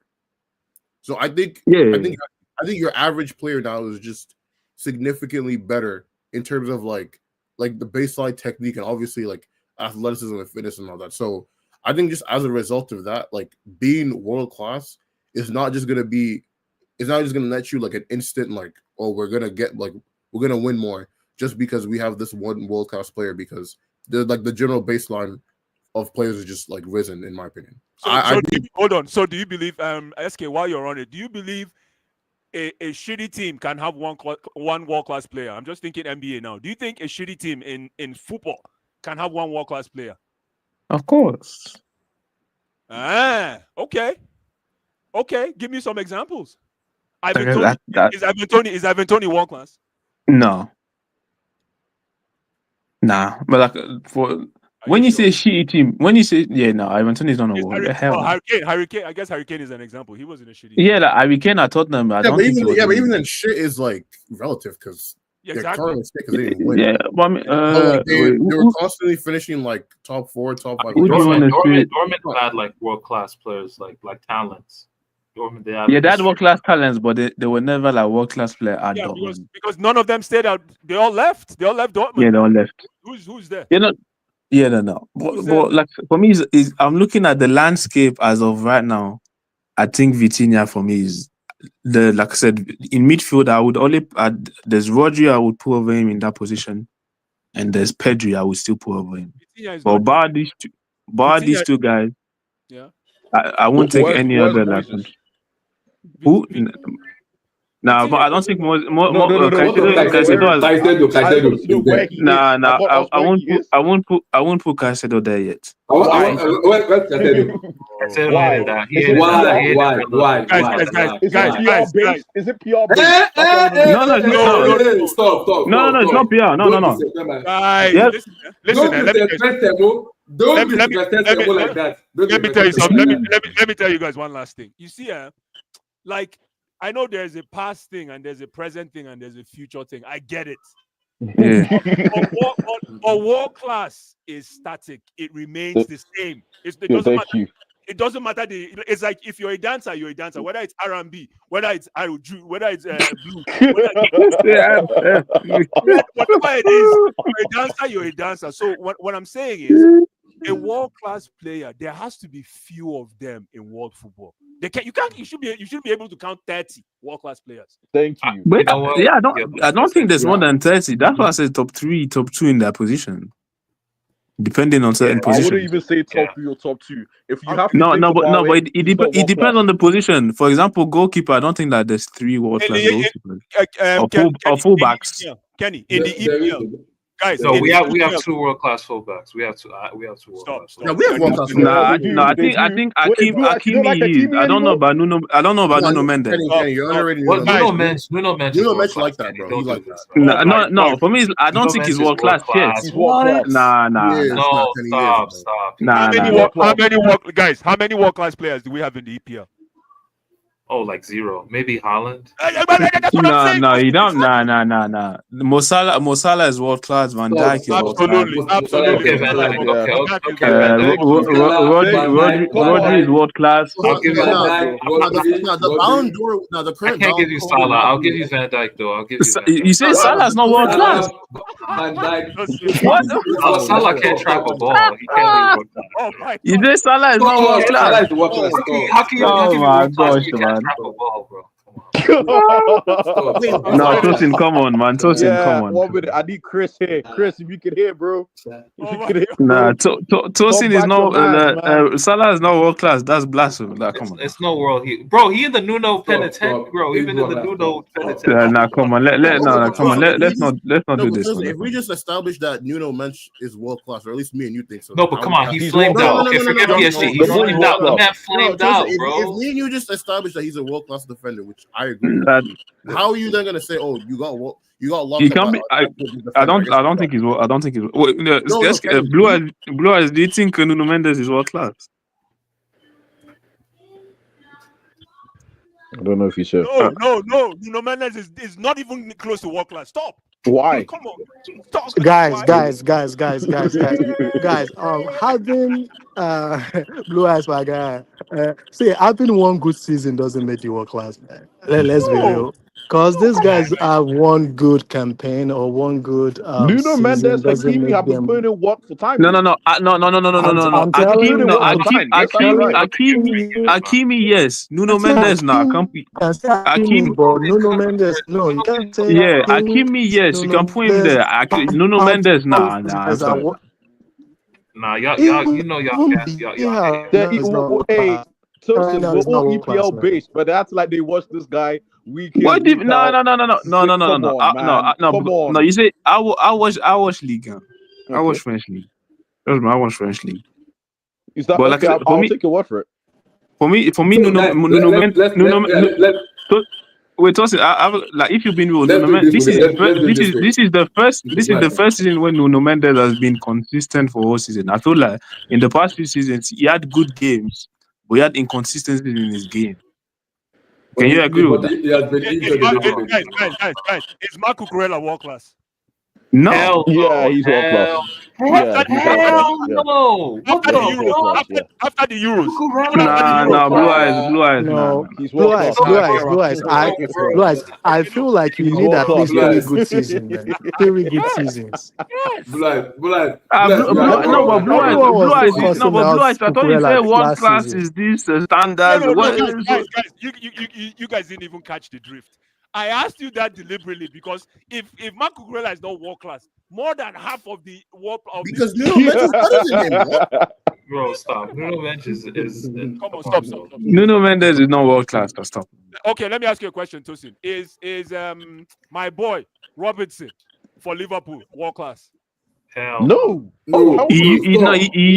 So I think your average player now is just significantly better in terms of like the baseline technique and obviously like athleticism and fitness and all that. So I think just as a result of that, like being world class is not just gonna let you like an instant like, oh, we're gonna win more just because we have this one world class player, because the general baseline of players is just like risen, in my opinion. Hold on. So do you believe, SK, while you're on it, do you believe a shitty team can have one world class player? I'm just thinking NBA now. Do you think a shitty team in football can have one world class player? Of course. Okay. Give me some examples. Is Ivan Toney world class? No. Nah, but like when you say shitty team, Ivan Toney is not a world. Hurricane. I guess Hurricane is an example. He was in a shitty team. Yeah, like Hurricane at Tottenham. But even then, shit is like relative because they're currently sick because they didn't win. Yeah, but I mean, they were constantly finishing like top 4, top 5. Dortmund had like world class players, like talents. They had world class talents, but they were never like world class player at Dortmund. Because none of them stayed out. They all left. They all left Dortmund. Yeah, they all left. Who's there? No. But like for me, is I'm looking at the landscape as of right now. I think Vitinha for me is like I said, in midfield. I would only there's Rodri. I would put over him in that position, and there's Pedri. I would still put over him. But bar these two guys. Yeah. I won't take any other like. Who? Nah, but I don't think more. Caicedo. I won't put Caicedo there yet. Why? Guys, is it PR based? No, stop. No, it's not PR. No. Guys, listen. Let me tell you something. Let me tell you guys one last thing. You see, like, I know there's a past thing and there's a present thing and there's a future thing. I get it. Yeah. But world class is static. It remains the same. It doesn't matter. It doesn't matter. It's like if you're a dancer, you're a dancer. Whether it's R&B, whether it's whether it's blue, whatever it is, you're a dancer. You're a dancer. So what I'm saying is, a world-class player, there has to be few of them in world football. You should be able to count 30 world-class players. Thank you. But I don't think there's more than 30. That's why I said top 3, top 2 in that position. depending on certain I positions. wouldn't even say top 3 or top 2. If you have to but he's not it depends on the position. For example, goalkeeper. I don't think that there's 3 world-class goalkeepers or fullbacks. Kenny, in the EPL, guys. No, we have 2 world-class fullbacks. We have 2 world-class. No, we have world-class. I think Hakimi is. I don't know about Nuno. I don't know about Nuno Mendes. Kenny, you're underrated. Nuno Mendes like that, bro. He like that. No. For me, I don't think he's world-class yet. What? Nah. No, stop. Nah. How many world-class players do we have in the EPL? Oh, like 0. Maybe Haaland. No, you don't. Nah. Mo Salah is world class. Van Dijk is world class. Absolutely. Okay, Van Dijk. Okay. Rodri is world class. I'll give you the Ballon d'Or. Now the current. I can't give you Salah. I'll give you Van Dijk though. I'll give you. Van Dijk. You say Salah's not world class? Van Dijk. What? Oh, Salah can't trap a ball. He can't be world class. Oh my You say Salah is not world class? Salah is world class. How can you Oh my gosh, man. trap a ball, bro? No, Tosin, come on, man. Tosin, come on. 1 minute. I need Chris here. Chris, if you can hear, bro. Nah, Tosin is not. Salah is not world class. That's blasphemy. Come on. It's no world. He in the Nuno Penitentiary, bro. Even in the Nuno Penitentiary. Nah, come on. Come on. Let's not do this. If we just establish that Nuno Mendes is world class, or at least me and you think so. No, but come on, he flamed out. Okay, forget PSG. He flamed out. The man flamed out, bro. If me and you just establish that he's a world class defender, which I agree. How are you then gonna say, "Oh, you got locked"? He can be. I don't think he's. Wait, Blue Eyes. Do you think Nuno Mendes is world class? I don't know if you said. No. Nuno Mendes is not even close to world class. Stop. Why? Come on. Stop. Guys. Having Blue Eyes, my guy. See, having one good season doesn't make you world class, man. Let's be real. Because these guys have one good campaign or one good Nuno Mendes, Hakimi have been putting in work for time. No. Hakimi, yes. Nuno Mendes, no. Hakimi, but Nuno Mendes, no. You can't say. Yeah, Hakimi, yes. You can put him there. Nuno Mendes, nah. Nah, y'all, you know y'all can't. Hey, Tosin, we're all EPL based, but that's like they watch this guy weekend. What? No. You say I watch League. I watch French League. I watch French League. Is that but okay? like, I'll take your word for it. For me, Nuno Mendes. Wait, Tosin, like if you've been with Nuno Mendes, this is the first season when Nuno Mendes has been consistent for whole season. I feel like in the past few seasons he had good games, but he had inconsistency in his game. Can you agree with that? Guys, is Marco Cucurella world class? No. Yeah, he's world class. No. After the Euros. Nah, Blue Eyes. No, He's Blue world-class. Eyes. I feel like you need at least 3 good seasons, man. 3 good seasons. Blue Eyes. Blue Eyes. I thought you said world class is this standard. Guys, you guys didn't even catch the drift. I asked you that deliberately because if Marco Cucurella is not world class, more than half of the world of because Nuno Mendes is better than him. Bro, stop. Nuno Mendes is come on, stop. Nuno Mendes is not world class. Stop. Okay, let me ask you a question, Tosin. Is my boy Robertson for Liverpool world class? Hell no. He used to be. He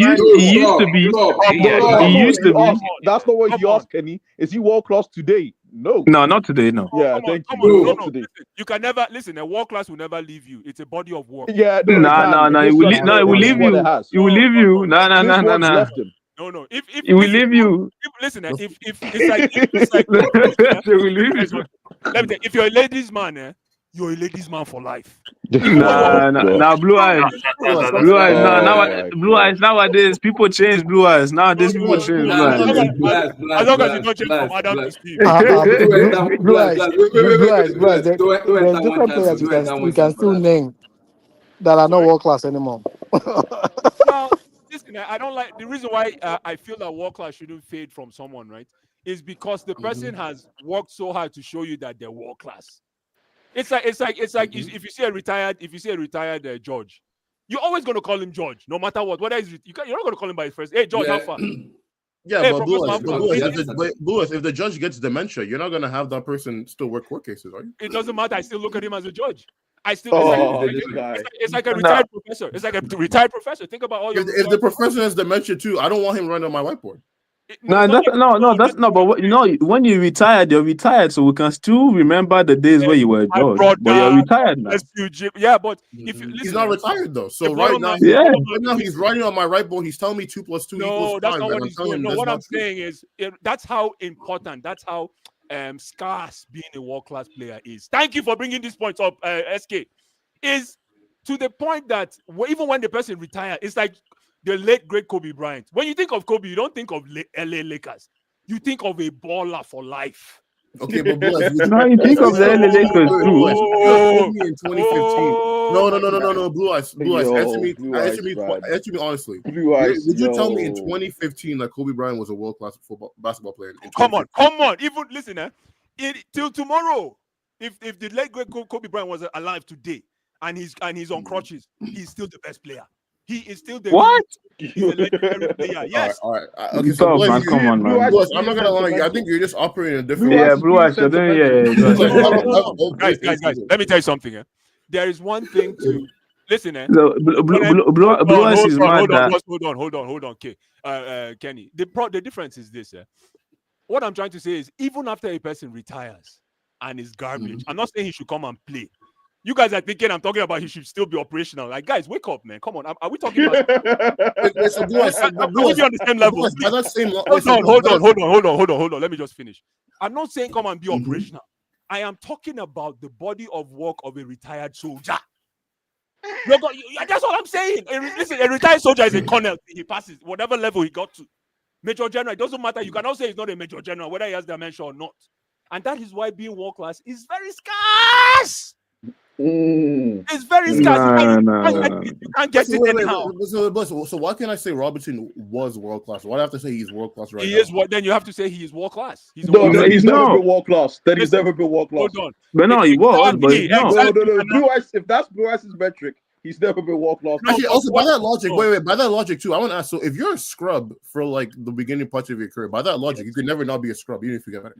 used to be. That's not what you asked, Kenny. Is he world class today? No, not today. No. Yeah, thank you. No. Listen, you can never listen. A world class will never leave you. It's a body of work. Yeah. It will leave you. It will leave you. No. No. If it will leave you. Listen, if it's like it will leave you. Let me tell you, if you're a ladies' man, you're a ladies' man for life. Nah, Blue Eyes. Blue Eyes. Nowadays, people change Blue Eyes. Nowadays, people change Blue Eyes. As long as you don't change from Adam to Steve. Blue Eyes. There's different players we can still name that are not world class anymore. Well, listen, I don't like the reason why I feel that world class shouldn't fade from someone, right? Is because the person has worked so hard to show you that they're world class. It's like if you see a retired George, You're always going to call him George, no matter what. Whether you're not going to call him by his first. Hey, George, how far? Yeah, Hey, but Professor Lewis, if the judge gets dementia, you're not gonna have that person still work court cases, are you? It doesn't matter. I still look at him as a judge. It's like a retired professor. It's like a retired professor. Think about all your. If the professor has dementia too, I don't want him running on my whiteboard. That's not. But when you retired, you're retired, so we can still remember the days where you were a judge. But you're retired now. Yeah, but if you listen, he's not retired though. So right now, he's writing on my whiteboard. He's telling me 2 + 2 equals 5. That's not what he's doing. No, what I'm saying is that's how important. That's how scarce being a world-class player is. Thank you for bringing this point up, SK. Is to the point that even when the person retired, it's like the late great Kobe Bryant. When you think of Kobe, you don't think of LA Lakers. You think of a baller for life. Okay, but Blue, you think of the LA Lakers too. Kobe in 2015. No. Blue Eyes. Answer me honestly. Blue Eyes. Would you tell me in 2015 that Kobe Bryant was a world-class basketball player? Come on. Even listen, till tomorrow, if the late great Kobe Bryant was alive today and he's on crutches, he's still the best player. He is still the what? He's a legendary player. Yes. All right. Okay, so man, come on, man. Blue Eyes, I'm not gonna lie to you. I think you're just operating a different. Yeah, Blue Eyes. Guys, let me tell you something. There is one thing to listen. Blue Eyes is mad. Hold on. Okay, Kenny. The difference is this. What I'm trying to say is, even after a person retires and is garbage, I'm not saying he should come and play. You guys are thinking I'm talking about he should still be operational. Like, guys, wake up, man. Come on. Are we talking about? Are we on the same level? Hold on. Let me just finish. I'm not saying come and be operational. I am talking about the body of work of a retired soldier. That's what I'm saying. Listen, a retired soldier is a colonel. He passes whatever level he got to. Major general, it doesn't matter. You cannot say he's not a major general, whether he has dementia or not. And that is why being world class is very scarce. It's very scarce. You can't get it anyhow. So why can't I say Robertson was world class? Why do I have to say he's world class right now? He is what? Then you have to say he is world class. He's never been world class. Then he's never been world class. Hold on. But no, he was. But no. Blue Eyes. If that's Blue Eyes' metric, he's never been world class. Actually, also by that logic, by that logic too, I want to ask. So if you're a scrub for like the beginning parts of your career, by that logic, you could never not be a scrub, even if you get better.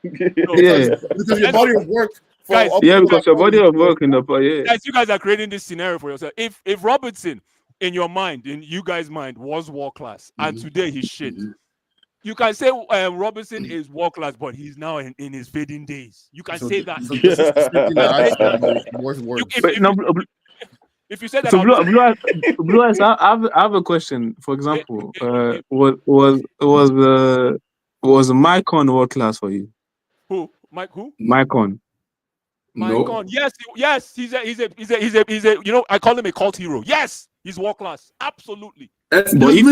Because your body of work. Guys, because your body of work in the Guys, you guys are creating this scenario for yourself. If Robertson, in your mind, in you guys' mind, was world class, and today he's shit, you can say Robertson is world class, but he's now in his fading days. You can say that. If you say that, so Blue Eyes, I have a question. For example, was Maicon world class for you? Who? Mike? Who? Maicon. Maicon. Yes. He's a. You know, I call him a cult hero. Yes, he's world class. Absolutely. But if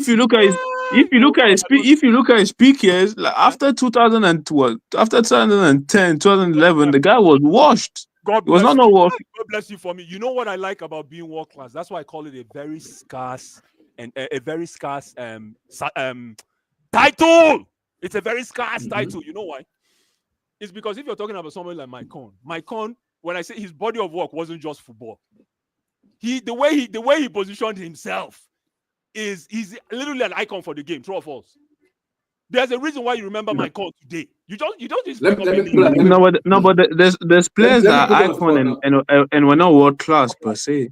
you look at his peak years, like after 2012, after 2010, 2011, the guy was washed. God bless you for me. You know what I like about being world class? That's why I call it a very scarce and a very scarce title. It's a very scarce title. You know why? It's because if you're talking about someone like Maicon, when I say his body of work wasn't just football, the way he positioned himself he's literally an icon for the game. True or false? There's a reason why you remember Maicon today. You don't just but there's players that are icon and we're not world class per se.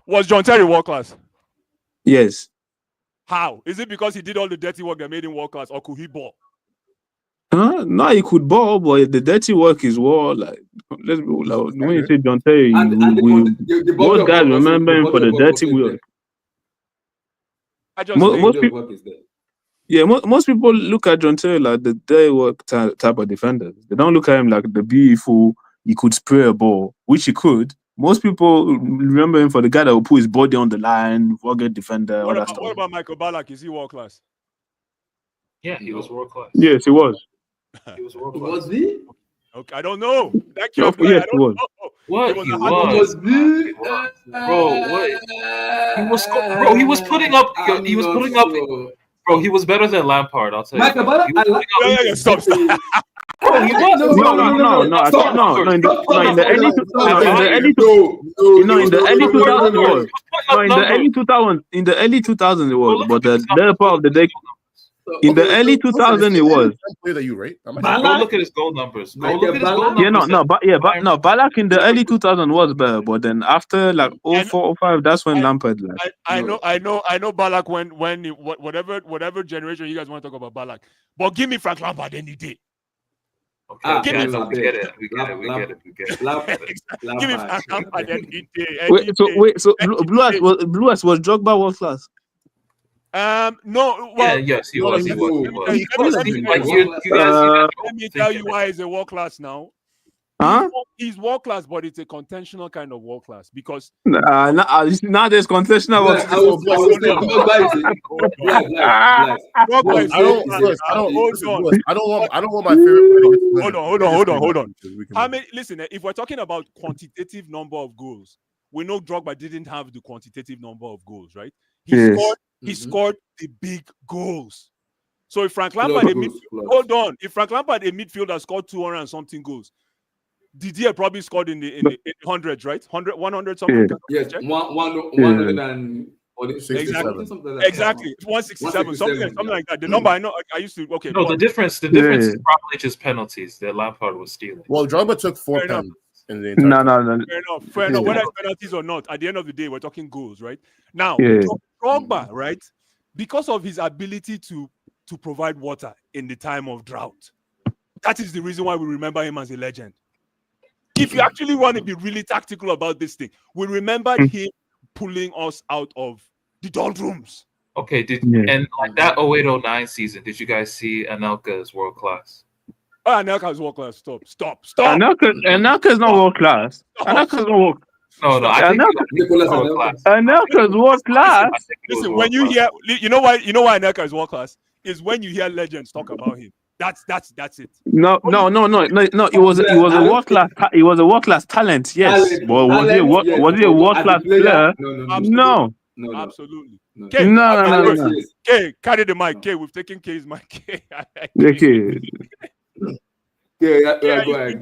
Was John Terry world class? Yes. How? Is it because he did all the dirty work that made him world class, or could he ball? No, he could ball, but the dirty work is war. Like, let's be like, when you say John Terry, most guys remember him for the dirty work. Most people look at John Terry like the dirty work type of defender. They don't look at him like the beautiful. He could spray a ball, which he could. Most people remember him for the guy that would put his body on the line, rugged defender, all that stuff. What about Michael Ballack? Is he world class? Yeah, he was world class. Yes, he was. He was world class. Was he? Okay, I don't know. Yes, he was. What? He was. Bro, what? He was putting up. Bro, he was better than Lampard. I'll tell you. Stop. Oh, he was. No. In the early 2000s it was. No, in the early 2000s. In the early 2000s it was. But the later part of the decade. In the early 2000s, it was. That you rate? Go look at his goal numbers. Go look at his goal numbers. Balak in the early 2000s was better, but then after like 04, 05, that's when Lampard. Like, I know Balak when whatever generation you guys want to talk about Balak, but give me Frank Lampard any day. Okay, we get it. Give me Frank Lampard any day. So Blue was Drogba world class? No. Well, yes, he was. Let me tell you why he's a world class now. Huh? He's world class, but it's a contentional kind of world class because now there's contentional. I don't want my favorite. Hold on. How many? Listen, if we're talking about quantitative number of goals, we know Drogba didn't have the quantitative number of goals, right? He scored the big goals. So if Frank Lampard if Frank Lampard a midfielder scored 200 and something goals, Didier probably scored in the hundreds, right? 100 something. Yes, 167. Exactly. 167, something like that. The number I know I used to No, the difference is probably just penalties that Lampard was stealing. Well, Drogba took 4 penalties. No. Fair enough. Whether it's penalties or not, at the end of the day, we're talking goals, right? Now, Drogba, right? Because of his ability to provide water in the time of drought, that is the reason why we remember him as a legend. If you actually want to be really tactical about this thing, we remembered him pulling us out of the doldrums. Okay, and like that 08-09 season, did you guys see Anelka as world class? Oh, Anelka is world class. Stop. Anelka is not world class. Anelka is not world class. No, I think world class. Anelka is world class. Listen, when you hear, you know why Anelka is world class is when you hear legends talk about him. That's it. No. It was a world class. It was a world class talent. Yes, but was he a world class player? No. Absolutely. No. K, carry the mic. K, we've taken K's mic. Okay. Go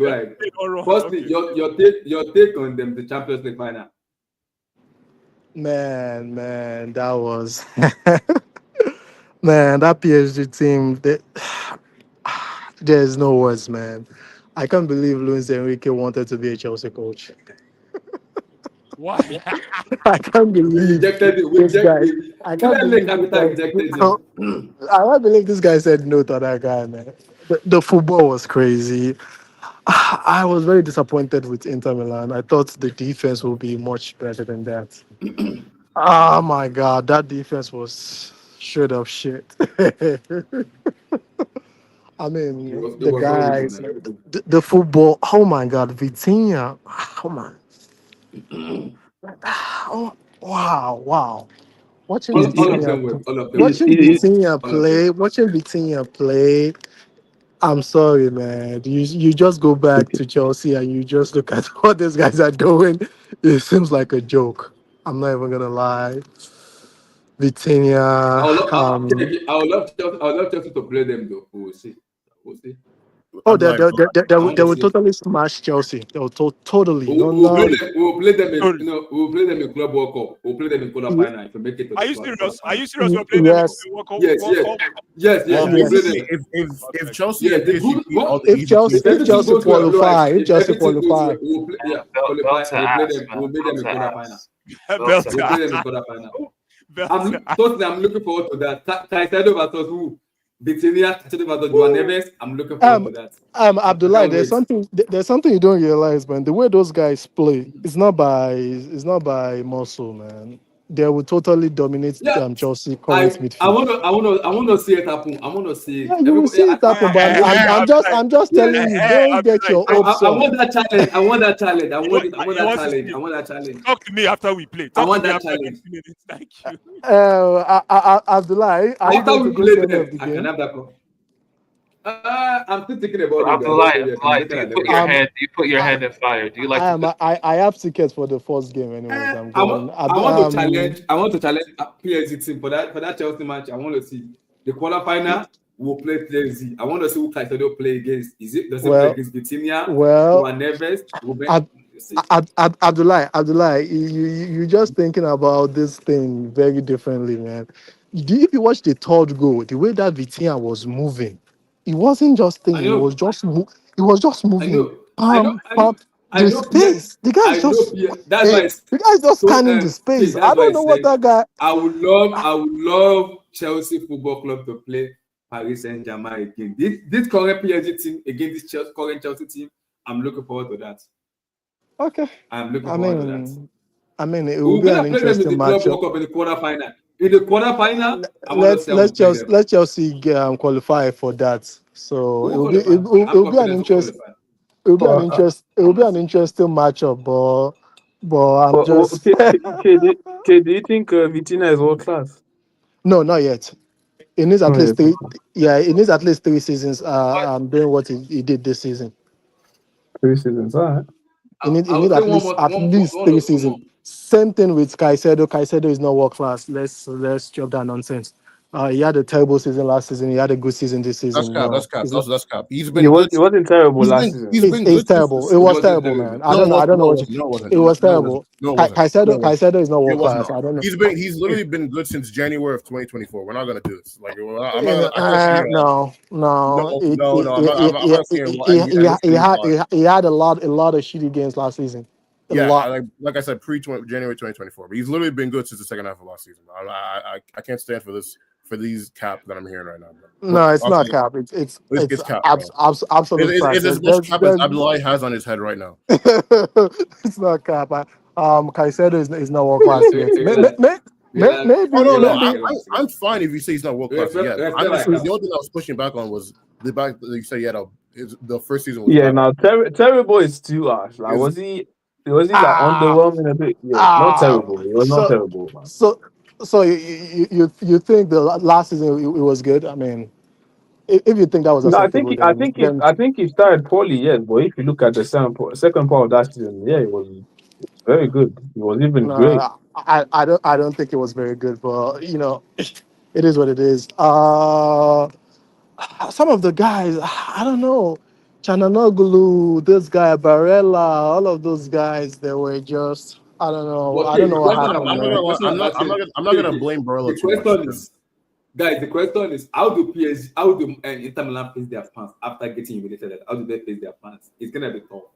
ahead. Firstly, your take on them, the Champions League final. Man, that was man, that PSG team. There's no words, man. I can't believe Luis Enrique wanted to be a Chelsea coach. What? I can't believe this guy. I can't believe this guy said no to that guy, man. The football was crazy. I was very disappointed with Inter Milan. I thought the defense would be much better than that. Oh my God, that defense was straight up shit. I mean, the guys, the football. Oh my God, Vitinha. Oh my. Oh, wow. Watching Vitinha play. I'm sorry, man. You just go back to Chelsea and you just look at what these guys are doing. It seems like a joke. I'm not even gonna lie. Vitinha. I would love Chelsea to play them though. We'll see. Oh, they will totally smash Chelsea. They will totally. We'll play them in Club World Cup. We'll play them in quarter final if we make it. Are you serious? We're playing them in World Cup? Yes. If Chelsea, if Chelsea qualify, we'll play them in quarter final. I'm looking forward to that. Caicedo versus who? Vitinha, I'm looking forward to that. Abdullah, there's something you don't realize, man. The way those guys play, it's not by muscle, man. They will totally dominate Chelsea current midfield. I want to see it happen. I want to see it. Yeah, you will see it happen, but I'm just telling you, don't get your hopes up. I want that challenge. I want that challenge. Talk to me after we play. I want that challenge. Thank you. Abdullah, after we play them, I can have that call. I'm still thinking about Abdullah, you put your hand in fire. Do you like? I have tickets for the first game anyway. I want to challenge PSG team for that Chelsea match. I want to see the quarterfinal. will play Z. I want to see who Caicedo play against. Does he play against Vitinha? Juan Neves? Abdullah, you just thinking about this thing very differently, man. If you watch the third goal, the way that Vitinha was moving, it wasn't just thinking. It was just moving. The space. The guy's just. The guy's just scanning the space. I don't know what that guy. I would love Chelsea Football Club to play Paris Saint-Germain again. This current PSG team against this current Chelsea team, I'm looking forward to that. Okay. I'm looking forward to that. I mean, it will be an interesting matchup. In the quarterfinal. In the quarterfinal, let's Chelsea qualify for that. So it will be an interesting. It will be an interesting matchup, but I'm just. Okay, do you think Vitinha is world class? No, not yet. It needs at least three. Yeah, it needs at least 3 seasons. Doing what he did this season. 3 seasons, all right. It needs at least 3 seasons. Same thing with Caicedo. Caicedo is not world class. Let's drop that nonsense. He had a terrible season last season. He had a good season this season. That's cap. He's been. He wasn't terrible last season. It's terrible. It was terrible, man. I don't know what it was terrible. Caicedo is not world class. I don't know. He's literally been good since January of 2024. We're not gonna do this. Like I'm not. He had a lot of shitty games last season. Like I said, January 2024. But he's literally been good since the second half of last season. I can't stand for these cap that I'm hearing right now. No, it's not cap. It's cap. Absolutely. It's as much cap as Abdullah has on his head right now. It's not cap. Caicedo is not world class yet. Maybe. I'm fine if you say he's not world class yet. The only thing I was pushing back on was the fact that you said the first season was bad. Now terrible is too harsh. Like was he like underwhelming a bit? Yeah, not terrible. It was not terrible, man. So you think the last season it was good? I mean, if you think that was acceptable, I think he started poorly, yes. But if you look at the second part of that season, yeah, it was very good. It was even great. I don't think it was very good, but it is what it is. Some of the guys, I don't know, Chananoglu, this guy Barella, all of those guys, they were just. I don't know what happened. I'm not gonna blame Barella too much. Guys, the question is, how do Inter Milan face their fans after getting humiliated? How do they face their fans? It's gonna be tough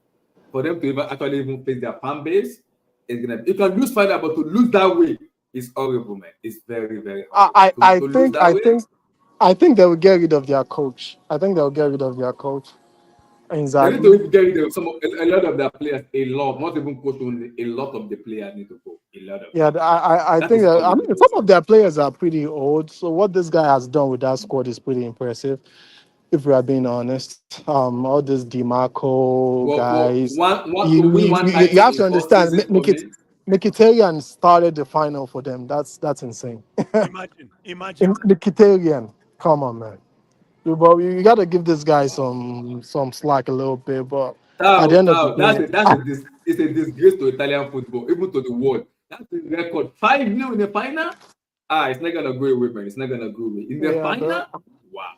for them to even face their fan base. It's gonna. You can lose final, but to lose that way is horrible, man. It's very, very horrible. I think they will get rid of their coach. Exactly. They need to get rid of a lot of their players. Not even coach only. A lot of the players need to go. A lot of. Yeah, I think some of their players are pretty old. So what this guy has done with that squad is pretty impressive. If we are being honest, all these DiMarco guys. You have to understand. Mkhitaryan started the final for them. That's insane. Imagine. Mkhitaryan, come on, man. But you got to give this guy some slack a little bit. But at the end of the day, it's a disgrace to Italian football, even to the world. That's the record. 5-0 in the final. It's not gonna go away, man. It's not gonna go away. In the final, wow.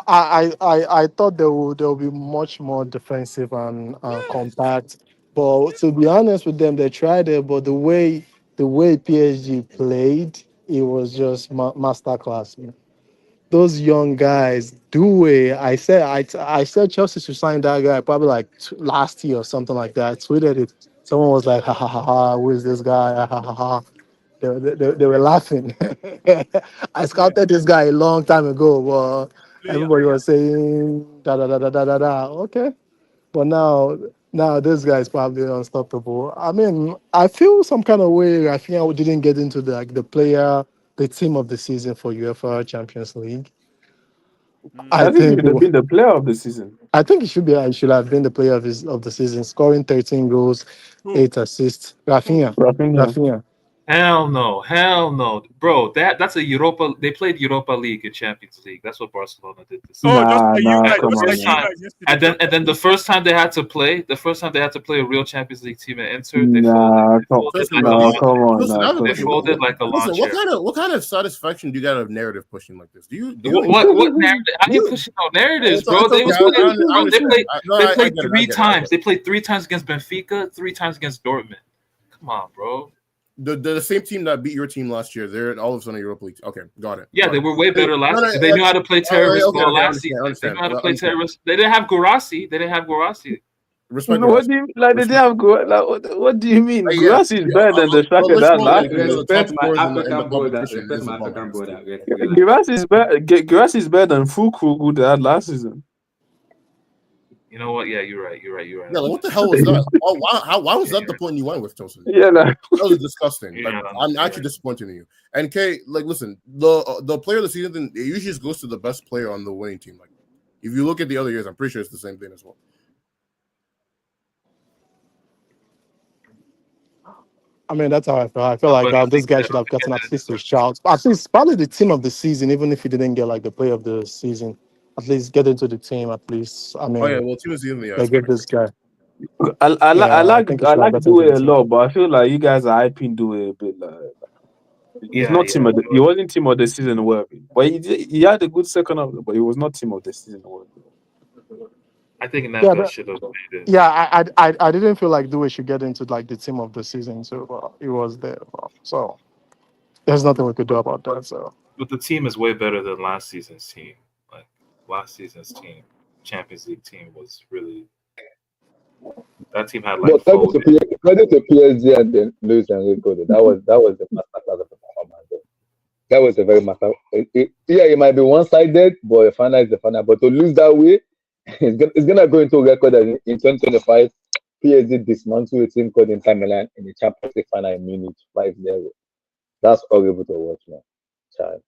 I thought they will be much more defensive and compact. But to be honest with them, they tried it. But the way PSG played, it was just masterclass, man. Those young guys do it. I said Chelsea should sign that guy probably like last year or something like that. I tweeted it. Someone was like, ha ha ha ha, who is this guy? Ha ha ha ha. They were laughing. I scouted this guy a long time ago, but everybody was saying da da da da da da da. Okay, but now this guy is probably unstoppable. I mean, I feel some kind of way. I think I didn't get into the team of the season for UEFA Champions League. I think he should have been the player of the season. I think he should have been the player of the season, scoring 13 goals, 8 assists. Rafinha. Hell no, bro. That's a Europa. They played Europa League and Champions League. That's what Barcelona did this season. Oh, just Nah, like you nah, guys, come just on, like you man. guys yesterday. And then the first time they had to play a real Champions League team at Inter, they Nah, folded like a no, lawn. come on, Listen, I nah, have a come They question. on. folded like a lawn Listen, chair. what kind of satisfaction do you get out of narrative pushing like this? Do you What narrative? How you pushing out narratives, bro? It's okay. They played I three get it. times. They played 3 times against Benfica, 3 times against Dortmund. Come on, bro. The same team that beat your team last year, they're all of a sudden Europa League. Okay, got it. Yeah, they were way better last season. They No, knew how to play terrorist ball I last season. They understand. knew how to play terrorist. They didn't have Guirassy. Respect. No, what do you like? They have go. Like, what do you mean? Yeah. Grass is better than the striker let's that go, last like, season. the top Respect my scores in the African border. competition Respect is my a problem. African border. Grass is better than Fuku that had last season. You know what? Yeah, you're right. Yeah, like what the hell was that? Why was that the point you went with, Tosin? Yeah, like, That was disgusting. Like, Yeah, I'm actually disappointed in you. And Kay, like, listen, the player of the season, it usually just goes to the best player on the winning team. Like, if you look at the other years, I'm pretty sure it's the same thing as well. I mean, that's how I feel. I feel like this guy should have gotten at least a shout. At least probably the team of the season, even if he didn't get like the player of the season. At least get into the team. At least, I mean, Oh yeah, well, team of the season, yeah. they give this guy. I like think he should have gotten Due to the a team. lot, but I feel like you guys are hyping Due a bit. Like, he's not team of the. He wasn't team of the season worthy, but he had a good second half, but he was not team of the season worthy. I think Napa should have made it. Yeah, I didn't feel like Due should get into like the team of the season, so he was there. So there's nothing we could do about that. So, But the team is way better than last season's team. Like last season's team, Champions League team was really. That team had like. Credit to PSG and then Luis Enrique. That was the masterclass of the performance. That was a very master. It might be one-sided, but the final is the final. But to lose that way, it's gonna go into a record that in 2025, PSG dismantled a team called Inter Milan in the Champions League final in Munich 5-0. That's horrible to watch, man. Child.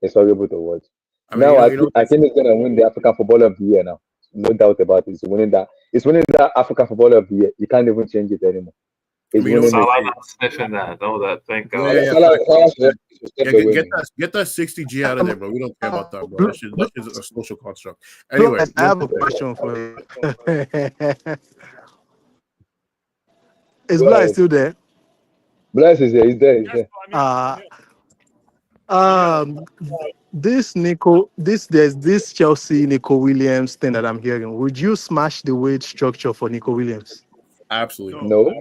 It's horrible to watch. I think it's gonna win the African Footballer of the Year now. No doubt about it. It's winning that African Footballer of the Year. You can't even change it anymore. Salah not sniffing that. No, that thank God. Get that 60G out of there, bro. We don't care about that, bro. That is a social construct. Anyway, I have a question for you. Is Blas still there? Blas is there. He's there. There's this Chelsea Nico Williams thing that I'm hearing. Would you smash the wage structure for Nico Williams? Absolutely No.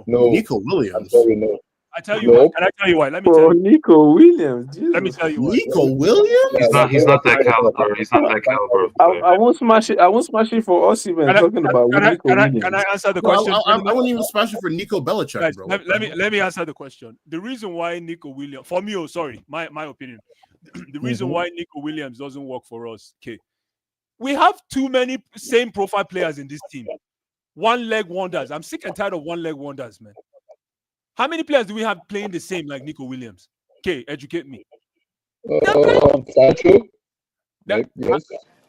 Nico Williams. I'm sorry, no. I tell you what. Can I tell you why? Let me tell you. Nico Williams. Jesus. Let me tell you why. Nico Williams? He's not that caliber. He's not that caliber. I won't smash it. I won't smash it for us even talking about Nico Williams. Can I answer the question? I wouldn't even smash it for Nico Belichick, Guys, bro. Let me answer the question. The reason why Nico Williams, for me, my opinion, the reason why Nico Williams doesn't work for us, we have too many same profile players in this team. One-leg wonders. I'm sick and tired of one-leg wonders, man. How many players do we have playing the same like Nico Williams? Educate me. Sancho? Yes.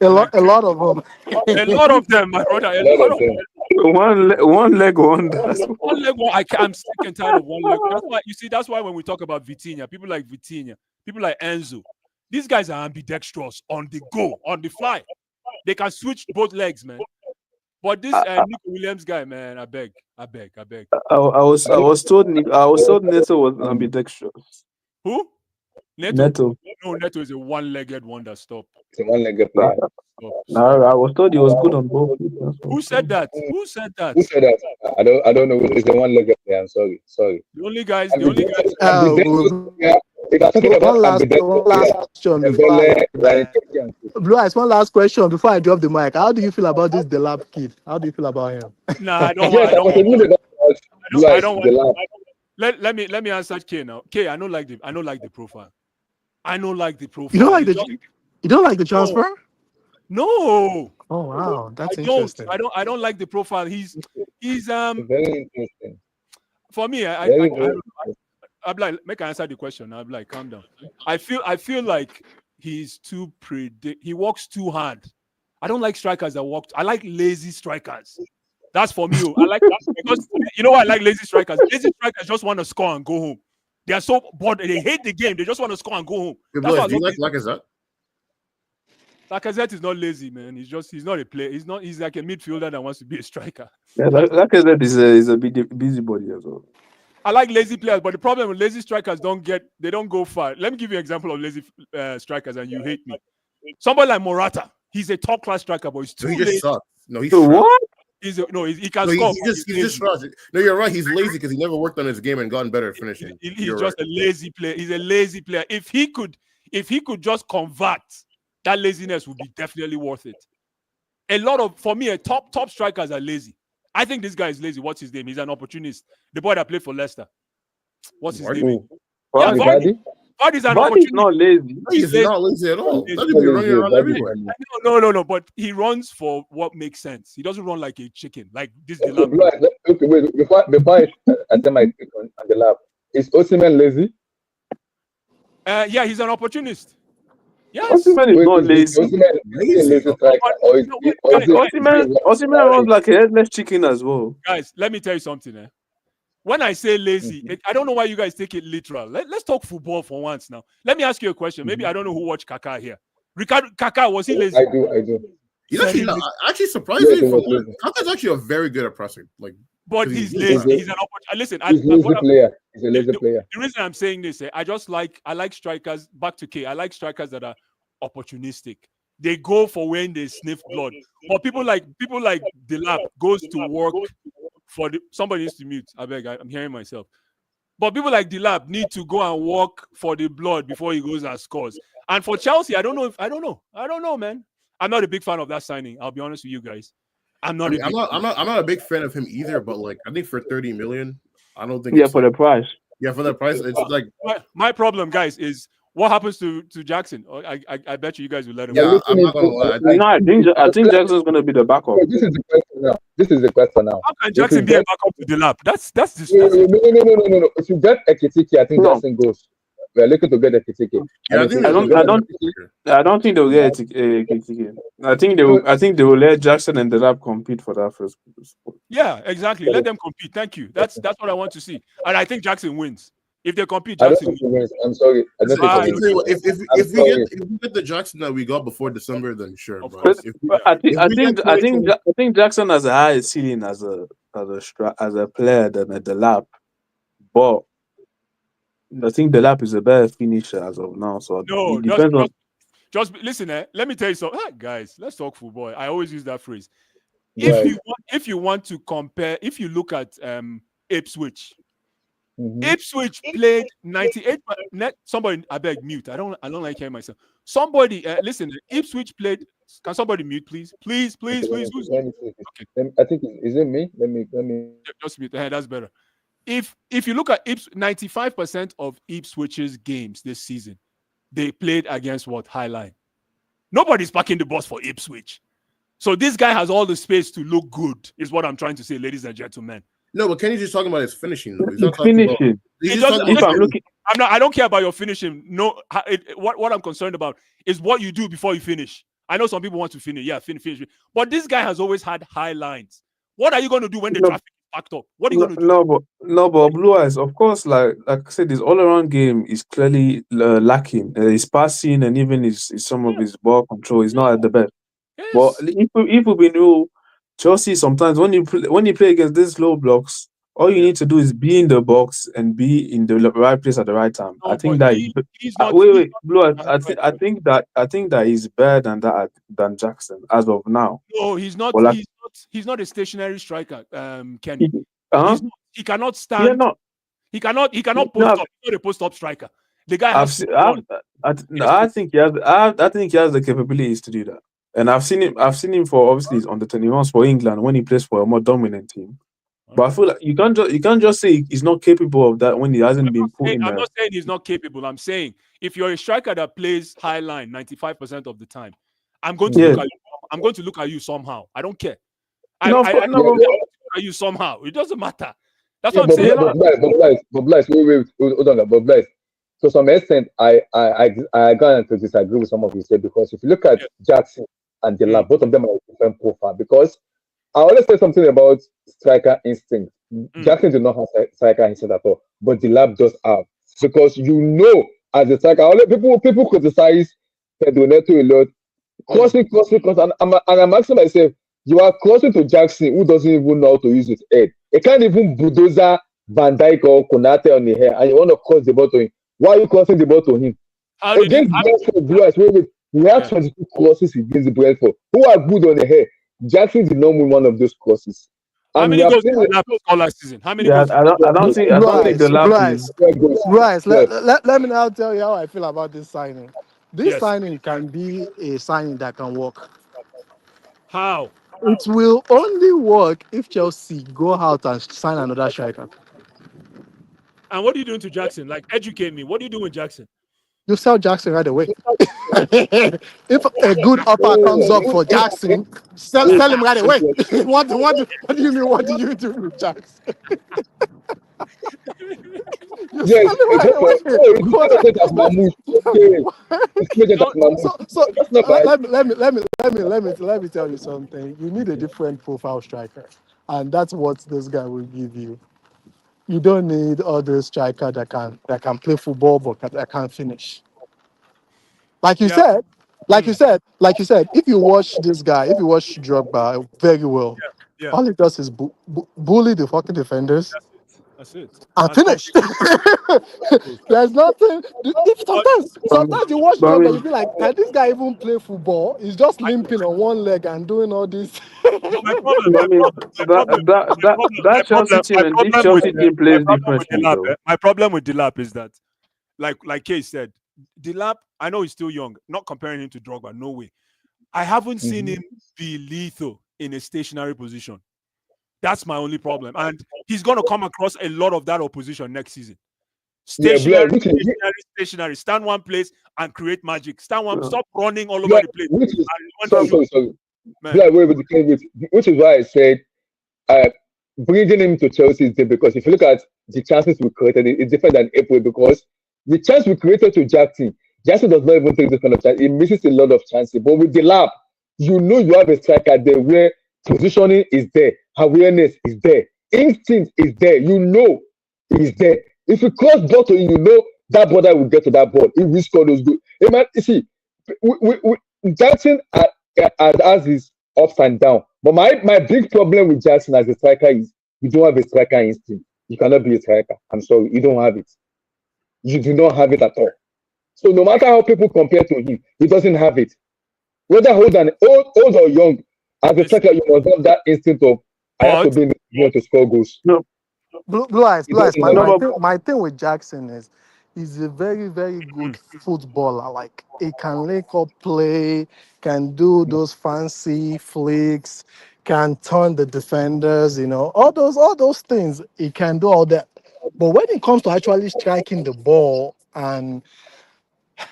A lot of them. A lot of them, my brother. A lot of them. One leg wonders. One leg. I'm sick and tired of one leg. That's why when we talk about Vitinha, people like Enzo, these guys are ambidextrous on the go, on the fly. They can switch both legs, man. But this Nico Williams guy, man, I beg. I was told Neto was ambidextrous. Who? Neto. No, Neto is a one-legged wonder. Stop. It's a one-legged player. No, I was told he was good on both. Who said that? Who said that? I don't know. It's the one-legged player. I'm sorry. The only guys. One last question before I drop the mic. How do you feel about this Delap kid? How do you feel about him? Nah, I don't want. Let me answer K now. K, I don't like the profile. You don't like the transfer? No. Oh wow, that's interesting. I don't like the profile. He's very interesting. For me, I'm like, make I answer the question. I'm like, calm down. I feel like he's too he works too hard. I don't like strikers that work. I like lazy strikers. That's for me. I like that because you know why I like lazy strikers. Lazy strikers just want to score and go home. They are so bored. They hate the game. They just want to score and go home. Hey, That's why do you like Lacazette? Lacazette is not lazy, man. He's not a player. He's like a midfielder that wants to be a striker. Yeah, Lacazette is a busybody as well. I like lazy players, but the problem with lazy strikers they don't go far. Let me give you an example of lazy strikers, and you hate me. Somebody like Morata, he's a top class striker, but he's too lazy. He just sucks. No, he's what? He can score. He's just trash. No, you're right. He's lazy because he never worked on his game and gotten better at finishing. He's just a lazy player. He's a lazy player. If he could just convert, that laziness would be definitely worth it. For me, top strikers are lazy. I think this guy is lazy. What's his name? He's an opportunist. The boy that played for Leicester. What's his name? Vardy? Vardy's an Vardy's opportunist. not lazy. He's not lazy at all. That dude be running around everywhere. No. But he runs for what makes sense. He doesn't run like a chicken. Like this Delap. Okay, wait. Before I tell my pick on Delap, is Osimhen lazy? Yeah, he's an opportunist. Yes. Osimhen is not lazy. Osimhen runs like a headless chicken as well. Guys, let me tell you something. When I say lazy, I don't know why you guys take it literal. Let's talk football for once now. Let me ask you a question. Maybe I don't know who watched Kaká here. Ricardo Kaká, was he lazy? I do. He's actually surprisingly, Kaká's actually a very good at pressing. But he's lazy. He's an opportunist. Listen, he's a lazy player. The reason I'm saying this, I like strikers. Back to K. I like strikers that are opportunistic. They go for when they sniff blood. But people like Delap goes to work for somebody needs to mute. I beg. I'm hearing myself. But people like Delap need to go and work for the blood before he goes and scores. And for Chelsea, I don't know, man. I'm not a big fan of that signing. I'll be honest with you guys. I'm not a big fan of him either, but I think for 30 million, I don't think for the price. Yeah, for the price, it's like my problem, guys, is what happens to Jackson. I bet you guys will let him. Yeah, I'm not gonna lie. I think Jackson's gonna be the backup. This is the question now. How can Jackson be a backup to Delap? That's disgusting. No. If you get Ekitike, I think Jackson goes. We are looking to get Ekitike. I don't think they'll get Ekitike. I think they will let Jackson and Delap compete for that first spot. Yeah, exactly. Let them compete. Thank you. That's what I want to see. And I think Jackson wins. If they compete, Jackson wins. I'm sorry. I don't if we get the Jackson that we got before December, then sure, bro. I think Jackson has a higher ceiling as a player than a Delap, but I think Delap is a better finisher as of now. So no, just listen. Let me tell you something, guys. Let's talk football. I always use that phrase. If you want to compare, if you look at Ipswich. Ipswich played 98. Somebody, I beg, mute. I don't like hearing myself. Somebody, listen. Ipswich played. Can somebody mute, please? Please. Okay. I think is it me? Let me. Just mute. That's better. If you look at 95% of Ipswich's games this season, they played against what? Highline. Nobody's parking the bus for Ipswich. So this guy has all the space to look good, is what I'm trying to say, ladies and gentlemen. No, but Kenny's just talking about his finishing. Though. He's not finishing. I don't care about your finishing. No, what I'm concerned about is what you do before you finish. I know some people want to finish. Yeah, finish. But this guy has always had high lines. What are you going to do when the traffic is packed up? What are you going to do? No, but Blue Eyes, of course, like I said, his all-around game is clearly lacking. His passing and even some of his ball control is not at the best. Yes. But if we know Chelsea, sometimes when you play against these low blocks, all you need to do is be in the box and be in the right place at the right time. No, I think that Blue. I think that he's better than Jackson as of now. No, he's not. He's not a stationary striker, Kenny. He cannot stand. He cannot post up. He's not a post-up striker. The guy has. I think he has the capabilities to do that. And I've seen him for obviously on the 21s for England when he plays for a more dominant team. Okay. But I feel like you can't just say he's not capable of that when he hasn't been put in there. I'm not saying he's not capable. I'm saying if you're a striker that plays high line 95% of the time, I'm going to look at you somehow. I don't care. I look at you somehow. It doesn't matter. That's what I'm saying. But Blaise, wait, hold on, but Blaise. To some extent, I got to disagree with some of you said, because if you look at Jackson and Delap, both of them are a different profile. Because I always say something about striker instinct. Jackson did not have striker instinct at all, but Delap does have because you know as a striker, people criticize Pedro Neto a lot. Crossing, and I'm asking myself, you are crossing to Jackson, who doesn't even know how to use his head. He can't even bulldozer Van Dijk or Konate on the hair, and you want to cross the ball to him. Why are you crossing the ball to him? Against Brentford, we had 22 crosses against Brentford, who are good on the hair. Jackson did not win one of those crosses. How many goals did Delap score last season? How many goals? I don't think the lap is. Bryce, let me now tell you how I feel about this signing. This signing can be a signing that can work. How? It will only work if Chelsea go out and sign another striker. And what are you doing to Jackson? Like, educate me. What are you doing with Jackson? You sell Jackson right away. If a good offer comes up for Jackson, sell him right away. What do you mean? What do you do with Jackson? You sell him right away. So let me tell you something. You need a different profile striker, and that's what this guy will give you. You don't need other striker that can play football but that can't finish. Like you said, if you watch this guy, if you watch Drogba very well, all he does is bully the fucking defenders. That's it. And finish. There's nothing. Sometimes you watch Drogba, you be like, can this guy even play football? He's just limping on one leg and doing all this. That Chelsea team and this Chelsea team plays differently. My problem with Delap is that, like Kay said, Delap, I know he's still young. Not comparing him to Drogba, no way. I haven't seen him be lethal in a stationary position. That's my only problem. And he's going to come across a lot of that opposition next season. Stationary. Stand one place and create magic. Stand one, stop running all over the place. Which is why I said bringing him to Chelsea is because if you look at the chances we created, it's different than April because the chance we created to Jackson does not even take this kind of chance. He misses a lot of chances. But with Delap, you know you have a striker there where positioning is there, awareness is there, instinct is there. You know he's there. If you cross ball to him, you know that brother will get to that ball. He will score those goals. Hey man, you see, Jackson has his ups and downs. But my big problem with Jackson as a striker is you don't have a striker instinct. You cannot be a striker. I'm sorry, you don't have it. You do not have it at all. So no matter how people compare to him, he doesn't have it. Whether old or young, as a striker, you must have that instinct of I have to be in the game to score goals. No. Blue eyes. My thing with Jackson is he's a very, very good footballer. Like he can link up play, can do those fancy flicks, can turn the defenders, all those things. He can do all that. But when it comes to actually striking the ball and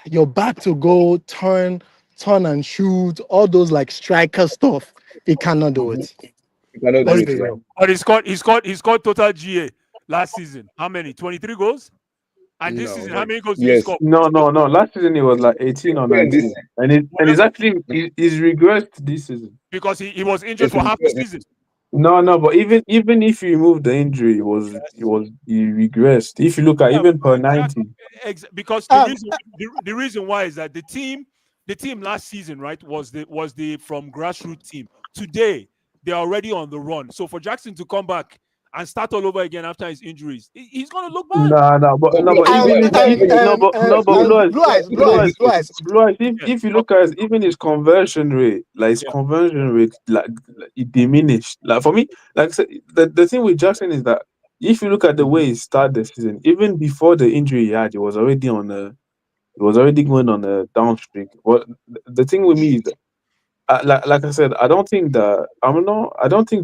you're back to go, turn and shoot, all those like striker stuff, he cannot do it. But he scored total GA last season. How many? 23 goals? And this season, how many goals did he score? No. Last season he was like 18 or 19. And he's actually he's regressed this season. Because he was injured for half the season. No, but even if you remove the injury, he regressed. If you look at even per 90. Because the reason why is that the team last season, right, was the from grassroots team. Today they're already on the run. So for Jackson to come back and start all over again after his injuries, he's gonna look bad. But if you look at even his conversion rate, like it diminished. Like for me, like I said, the thing with Jackson is that if you look at the way he started the season, even before the injury he had, he was already going on a down streak. But the thing with me is that, like I said, I don't think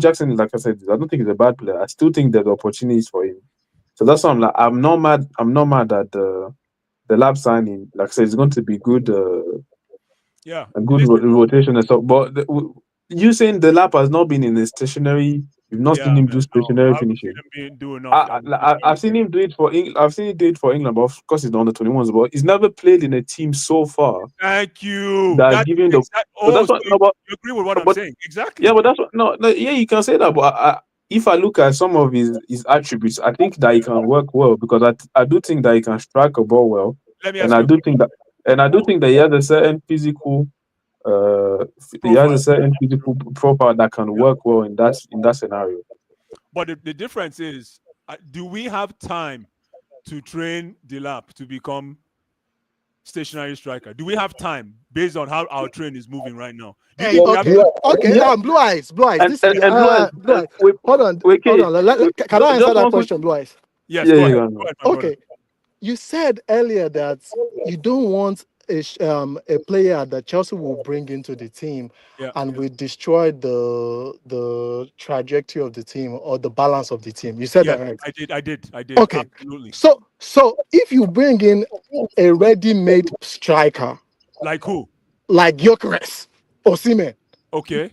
Jackson, like I said, I don't think he's a bad player. I still think there's opportunities for him. So that's why I'm not mad at the lab signing. Like I said, it's going to be good. A good rotation and stuff. But you saying the lab has not been in a stationary. You've not seen him do stationary finishing. I've seen him do it for England. I've seen him do it for England, but of course he's on the 21s. But he's never played in a team so far. Thank you. That's what, you agree with what I'm saying? Exactly. Yeah, but that's what. No. Yeah, you can say that. But if I look at some of his attributes, I think that he can work well because I do think that he can strike a ball well, Let me and ask you. I do think that he has a certain physical profile that can work well in that scenario. But the difference is, do we have time to train Delap to become stationary striker? Do we have time based on how our train is moving right now? Okay, Blue Eyes. Blue Eyes. Hold on. Can I answer that question, Blue Eyes? Yes, go ahead. Okay. You said earlier that you don't want a player that Chelsea will bring into the team and will destroy the trajectory of the team or the balance of the team. You said that, right? I did. Okay. Absolutely. So if you bring in a ready-made striker, like who? Like Gyökeres or Osimhen. Okay.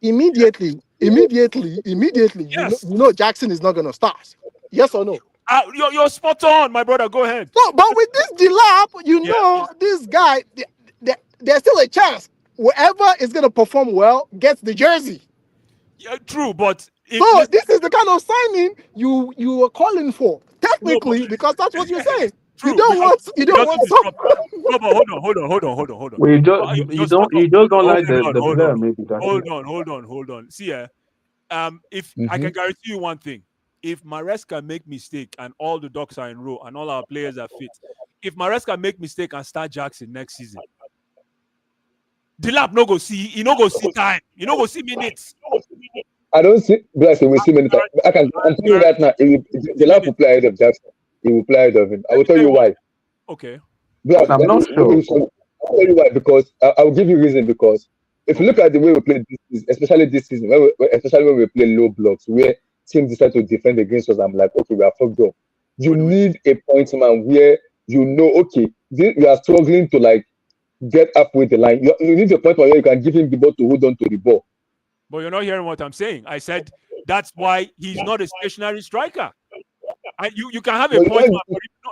Immediately, yes. you know Jackson is not going to start. Yes or no? You're spot on, my brother. Go ahead. No, but with this Delap, know this guy, there's still a chance. Whoever is going to perform well gets the jersey. Yeah, true, but this is the kind of signing you were calling for, technically, because that's what you're saying. True, you don't want. No, but hold on. Well, you just don't like the player, maybe. Hold on. See, if I can guarantee you one thing, if Maresca make mistake and all the ducks are in row and all our players are fit, if Maresca make mistake and start Jackson next season, Delap no go see time, no go see minutes. I don't see Bless. We see minutes. I'm telling you right now. Delap will play ahead of Jackson. He will play ahead of him. I will tell you why. Okay. Bless, I'm not sure. I'll tell you why, because I will give you reason. Because if you look at the way we played this season, especially this season, especially when we play low blocks, where teams decide to defend against us, I'm like, okay, we are fucked up. You need a point man where okay, you are struggling to like get up with the line. You need a point man where you can give him the ball to hold on to the ball. But you're not hearing what I'm saying. I said that's why he's not a stationary striker. You can have a point man.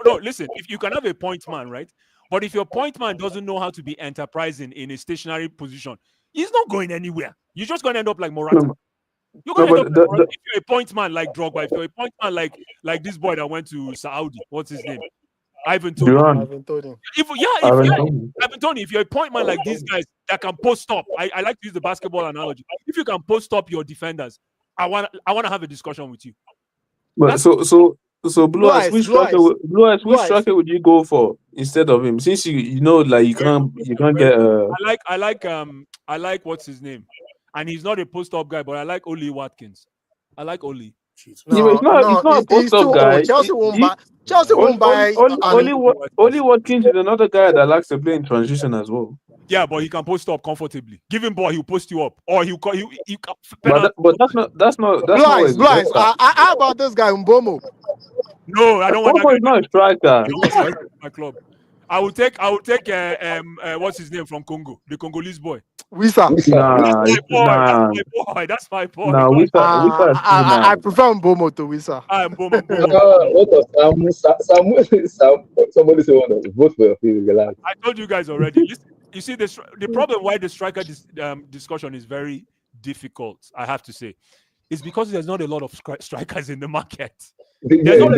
No, listen. If you can have a point man, right? But if your point man doesn't know how to be enterprising in a stationary position, he's not going anywhere. You're just going to end up like Morata. You're going to end up like if you're a point man like Drogba, if you're a point man like this boy that went to Saudi, what's his name? Ivan Toney. Ivan Toney. If you're a point man like these guys that can post up, I like to use the basketball analogy. If you can post up your defenders, I want to have a discussion with you. But so Blue Eyes, which striker would you go for instead of him? Since you can't get I like what's his name, and he's not a post up guy, but I like Oli Watkins. I like Oli. He's not a post up guy. Chelsea won't buy. Oli Watkins is another guy that likes to play in transition as well. Yeah, but he can post up comfortably. Give him ball, he'll post you up, or he'll call you. But that's not. Blind. How about this guy Mbomo? No, I don't want that. Mbomo is not a striker. My club. I will take what's his name from Congo, the Congolese boy. Wisa. That's my boy. Nah, Wisa. I prefer Mbomo to Wisa. Mbomo. Somebody say one of both for your I told you guys already. Listen, you see the problem why the striker discussion is very difficult, I have to say, is because there's not a lot of strikers in the market. There's not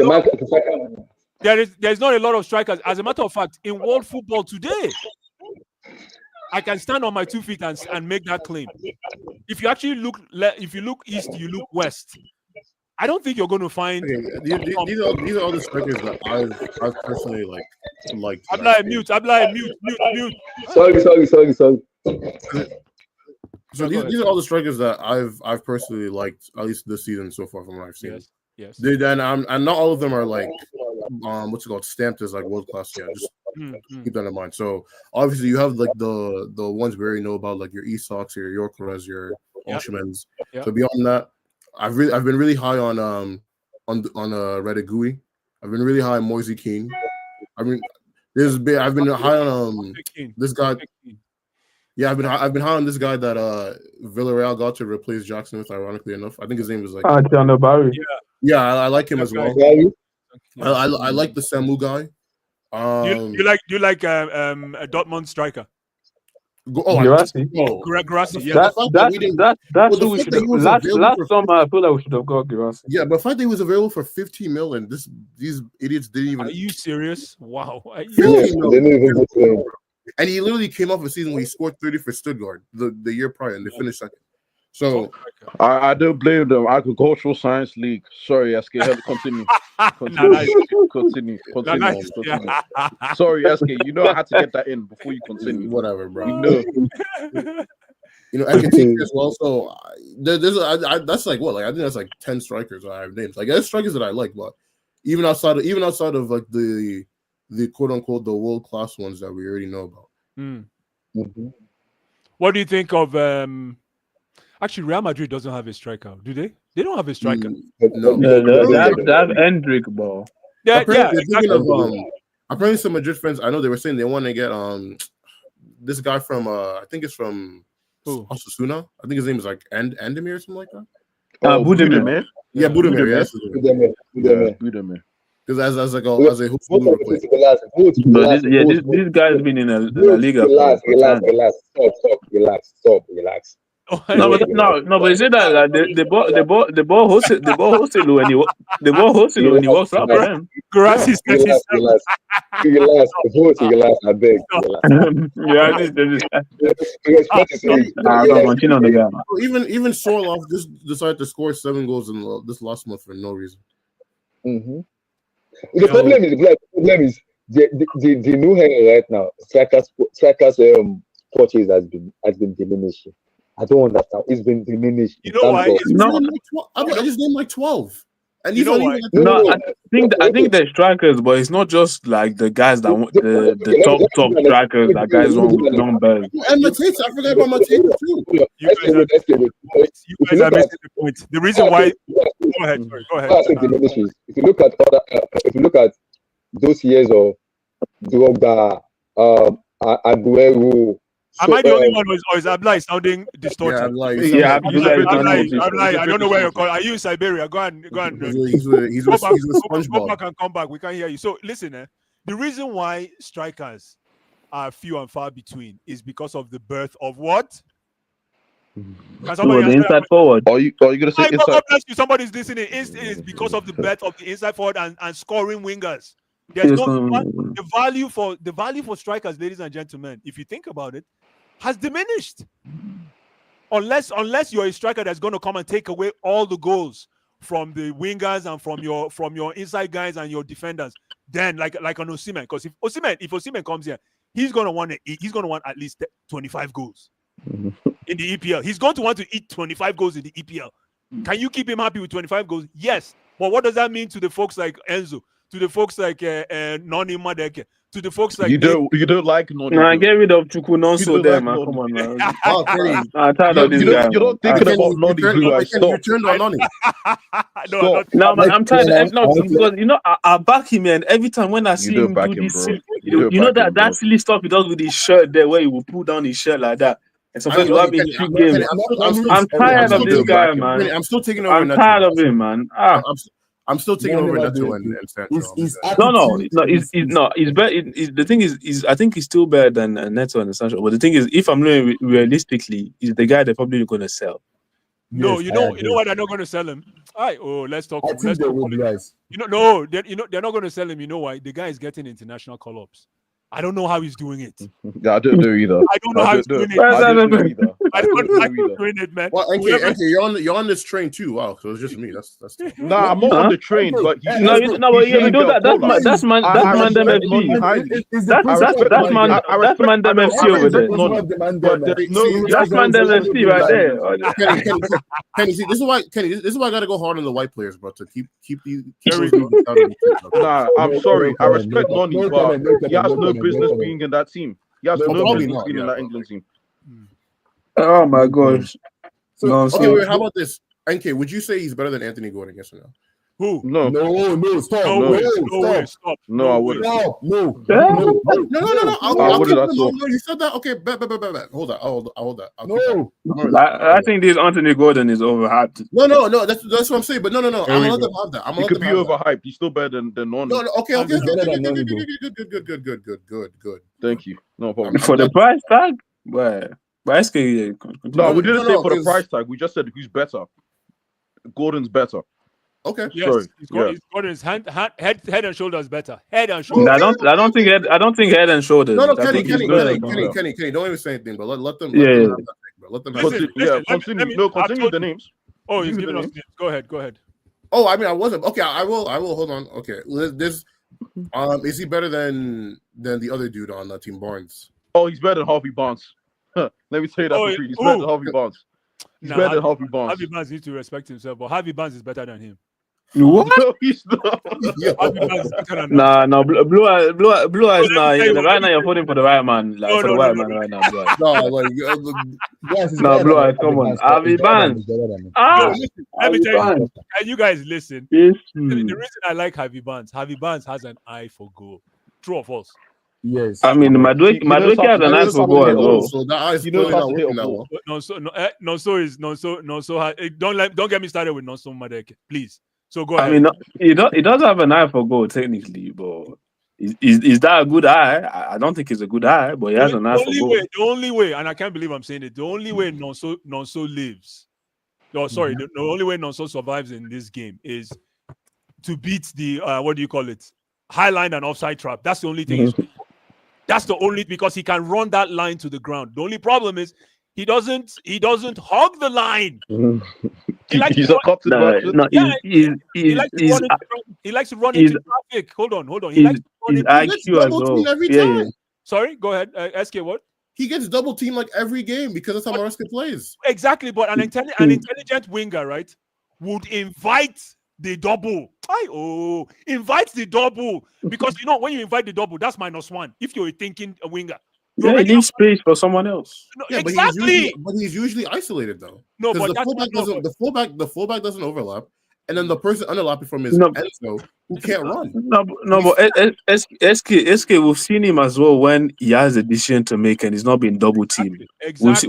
a lot of strikers. As a matter of fact, in world football today, I can stand on my 2 feet and make that claim. If you actually look east, you look west. I don't think you're going to find. Okay, these are all the strikers that I've personally like. I'm like mute. Sorry. So these are all the strikers that I've personally liked, at least this season so far from what I've seen. Yes. And not all of them are like what's it called, stamped as like world class. Yeah, just keep that in mind. So obviously you have like the ones we already know about, like your Isaks, your Gyökeres, your Osimhen's. So beyond that, I've been really high on Redegui. I've been really high on Moise Kean. I've been high on this guy. Yeah, I've been high on this guy that Villarreal got to replace Jackson with. Ironically enough, I think his name was like Barry. Yeah, I like him as well. I like the Samu guy. You like a Dortmund striker? Girassi. Girassi, yeah. That's who we should have. Last summer, I feel like we should have got Girassi. Yeah, but the fact that he was available for 15 million, these idiots didn't even. Are you serious? Wow. 15 million. And he literally came off a season where he scored 30 for Stuttgart the year prior, and they finished second. So I don't blame them. Agricultural Science League. Sorry, SK. Continue. Continue. Sorry, SK. You know I had to get that in before you continue. Whatever, bro. You know, Ekitike as well. So that's like what? Like I think that's like 10 strikers I have names. Like there's strikers that I like, but even outside of like the quote unquote the world class ones that we already know about. Mm-hmm. What do you think of? Actually, Real Madrid doesn't have a striker, do they? They don't have a striker. No, they have Hendrick, bro. Yeah. Apparently, some Madrid fans, I know they were saying they want to get this guy from I think it's from Osasuna. I think his name is like Andemir or something like that. Budimir. Yeah, Budimir. Yes, Budimir. Because as a hoop this guy's been in a Liga. Relax. No, but you say that like, the ball hosted when he walks up for him. Grass is Relax. I beg. Continue on the game. Even Sorloff just decided to score 7 goals in this last month for no reason. Mm-hmm. The problem is the new hair right now. Strikers purchase has been diminishing. I don't understand. It's been diminished. You know why? I just named like 12. And you know why? I think they're strikers, but it's not just like the guys that want the top strikers that guys want with long bells. And Mateta, I forgot about Mateta too. You guys are missing the point. The reason why. Go ahead. If you look at those years of Drogba, Aguero. Am I the only one, or is Ablai sounding distorted? Yeah, Ablai, I don't know where you're calling. Are you in Siberia? Go on. He's a SpongeBob. Go back and come back. We can't hear you. So listen, the reason why strikers are few and far between is because of the birth of what? The inside forward. Are you gonna say inside? God bless you. Somebody's listening. It is because of the birth of the inside forward and scoring wingers. There's the value for strikers, ladies and gentlemen. If you think about it, has diminished. Unless you're a striker that's going to come and take away all the goals from the wingers and from your inside guys and your defenders, then like an Osimhen, because if Osimhen comes here, he's going to want at least 25 goals in the EPL. He's going to want to eat 25 goals in the EPL. Can you keep him happy with 25 goals? Yes. But what does that mean to the folks like Enzo, to the folks like Noni Madeke, to the folks like you don't like Noni? Nah, get rid of Chukwunonso there, man. Come on, man. I'm tired of this guy. You're not thinking about Noni Blue Eyes. You turned on Noni. No, man, I'm tired. No, because I back him, and every time when I see him do this, you know that silly stuff he does with his shirt there, where he will pull down his shirt like that. And sometimes you have in 2 games. I'm tired of this guy, man. I'm still taking over. I'm tired of him, man. I'm still taking over Neto and Sancho. He's better. The thing is, I think he's still better than Neto and Sancho. But the thing is, if I'm looking realistically, he's the guy they're probably going to sell. No, you know why they're not going to sell him. All right, let's talk. They're not going to sell him. You know why? The guy is getting international call-ups. I don't know how he's doing it. Yeah, I don't know either. I don't know how he's doing it. I don't know either. I don't know how he's doing it, man. Well, you're on this train too. Wow, so it's just me. That's Nah, I'm not on the train, but we do that. That's Mandem FC. That's Mandem FC over there. That's Mandem FC right there. Kenny, see, this is why I gotta go hard on the white players, bro. To keep these. Nah, I'm sorry. I respect Noni, but he has no business being in that team. He has no business being in that England team. Oh my gosh. Okay, wait, how about this? NK, would you say he's better than Anthony Gordon? Yes or no? Who? No, stop. Stop. No, I wouldn't. No. I wouldn't at all. No, you said that. Okay, bet. Hold that. No. I think this Anthony Gordon is overhyped. No. That's what I'm saying. But no. I'm allowed to have that. He could be overhyped. He's still better than Noni. No. Okay. Good. Good. Thank you. No problem. For the price tag. But SK, yeah, No, we didn't say for the it's- price tag. We just said who's better. Gordon's better. Okay. Yes, Sorry, he's got his head and shoulders better. Head and shoulders. I don't think head and shoulders. No, I think he's Kenny, better. Kenny, don't even say anything, but let them Yeah. have that thing, bro. Let them have Listen, that. Continue. let me- Continue with the names. Oh, he's giving us names. Go ahead. Oh, I mean, I wasn't. Okay, I will. Hold on. Okay, this. Is he better than the other dude on Team Barnes? Oh, he's better than Harvey Barnes. Let me tell you that for free. He's better than Harvey Barnes. He's better than Harvey Barnes. Harvey Barnes needs to respect himself, but Harvey Barnes is better than him. What? No, he's not. Harvey Barnes is better than him. No, blue eyes. Nah, right now you're voting for the right man, like for the white man right now. Blue eyes. No, like No, blue eyes. Come on, Harvey Barnes. Let me tell you, and you guys listen. Yes. The reason I like Harvey Barnes has an eye for goal. True or false? Yes. I mean, Madueke has an eye for goal as well. So that eye is You know probably how not to hit working a that ball. well. Don't get me started with Nonso Madeke, please. So go ahead. I mean, he does have an eye for goal technically, but is that a good eye? I don't think it's a good eye, but he has an eye for goal. The only way, and I can't believe I'm saying it, the only way Nonso lives, no, sorry, the only way Nonso survives in this game is to beat the what do you call it? High line and offside trap. That's the only thing. That's the only, because he can run that line to the ground. The only problem is he doesn't hog the line. He's a captain. He likes to run into traffic. Hold on. He likes to run into IQ as well. Every time. Sorry, go ahead. SK, what? He gets double teamed like every game because that's how Maresca plays. Exactly, but an intelligent winger, right, would invite the double. Invite the double, because when you invite the double, that's -1. If you're thinking a winger, he leaves space for someone else. No, Yeah, exactly. But he's usually isolated though. No, but the fullback doesn't overlap, and then the person underlapping from is Enzo, who can't run. But SK, we've seen him as well when he has a decision to make and he's not been double teamed. Exactly.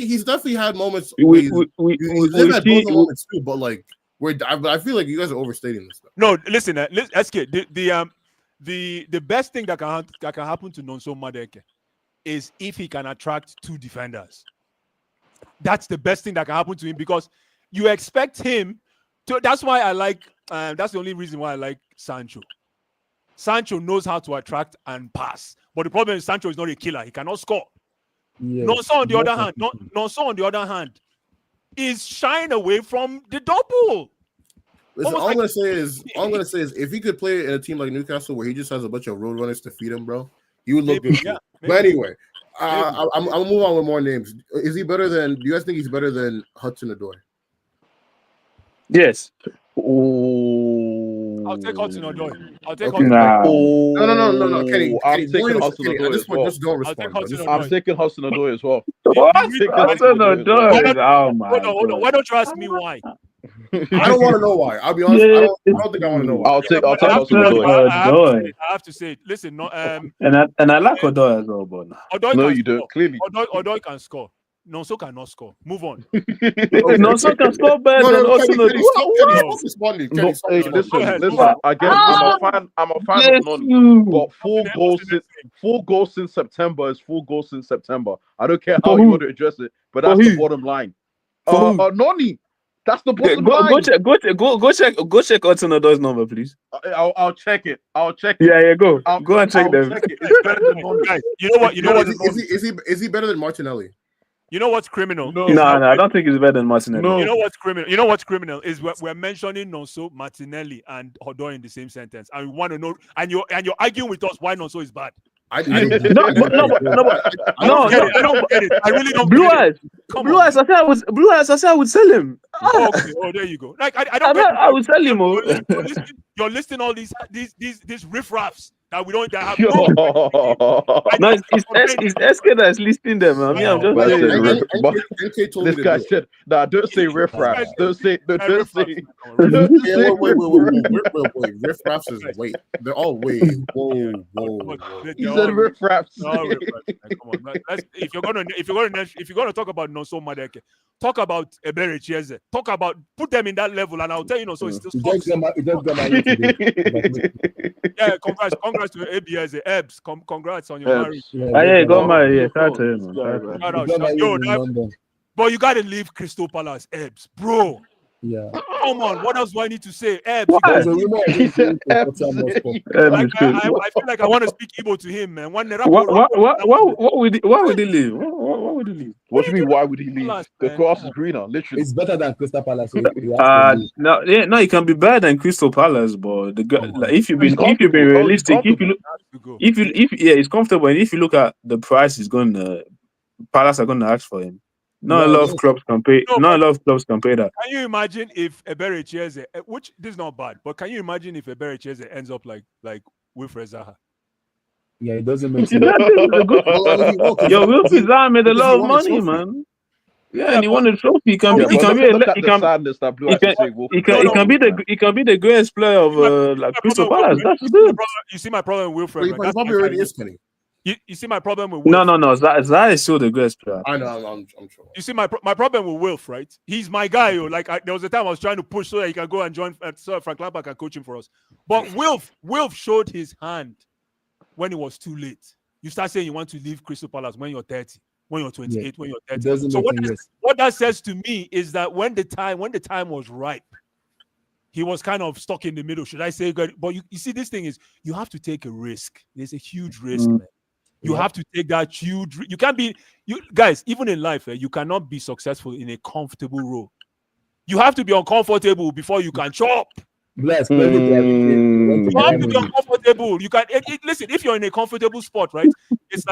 He's definitely had moments. He's had both moments too, but like. I feel like you guys are overstating this stuff. No, listen, SK. The best thing that can happen to Nonso Madeke is if he can attract 2 defenders. That's the best thing that can happen to him, because you expect him to. That's why I like. That's the only reason why I like Sancho. Sancho knows how to attract and pass, but the problem is Sancho is not a killer. He cannot score. Yes. Nonso on the other hand, is shying away from the double. Listen, all I'm gonna say is, if he could play in a team like Newcastle where he just has a bunch of road runners to feed him, bro, he would look good. Yeah, but anyway, I'll move on with more names. Is he better than? Do you guys think he's better than Hudson-Odoi? Yes. I'll take Hudson-Odoi. No, Kenny. I'm taking Hudson-Odoi as well. Just don't respond. I'm taking Hudson-Odoi as well. What? Hudson-Odoi? Oh my God. Hold on. Why don't you ask me why? I don't want to know why. I'll be honest. I don't think I want to know why. I'll take Hudson-Odoi. I have to say it. Listen, and I like Odoi as well, but no, you don't. Clearly, Odoi can score. Nonso cannot score. Move on. Nonso can score better than Hudson-Odoi. Hey, listen. Again, I'm a fan of Noni, but 4 goals since September is 4 goals since September. I don't care how you want to address it, but that's the bottom line. Noni. That's the bottom line. Go check Hudson-Odoi's number, please. I'll check it. Yeah, go and check them. It's better than guys. You know what? Is he better than Martinelli? You know what's criminal? No, I don't think he's better than Martinelli. No. You know what's criminal is we're mentioning Nonso, Martinelli, and Odoi in the same sentence, and we want to know, and you're arguing with us why Nonso is bad. I really don't get it. Blue eyes. I said I would sell him. Okay. Oh, there you go. Like I would sell him. You're listing all these riffraffs that we don't have. No, it's SK that's listing them. I mean, I'm just saying. This guy said, "Nah, don't say riffraffs. Don't say." Wait. Riffraffs is wait. They're all wait. Whoa. He said riffraffs. Come on, if you're gonna talk about Nonso Madeke, talk about Ebere Chieze. Talk about, put them in that level, and I'll tell you, Nonso is still. It just got my Yeah, congrats congrats to ABS, Ebs. Congrats on your Ebs. marriage. Yeah, got married. Yeah, shout out to him. This guy, man. Shout out, He got married yo, in London. but you gotta leave Crystal Palace, Ebs, bro. Yeah. Come on, what else do I need to say? Ebs, you There's gotta a leave. rumor of him going to Tottenham Hotspur. Like, I feel like I want to speak Igbo to him, man. One What would he leave? What would he leave? What do you mean? Why would he leave? Palace, The man. grass is greener, literally. It's better than Crystal Palace. So he has to leave. No, it can be better than Crystal Palace, but if you've been realistic, it's comfortable, and if you look at the price, Palace are gonna ask for him. Not a lot of clubs can pay. Not a lot of clubs can pay that. Can you imagine if Ebere Chieze, which this is not bad, but can you imagine if Ebere Chieze ends up like Wilfred Zaha? Yeah, it doesn't make sense. Yo, Wilfred Zaha made a lot of money, man. Yeah, and he won a trophy. He can be the greatest player of like Crystal Palace. That's good. You see my problem with Wilfred. But he probably already is, Kenny. You see my problem with Wilf? No. Zaha is still the greatest player. I know, I'm sure. You see my problem with Wilf, right? He's my guy. Yo. Like there was a time I was trying to push so that he can go and join, so Frank Lampard can coach him for us. But Wilf showed his hand when it was too late. You start saying you want to leave Crystal Palace when you're 30, when you're 28, when you're 30. So what that says to me is that when the time was ripe, he was kind of stuck in the middle. Should I say good? But you see, this thing is you have to take a risk. There's a huge risk, man. You have to take that huge. You can't be guys. Even in life, you cannot be successful in a comfortable role. You have to be uncomfortable before you can chop. You have to be uncomfortable. You can listen. If you're in a comfortable spot, right? It's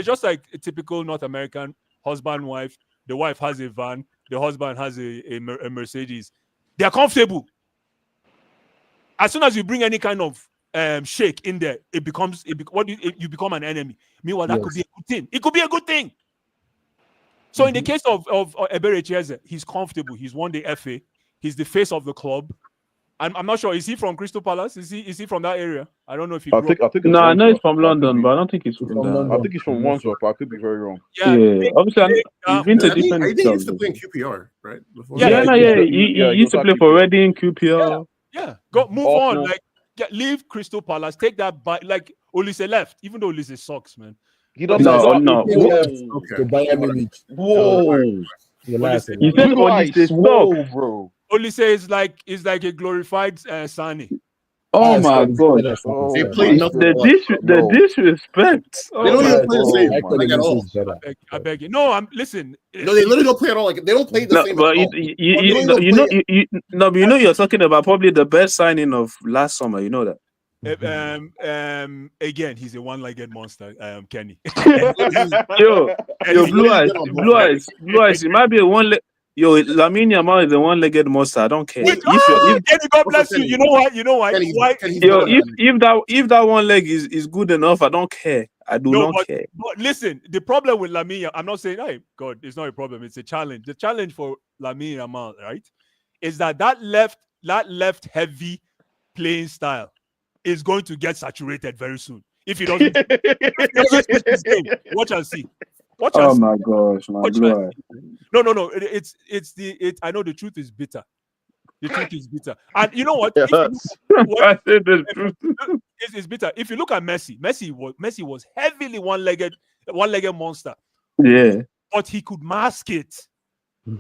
just like a typical North American husband wife. The wife has a van. The husband has a Mercedes. They are comfortable. As soon as you bring any kind of shake in there, you become an enemy. Meanwhile, that could be a good thing. It could be a good thing. So in the case of Ebere Chieze, he's comfortable. He's won the FA. He's the face of the club. I'm not sure. Is he from Crystal Palace? Is he from that area? I don't know if he. I know he's from London, but I don't think he's from London. I think he's from Wandsworth, but I could be very wrong. Yeah. Obviously, he's been to different clubs. He used to play in QPR, right? He used to play for Reading, QPR. Yeah. Move on. Leave Crystal Palace. Take that like Olise left, even though Olise sucks, man. He doesn't. No. To Bayern Munich. Whoa. You said Olise sucks, bro. Olise is like a glorified Sani. Oh my god! They played nothing. The disrespect. They don't even play the same at all. I beg you. No, listen. No, they literally don't play at all. Like they don't play the same. But you know you're talking about probably the best signing of last summer. You know that. Again, he's a one-legged monster, Kenny. Yo, blue eyes. It might be a one-leg. Yo, Lamine Yamal is a one-legged monster. I don't care. Kenny, God bless you. You know why? Yo, if that one leg is good enough, I don't care. I do not care. But listen, the problem with Lamine, I'm not saying, hey, God, it's not a problem. It's a challenge. The challenge for Lamine Yamal, right, is that left heavy playing style is going to get saturated very soon. If he doesn't, switch his game, watch and see. My gosh, my God. No. I know the truth is bitter. The truth is bitter. And you know what? I said the truth. It's bitter. If you look at Messi was heavily one-legged monster. Yeah. But he could mask it.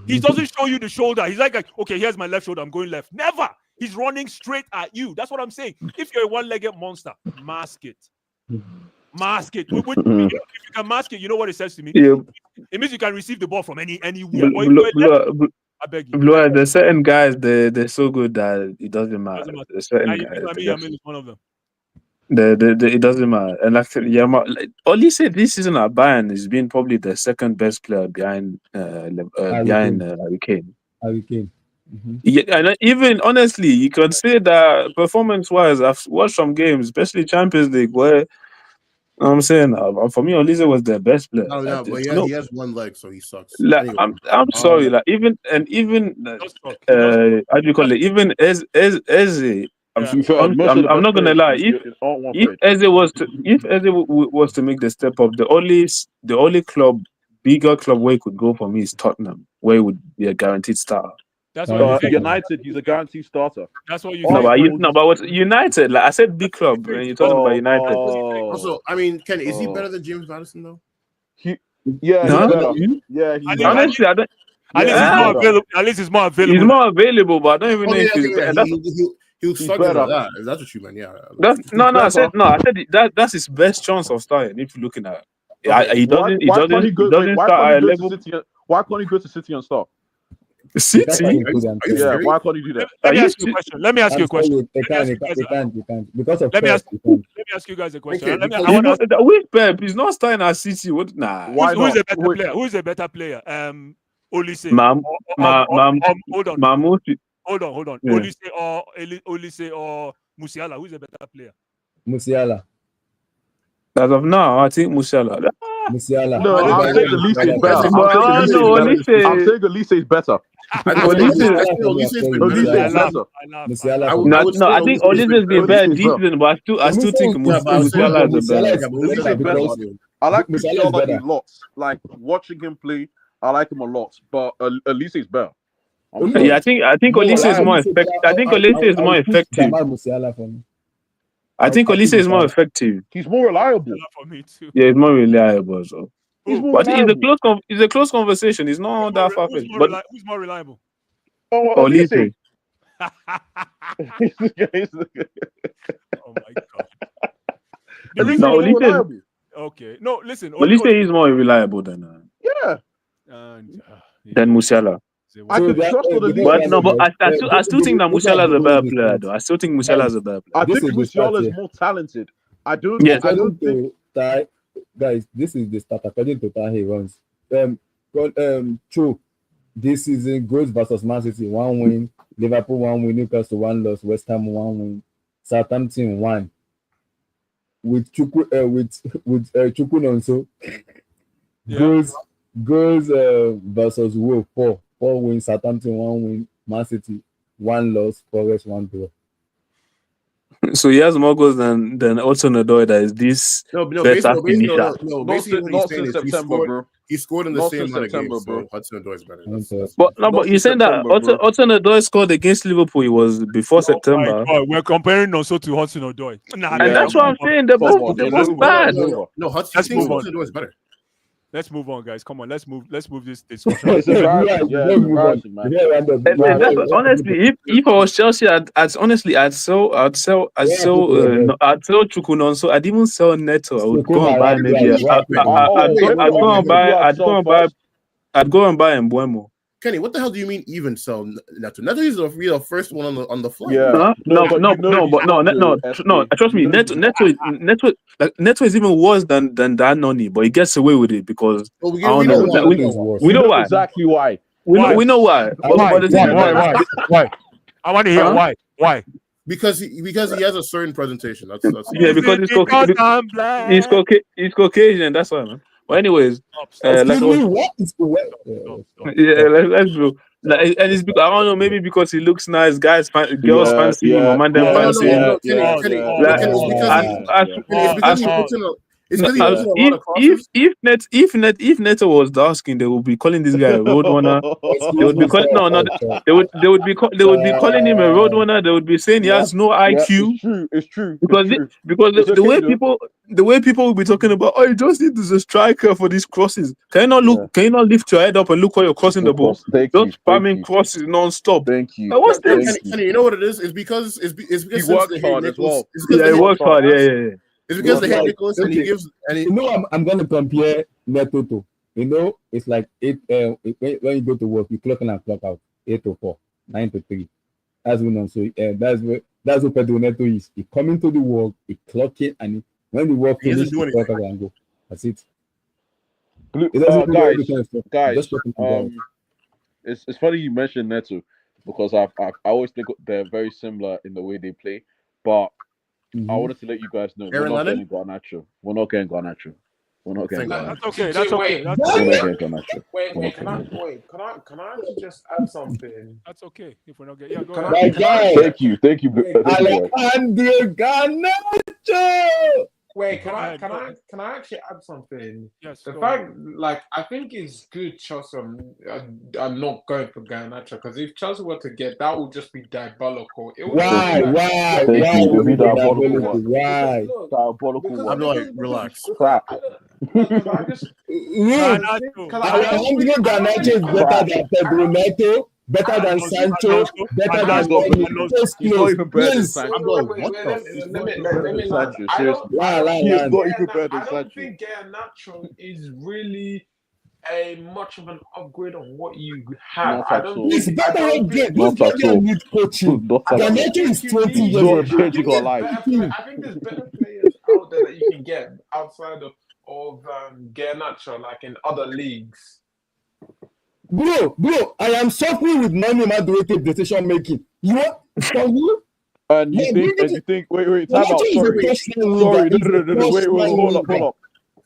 He doesn't show you the shoulder. He's like, okay, here's my left shoulder. I'm going left. Never. He's running straight at you. That's what I'm saying. If you're a one-legged monster, mask it. Mask it. If you can mask it, you know what it says to me? Yeah. It means you can receive the ball from anywhere. I beg you. There's certain guys, they're so good that it doesn't matter. There's certain guys. Yamal is one of them. It doesn't matter. And actually, Olise this season at Bayern has been probably the second best player behind Harry Kane. Yeah, and even honestly, you can say that performance-wise, I've watched some games, especially Champions League, where I'm saying for me, Olise was the best player. No, but he has one leg, so he sucks. Like, anyway. I'm sorry, like even how do you call it? Even Eze, I'm not gonna lie. If Eze was to make the step up, the only bigger club where he could go for me is Tottenham, where he would be a guaranteed star. That's what you think. United, he's a guaranteed starter. That's what you No, think. but what's United? Like I said, big club. And you're talking about United. Also, I mean, Kenny, is he better than James Madison though? He's Huh? better. Yeah, he's Honestly, I don't. At least he's more available. At least he's more available. He's more available, but I don't even know if he's better. He'll start with that. If that's what you meant, yeah. I said that's his best chance of starting. If you're looking at it, he doesn't start at a level. Why can't he go to City and start? City? Yeah, why can't he do that? Let me ask you a question. They can't. Because of Let me ask you guys a question. Which Pep? He's not starting at City. What? Nah. Who's a better player? Who's a better player? Olise. Hold on. Yeah. Olise or Musiala. Who's a better player? Musiala. As of now, I think Musiala. No, I'm saying Olise is better. I'm saying Olise is better. No, I think Olise has been better decent, but I still think Musiala is the best. I like Musiala a lot. Like watching him play, I like him a lot. But Olise is better. Yeah, I think Olise is more effective. I think Olise is more effective. I think Olise is more effective. He's more reliable. For me too. Yeah, he's more reliable. So. But it's a close conversation. It's not that far fetched. But who's more reliable? Olise. Oh my god. Olise. Okay. No, listen. Olise is more reliable than than Musiala. I could trust I still think that Musiala is a better player, though. I still think Musiala is a better player. I think Musiala is more talented. I don't think. Guys, this is the start according to how he runs. True. This season, goals versus Man City 1 win, Liverpool 1 win, Newcastle 1 loss, West Ham 1 win, Southampton 1. With Chukwu Nonso, goals versus Wolves 4 wins, Southampton 1 win, Man City 1 loss, Forest 1 draw. So he has more goals than Hudson-Odoi. That is this better finisher. Basically, not since September, bro. He scored in the same amount of games, bro. Hudson-Odoi is better. But you're saying that Hudson-Odoi scored against Liverpool. It was before September. We're comparing also to Hudson-Odoi. And that's what I'm saying. That's bad. No, Hudson-Odoi is better. Let's move on, guys. Come on, let's move this. Honestly, if I was Chelsea, I'd sell Chukwu Nonso. I'd even sell Neto. I would go and buy maybe. I'd go and buy Mbeumo. Kenny, what the hell do you mean even sell Neto? Neto is the first one on the fly. Yeah. No. Trust me. Neto is even worse than that Noni, but he gets away with it because we know why. Exactly why. We know why. Why? I want to hear why. Why? Because he has a certain presentation. That's because he's Caucasian. That's why, man. But anyways, let's go. Let's go. And it's because I don't know, maybe because he looks nice, girls fancy him, man them fancy him. If Neto was dark skin, they would be calling this guy a roadrunner. They would be calling him a roadrunner. They would be saying he has no IQ. It's true. Because the way people will be talking about, you just need a striker for these crosses. Can you not look? Can you not lift your head up and look where you're crossing the ball? Don't spamming crosses non-stop. Thank you. What's this? You know what it is? It's because he worked hard as well. Yeah, he worked hard. Yeah. It's because they hate Nicholas and he gives. I'm going to compare Neto to. It's like 8. When you go to work, you clock in and clock out 8 to 4, 9 to 3. That's when that's what Pedro Neto is. He come into the work, he clock in, and when the work finishes, he clock out and go. That's it. Guys, it's funny you mentioned Neto because I always think they're very similar in the way they play, but. I wanted to let you guys know we're not getting Garnacho. That's okay. That's okay. Wait, can I just add something? That's okay. If we're not getting, go ahead. Thank you. Alejandro Garnacho. Wait, can I actually add something? Yes. The fact, like, I think it's good Chelsea are not going for Garnacho, because if Chelsea were to get that, would just be diabolical. Why? It'll be diabolical. Why? Diabolical. I'm like, relax. Crap. I just Alejandro Garnacho is better than Pedro Neto, better than Sancho, better than He's not even better than Sancho. I'm like, what the? I don't think Garnacho is really much of an upgrade on what you have. I don't think Garnacho needs coaching. Garnacho is 20 years old. I think there's better players out there that you can get outside of Garnacho, like in other leagues. Bro, I am suffering with non-Madueke decision making. You want from you? And you think, wait, time out. Sorry, no, wait, hold up.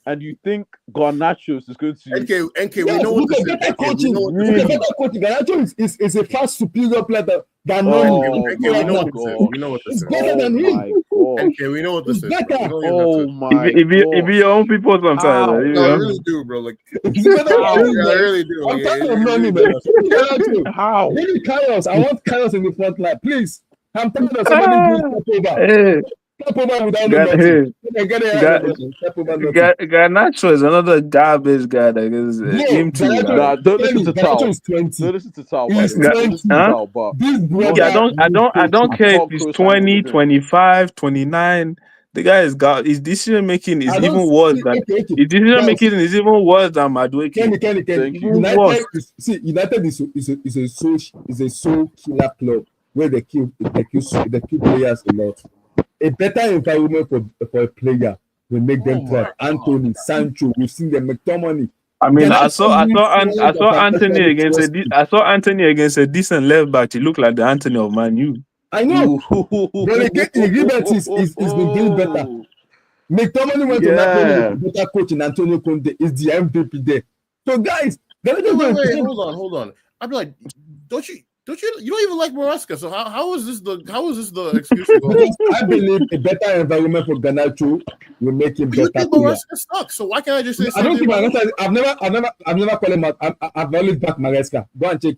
And you think Garnacho is going to? NK, we know what this is. Better coaching. Garnacho is a far superior player than NK, we know what this is. We know what this is. It's better than him. NK, we know what this is. Oh my! It be your own people sometimes. I really do, bro. Like, I really do. I'm tired of money, man. How? Give me Kairos. I want Kairos in the front line, please. I'm tired of somebody doing step over without Garnacho is another garbage guy that is him too. Don't listen to Tal. Don't listen to Tal. I don't care if he's 20, 25, 29. The guy is got his decision making is even worse than his decision making is even worse than Madueke. United is a soul killer club where they kill players a lot. A better environment for a player will make them thrive. Anthony, Sancho, we've seen them, McTominay. I mean, I saw Anthony against a decent left back. He looked like the Anthony of Man U. I know. But Gilbert is been doing better. McTominay went to Napoli with better coach in Antonio Conte. Is the MVP there? So guys, wait, hold on. I'm like, you don't even like Maresca, so how is this the excuse? Because I believe a better environment for Garnacho will make him better. You think Maresca sucks, so why can't I just say I don't think Maresca. I've never called him out. I've always backed Maresca. Go and check.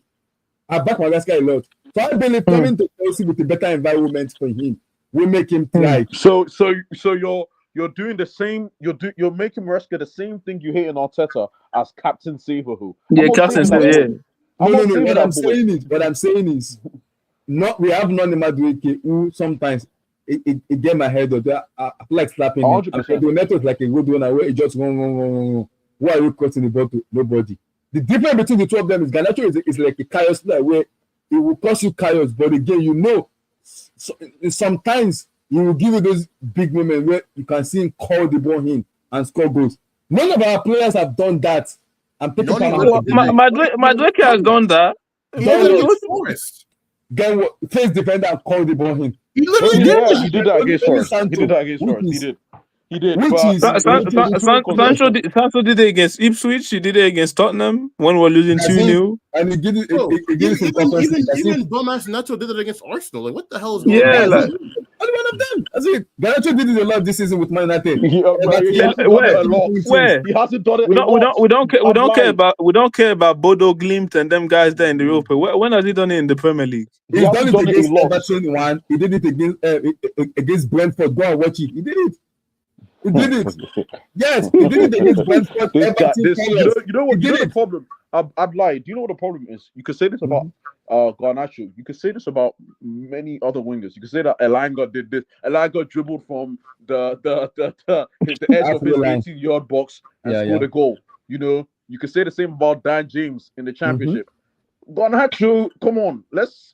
I back Maresca a lot. So I believe coming to Chelsea with a better environment for him will make him thrive. So you're doing the same. You're making Maresca the same thing you hate in Arteta as Captain Saverwho. Yeah, Captain Saverwho. Yeah. No. What I'm saying is, we have non-Madueke who sometimes it get my head up. I feel like slapping him. The network is like a good one where it just run. Why are you cutting the ball to nobody? The difference between the two of them is Garnacho is like a chaos player where it will cost you chaos, but again, sometimes he will give you those big moments where you can see him call the ball in and score goals. None of our players have done that. Madueke has done that. Then face defender and call the ball in. He did that against Forest. He did. Sancho did it against Ipswich. He did it against Tottenham when we're losing 2-0. And he did it. Even dumbass Nacho did it against Arsenal. Like, what the hell is going on? Yeah, like, only one of them. I see. Garnacho did it a lot this season with Man United. Where? He hasn't done it. We don't care about Bodo Glimt and them guys there in the Europe. When has he done it in the Premier League? He's done it against Everton one. He did it against Brentford. Go and watch it. He did it. He did it. Yes, he did it against Brentford. You know the problem? I'm lying. Do you know what the problem is? You could say this about Garnacho. You could say this about many other wingers. You could say that Elanga did this. Elanga dribbled from the edge of his 18-yard box and scored a goal. You know, you could say the same about Dan James in the championship. Garnacho, come on, let's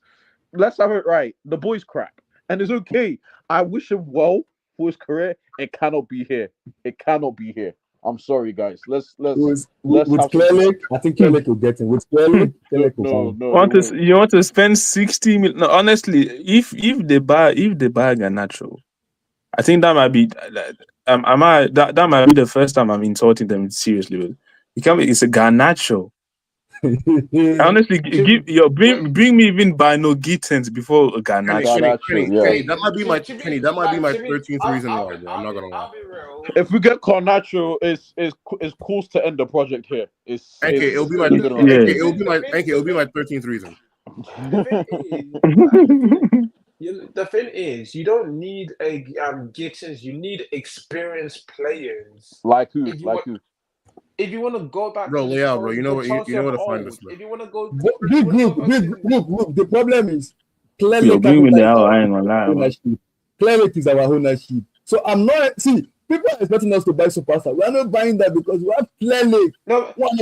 have it right. The boy's crap, and it's okay. I wish him well for his career. It cannot be here. I'm sorry, guys. Let's with Clearlake, I think Clearlake will get him. With Clearlake, you want to spend 60 million? No, honestly, if they buy Garnacho, I think that might be that might be the first time I'm insulting them seriously. It's a Garnacho. Honestly, bring me even by no Gittins before Garnacho. That might be my 13th reason why, bro. I'm not gonna lie. If we get Garnacho, it's cool to end the project here. It'll be my 13th reason. The thing is, you don't need a Gittins. You need experienced players. Like who? If you want to go back, bro, lay out, bro. You know what to find this. If you want to go, Look. The problem is, Playback is our ownership. So I'm not. See, people are expecting us to buy superstar. We are not buying that because we have Playback. No, but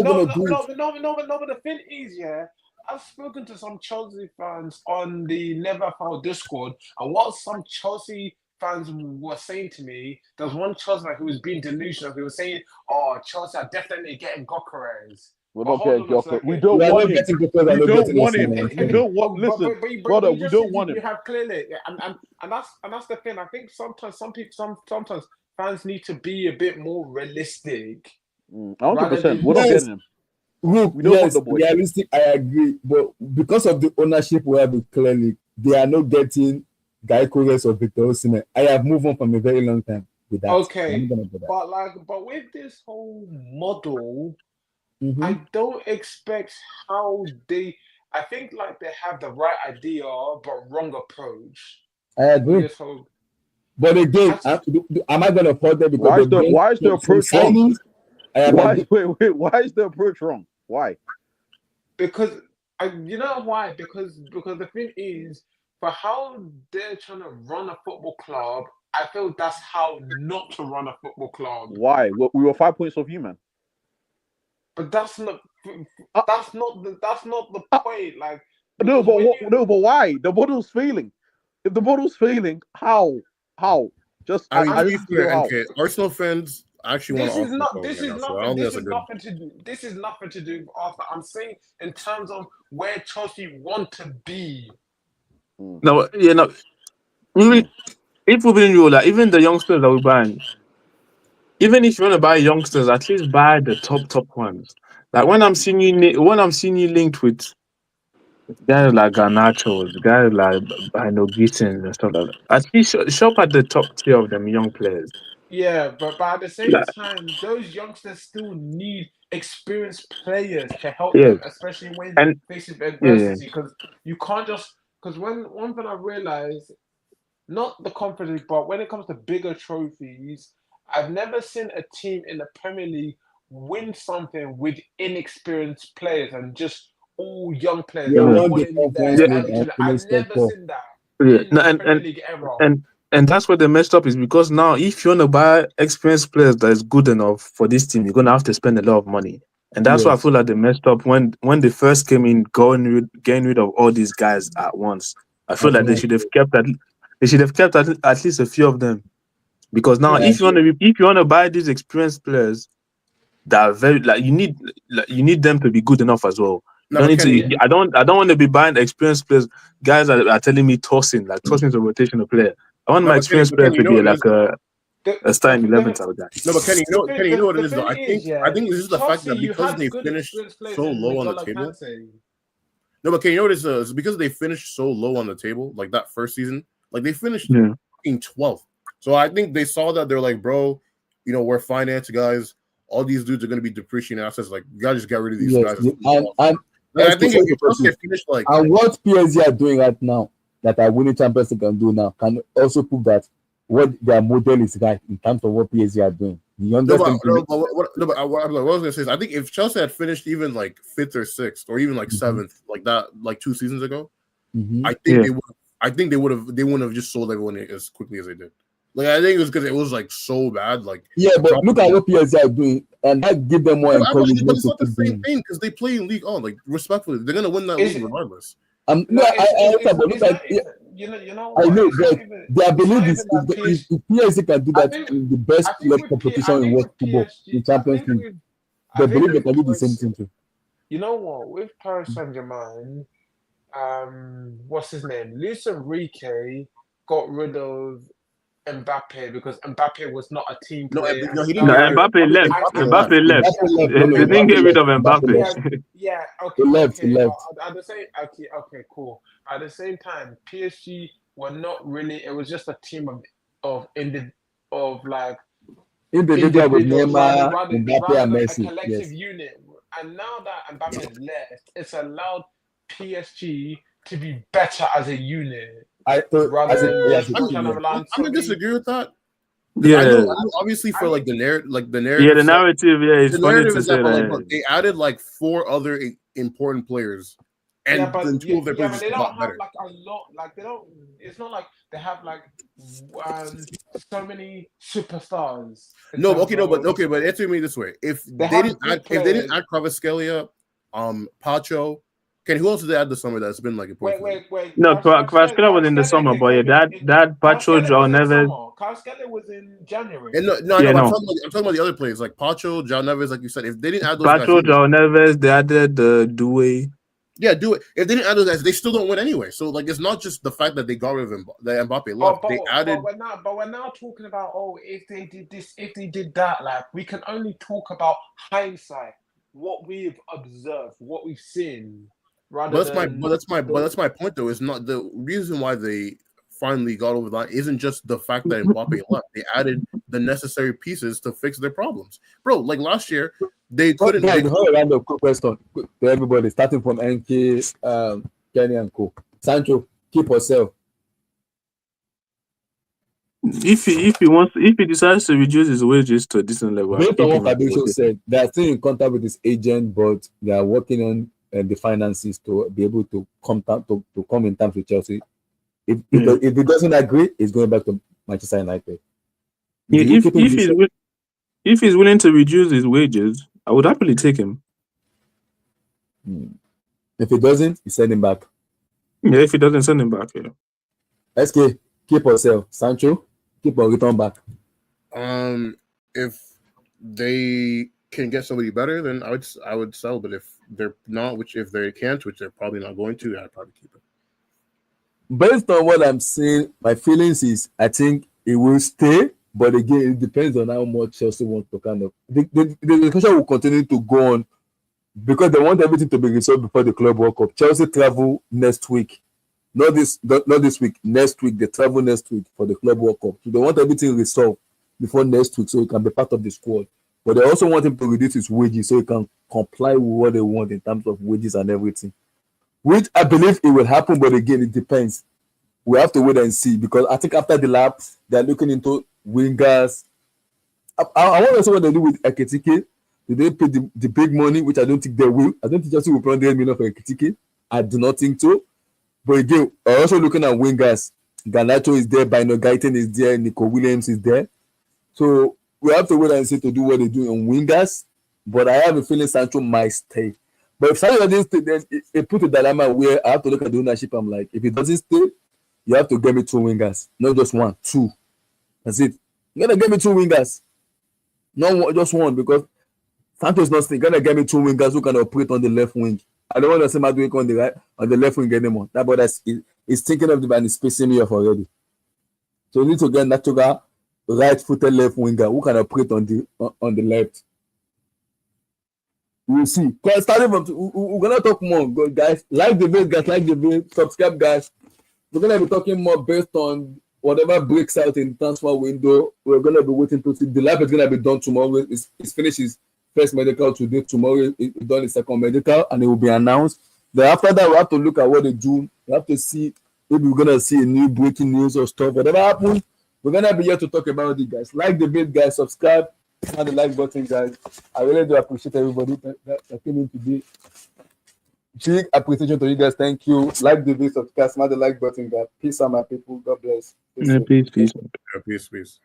the thing is, yeah. I've spoken to some Chelsea fans on the Never Foul Discord, and what some Chelsea fans were saying to me, there was one Chelsea fan who was being delusional. He was saying, "Oh, Chelsea are definitely getting Gokeres." We don't want him. We don't want him. We don't want. Listen, brother, we don't want him. You have clearly, and that's the thing. I think sometimes sometimes fans need to be a bit more realistic. 100%. We're not getting him. Look, realistic, I agree, but because of the ownership we have with Clearly, they are not getting Gokeres or Victor Osimhen. I have moved on from a very long time with that. Okay, but with this whole model, I don't expect how they. I think they have the right idea but wrong approach. I agree. But again, am I going to put them because why is the approach wrong? Why is the approach wrong? Why? Because you know why? Because the thing is, for how they're trying to run a football club, I feel that's how not to run a football club. Why? We were 5 points off you, man. But that's not the point. But why? The model's failing. If the model's failing, how? Just Arsenal fans actually want This is nothing to do with Arsenal. I'm saying in terms of where Chelsea want to be. No, if we're being real, even the youngsters that we're buying, even if you want to buy youngsters, at least buy the top ones. Like when I'm seeing you linked with guys like Garnacho, guys like Gittins and stuff like that, at least shop at the top tier of them young players. Yeah, but at the same time, those youngsters still need experienced players to help them, especially when facing adversity. Because you can't just one thing I realized, not the confidence, but when it comes to bigger trophies, I've never seen a team in the Premier League win something with inexperienced players and just all young players. I've never seen that in the Premier League ever. And that's where the messed up is, because now if you want to buy experienced players that is good enough for this team, you're gonna have to spend a lot of money. And that's why I feel like they messed up when they first came in, getting rid of all these guys at once. I feel like they should have kept at least a few of them. Because now if you want to buy these experienced players that are very you need them to be good enough as well. I don't want to be buying experienced players, guys that are telling me tossing is a rotational player. I want my experienced player to be like a starting 11th guy. No, but Kenny, you know what it is though? I think this is the fact that because they finished so low on the table. No, but Kenny, you know what it is? It's because they finished so low on the table, like that first season. Like they finished in 12th. So I think they saw that they're like, bro, we're finance guys. All these dudes are going to be depreciating assets. Like, you got to just get rid of these guys. And I think and what PSG are doing right now, that are winning Champions League can do now, can also prove that what their model is right in terms of what PSG are doing. You understand? What I was going to say is, I think if Chelsea had finished even like 5th or 6th or even like 7th, like that, like 2 seasons ago, I think they wouldn't have just sold everyone as quickly as they did. Like, I think it was because it was like so bad. Like, but look at what PSG are doing, and that give them more encouragement. But it's not the same thing because they play in League On. Like, respectfully, they're gonna win that league regardless. I know, but their belief is if PSG can do that in the best club competition in world football, the Champions League, they believe they can do the same thing too. You know what? With Paris Saint-Germain, what's his name? Luis Enrique got rid of Mbappe because Mbappe was not a team No, player. no, he No, didn't get rid of Mbappe left. Mbappe left. They didn't get rid of Mbappe. Yeah, He left. At the same, okay, cool. At the same time, PSG were not really. It was just a team of like individual with Neymar, rather Mbappe, and than a Messi. collective Yes. unit. And now that Mbappe has left, it's allowed PSG to be better as a unit. I'm Rather than going to disagree with that. Yeah. I know obviously for like the narrative, Yeah, the narrative. Yeah, it's funny to say that. Like, they added like 4 other important players, and then 2 of their players they don't got have better. like a lot. Like they don't. It's not like they have like so many superstars. But answer me this way: if they didn't add Kvaratskhelia, Pacho, who else did they add this summer that's been like important? Wait. No, Kvaratskhelia was in the summer, but that Pacho, João Neves. Kvaratskhelia was in January. I'm talking about the other players like Pacho, João Neves, like you said. If they didn't add those Pacho, guys, João Neves, they added the Doué. Yeah, do it. If they didn't add those guys, they still don't win anyway. So like, it's not just the fact that they got rid of Mbappe left. They added. But we're now talking about if they did this, if they did that. Like we can only talk about hindsight, what we've observed, what we've seen. That's my point though. Is not the reason why they finally got over the line isn't just the fact that Mbappe left. They added the necessary pieces to fix their problems, bro. Like last year, they couldn't. Random quick question to everybody, starting from NK, Kenny and Co. Sancho, keep or sell? If he decides to reduce his wages to a decent level, based on what Fabrizio said, they are still in contact with his agent, but they are working on the finances to be able to come in time with Chelsea. If he doesn't agree, he's going back to Manchester United. If he's willing to reduce his wages, I would happily take him. If he doesn't, you send him back. Yeah, if he doesn't, send him back. Yeah. SK, keep or sell? Sancho, keep or return back? If they can get somebody better, then I would sell. But if they're not, if they can't, which they're probably not going to, I'd probably keep it. Based on what I'm seeing, my feelings is I think it will stay. But again, it depends on how much Chelsea wants to kind of. The discussion will continue to go on because they want everything to be resolved before the Club World Cup. Chelsea travel next week, not this week. Next week they travel next week for the Club World Cup. So they want everything resolved before next week, so he can be part of the squad. But they also want him to reduce his wages so he can comply with what they want in terms of wages and everything. Which I believe it will happen, but again, it depends. We have to wait and see because I think after Delap, they're looking into wingers. I want to see what they do with Ekitike. Did they pay the big money, which I don't think they will. I don't think Chelsea will pay 100 million for Ekitike. I do not think so. But again, we're also looking at wingers. Garnacho is there, Bino Gaitan is there, Nico Williams is there. So we have to wait and see to do what they do on wingers. But I have a feeling Sancho might stay. But if Sancho doesn't stay, then it put a dilemma where I have to look at the ownership. I'm like, if he doesn't stay, you have to get me 2 wingers, not just 1, 2. That's it. You gotta get me 2 wingers, not just 1, because Sancho's not staying. You gotta get me 2 wingers who can operate on the left wing. I don't want to say Madueke on the left wing anymore. That boy is thinking of the and is spacing me off already. So you need to get natural right-footed left winger who can operate on the left. We'll see. Starting from we're gonna talk more, guys. Like the video, subscribe, guys. We're gonna be talking more based on whatever breaks out in transfer window. We're gonna be waiting to see. Delap is gonna be done tomorrow. He's finished his first medical today. Tomorrow he's done his second medical, and it will be announced. Then after that, we have to look at what they do. We have to see maybe we're gonna see a new breaking news or stuff. Whatever happens, we're gonna be here to talk about it, guys. Like the video, guys. Subscribe, hit the like button, guys. I really do appreciate everybody that came in today. Big appreciation to you guys. Thank you. Like the video, subscribe, smash the like button, guys. Peace out, my people. God bless. Peace. Peace.